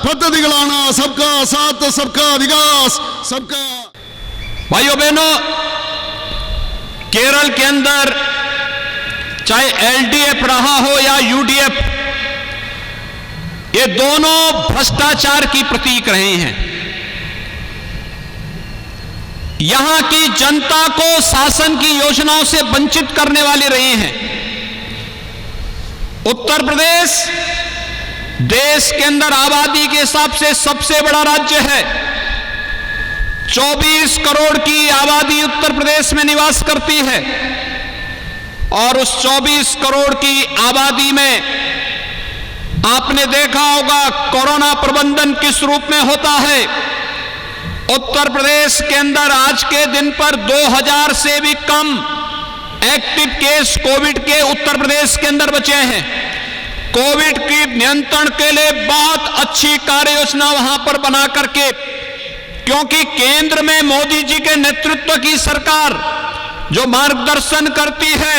പദ്ധതികളാണ്. സബ്കാ സാത്ത് സബ്കാ വികാസ് സബ്കാ. भाइयों बहनों, केरल के अंदर चाहे एलडीएफ रहा हो या यूडीएफ, ये दोनों भ्रष्टाचार की प्रतीक रहे हैं। यहां की जनता को शासन की योजनाओं से वंचित करने वाले रहे हैं। उत्तर प्रदेश देश के अंदर आबादी के हिसाब से सबसे बड़ा राज्य है। 24 करोड़ की आबादी उत्तर प्रदेश में निवास करती है और उस 24 करोड़ की आबादी में आपने देखा होगा कोरोना प्रबंधन किस रूप में होता है। उत्तर प्रदेश के अंदर आज के दिन पर 2000 से भी कम एक्टिव केस कोविड के उत्तर प्रदेश के अंदर बचे हैं। कोविड की नियंत्रण के लिए बहुत अच्छी कार्य योजना वहां पर बना करके, क्योंकि केंद्र में मोदी जी के नेतृत्व की सरकार जो मार्गदर्शन करती है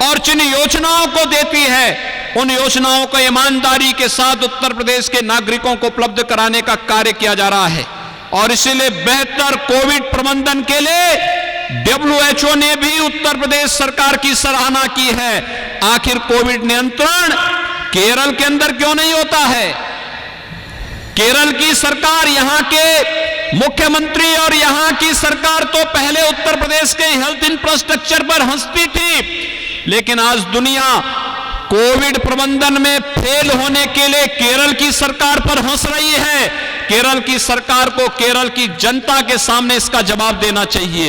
और जिन योजनाओं को देती है, उन योजनाओं को ईमानदारी के साथ उत्तर प्रदेश के नागरिकों को उपलब्ध कराने का कार्य किया जा रहा है। और इसीलिए बेहतर कोविड प्रबंधन के लिए WHO ने भी उत्तर प्रदेश सरकार की सराहना की है। आखिर कोविड नियंत्रण केरल के अंदर क्यों नहीं होता है? केरल की सरकार, यहां के मुख्यमंत्री और यहां की सरकार तो पहले उत्तर प्रदेश के हेल्थ इंफ्रास्ट्रक्चर पर हंसती थी, लेकिन आज दुनिया कोविड प्रबंधन में फेल होने के लिए केरल की सरकार पर हंस रही है। केरल की सरकार को केरल की जनता के सामने इसका जवाब देना चाहिए।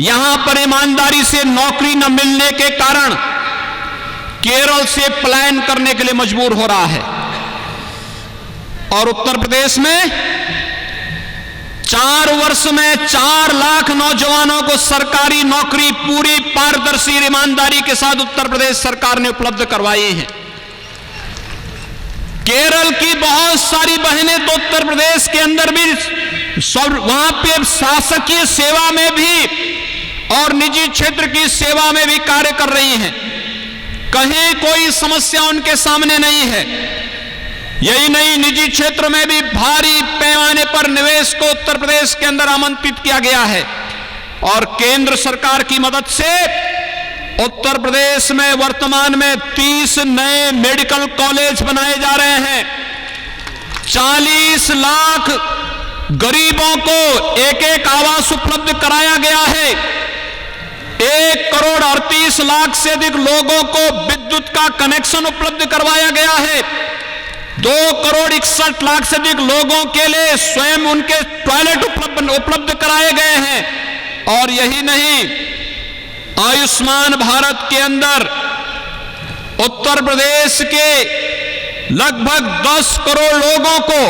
यहां पर ईमानदारी से नौकरी न मिलने के कारण केरल से पलायन करने के लिए मजबूर हो रहा है। और उत्तर प्रदेश में 4 वर्ष में 4 लाख नौजवानों को सरकारी नौकरी पूरी पारदर्शी ईमानदारी के साथ उत्तर प्रदेश सरकार ने उपलब्ध करवाई है। केरल की बहुत सारी बहनें तो उत्तर प्रदेश के अंदर भी वहां पे शासकीय सेवा में भी और निजी क्षेत्र की सेवा में भी कार्य कर रही हैं। कहीं कोई समस्या उनके सामने नहीं है। यही नहीं, निजी क्षेत्र में भी भारी पैमाने पर निवेश को उत्तर प्रदेश के अंदर आमंत्रित किया गया है। और केंद्र सरकार की मदद से उत्तर प्रदेश में वर्तमान में 30 नए मेडिकल कॉलेज बनाए जा रहे हैं। 40 लाख गरीबों को एक आवास उपलब्ध कराया गया है। 1 करोड़ 38 लाख से अधिक लोगों को विद्युत का कनेक्शन उपलब्ध करवाया गया है। 2 करोड़ 61 लाख से अधिक लोगों के लिए स्वयं उनके टॉयलेट उपलब्ध कराए गए हैं। और यही नहीं, आयुष्मान भारत के अंदर उत्तर प्रदेश के लगभग 10 करोड़ लोगों को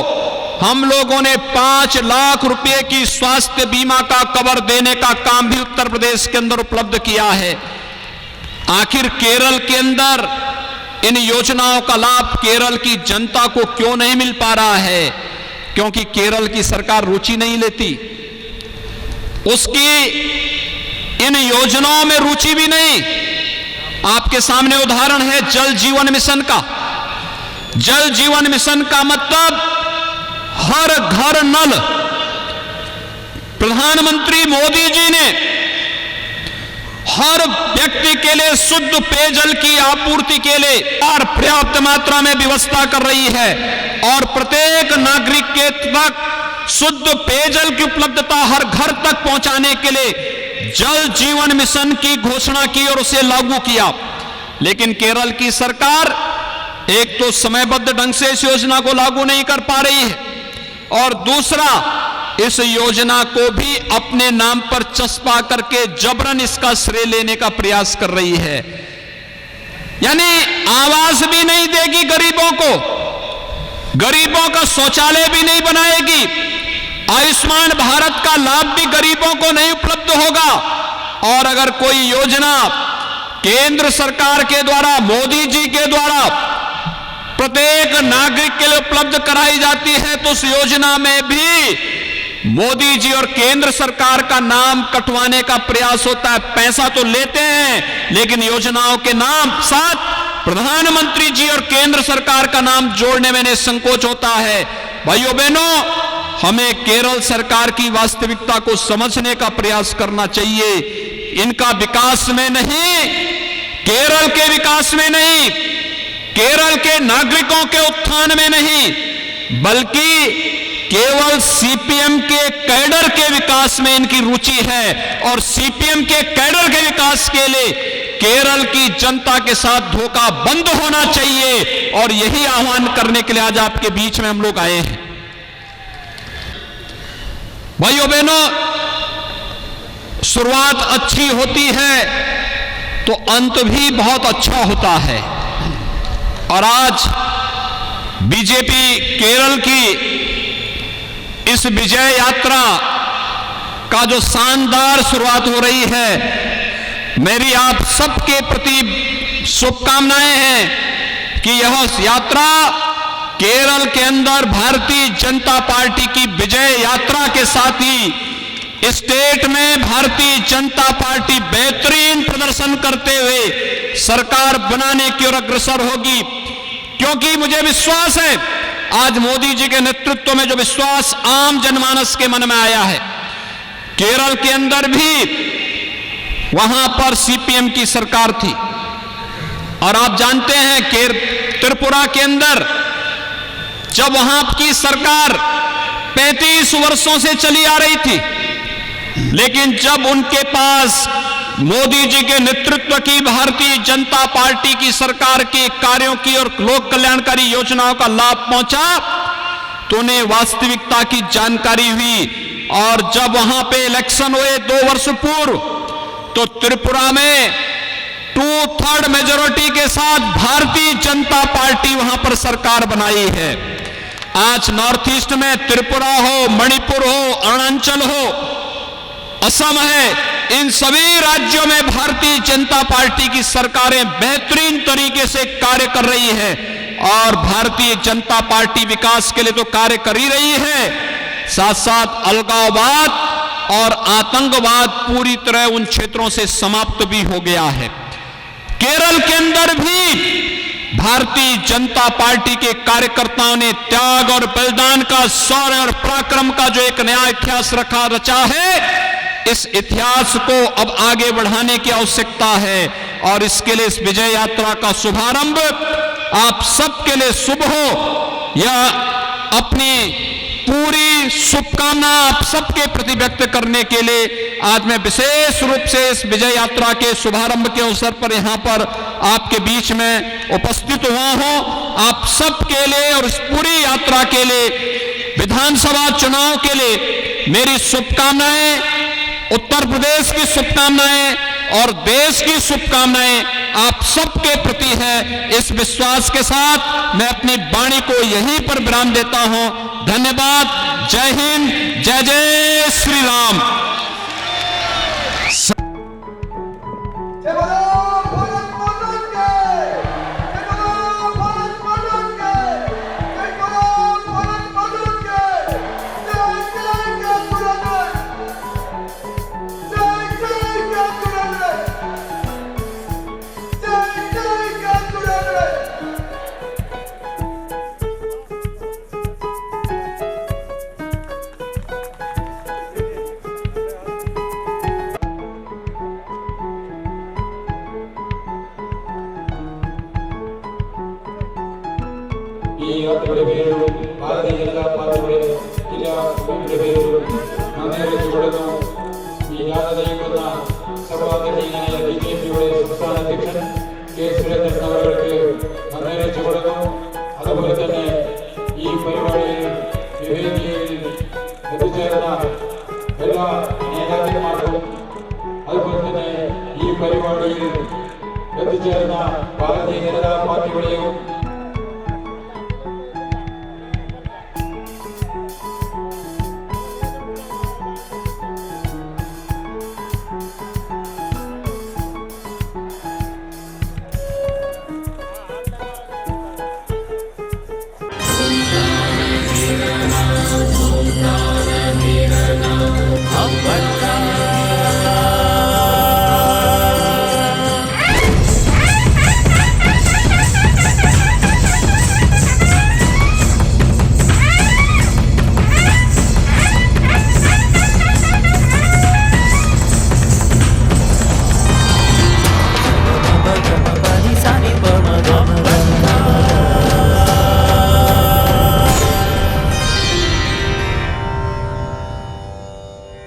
हम लोगों ने 5 लाख रुपए की स्वास्थ्य बीमा का कवर देने का काम भी उत्तर प्रदेश के अंदर उपलब्ध किया है। आखिर केरल के अंदर इन योजनाओं का लाभ केरल की जनता को क्यों नहीं मिल पा रहा है? क्योंकि केरल की सरकार रुचि नहीं लेती, उसकी इन योजनाओं में रुचि भी नहीं। आपके सामने उदाहरण है जल जीवन मिशन का। जल जीवन मिशन का मतलब हर घर नल। प्रधानमंत्री मोदी जी ने हर व्यक्ति के लिए शुद्ध पेयजल की आपूर्ति के लिए और पर्याप्त मात्रा में व्यवस्था कर रही है और प्रत्येक नागरिक के तक शुद्ध पेयजल की उपलब्धता हर घर तक पहुंचाने के लिए जल जीवन मिशन की घोषणा की और उसे लागू किया। लेकिन केरल की सरकार एक तो समयबद्ध ढंग से इस योजना को लागू नहीं कर पा रही है और दूसरा इस योजना को भी अपने नाम पर चस्पा करके जबरन इसका श्रेय लेने का प्रयास कर रही है। यानी आवास भी नहीं देगी गरीबों को, गरीबों का शौचालय भी नहीं बनाएगी, आयुष्मान भारत का लाभ भी गरीबों को नहीं उपलब्ध होगा। और अगर कोई योजना केंद्र सरकार के द्वारा, मोदी जी के द्वारा प्रत्येक नागरिक के लिए उपलब्ध कराई जाती है तो उस योजना में भी मोदी जी और केंद्र सरकार का नाम कटवाने का प्रयास होता है। पैसा तो लेते हैं लेकिन योजनाओं के नाम साथ प्रधानमंत्री जी और केंद्र सरकार का नाम जोड़ने में संकोच होता है। भाइयों बहनों, हमें केरल सरकार की वास्तविकता को समझने का प्रयास करना चाहिए। इनका विकास में नहीं, केरल के विकास में नहीं, केरल के नागरिकों के उत्थान में नहीं, बल्कि केवल सीपीएम के कैडर के विकास में इनकी रुचि है और सीपीएम के कैडर के विकास के लिए केरल की जनता के साथ धोखा बंद होना चाहिए और यही आह्वान करने के लिए आज आपके बीच में हम लोग आए हैं। भाइयों बहनों, शुरुआत अच्छी होती है तो अंत भी बहुत अच्छा होता है और आज बीजेपी केरल की इस विजय यात्रा का जो शानदार शुरुआत हो रही है, मेरी आप सबके प्रति शुभकामनाएं हैं कि यह यात्रा केरल के अंदर भारतीय जनता पार्टी की विजय यात्रा के साथ ही स्टेट में भारतीय जनता पार्टी बेहतरीन प्रदर्शन करते हुए सरकार बनाने की ओर अग्रसर होगी। क्योंकि मुझे विश्वास है आज मोदी जी के नेतृत्व में जो विश्वास आम जनमानस के मन में आया है, केरल के अंदर भी वहां पर सीपीएम की सरकार थी और आप जानते हैं कि त्रिपुरा के अंदर जब वहां की सरकार 35 वर्षों से चली आ रही थी, लेकिन जब उनके पास मोदी जी के नेतृत्व की भारतीय जनता पार्टी की सरकार के कार्यों की और लोक कल्याणकारी योजनाओं का लाभ पहुंचा तो उन्हें वास्तविकता की जानकारी हुई। और जब वहां पे इलेक्शन हुए 2 वर्ष पूर्व तो त्रिपुरा में 2/3 मेजोरिटी के साथ भारतीय जनता पार्टी वहां पर सरकार बनाई है। आज नॉर्थ ईस्ट में त्रिपुरा हो, मणिपुर हो, अरुणाचल हो, असम है, इन सभी राज्यों में भारतीय जनता पार्टी की सरकारें बेहतरीन तरीके से कार्य कर रही है और भारतीय जनता पार्टी विकास के लिए तो कार्य कर ही रही है, साथ साथ अलगाववाद और आतंकवाद पूरी तरह उन क्षेत्रों से समाप्त भी हो गया है। केरल के अंदर भी भारतीय जनता पार्टी के कार्यकर्ताओं ने त्याग और बलिदान का, शौर्य और पराक्रम का जो एक नया इतिहास रचा है, इस इतिहास को अब आगे बढ़ाने की आवश्यकता है और इसके लिए इस विजय यात्रा का शुभारंभ आप सबके लिए शुभ हो। यह अपनी पूरी शुभकामना आप सबके प्रति व्यक्त करने के लिए आज मैं विशेष रूप से इस विजय यात्रा के शुभारंभ के अवसर पर यहां पर आपके बीच में उपस्थित हुआ हूं। आप सबके लिए और इस पूरी यात्रा के लिए, विधानसभा चुनाव के लिए मेरी शुभकामनाएं, उत्तर प्रदेश की शुभकामनाएं और देश की शुभकामनाएं आप सबके प्रति है। इस विश्वास के साथ मैं अपनी वाणी को यहीं पर विराम देता हूं। धन्यवाद। जय हिंद, जय जय श्री राम। जय ഈ യാത്രയുടെ പേരിലും ഭാരതീയ ജനതാ പാർട്ടിയുടെ ജില്ലാ കമ്മിറ്റിയുടെ പേരിലും നന്ദി അറിയിച്ചുകൊള്ളുന്നു. ഈ യാത്ര നയിക്കുന്ന സർവാന്തരീയനായ BJPയുടെ സംസ്ഥാന അധ്യക്ഷൻ കെ സുരേന്ദ്രൻ അവർക്ക് നന്ദി അറിയിച്ചുകൊള്ളുന്നു. അതുപോലെ തന്നെ ഈ പരിപാടിയിൽ വേദിയിൽ എത്തിച്ചേർന്ന എല്ലാ നേതാക്കന്മാർക്കും അതുപോലെ തന്നെ ഈ പരിപാടിയിൽ എത്തിച്ചേർന്ന ഭാരതീയ ജനതാ പാർട്ടിയുടെയും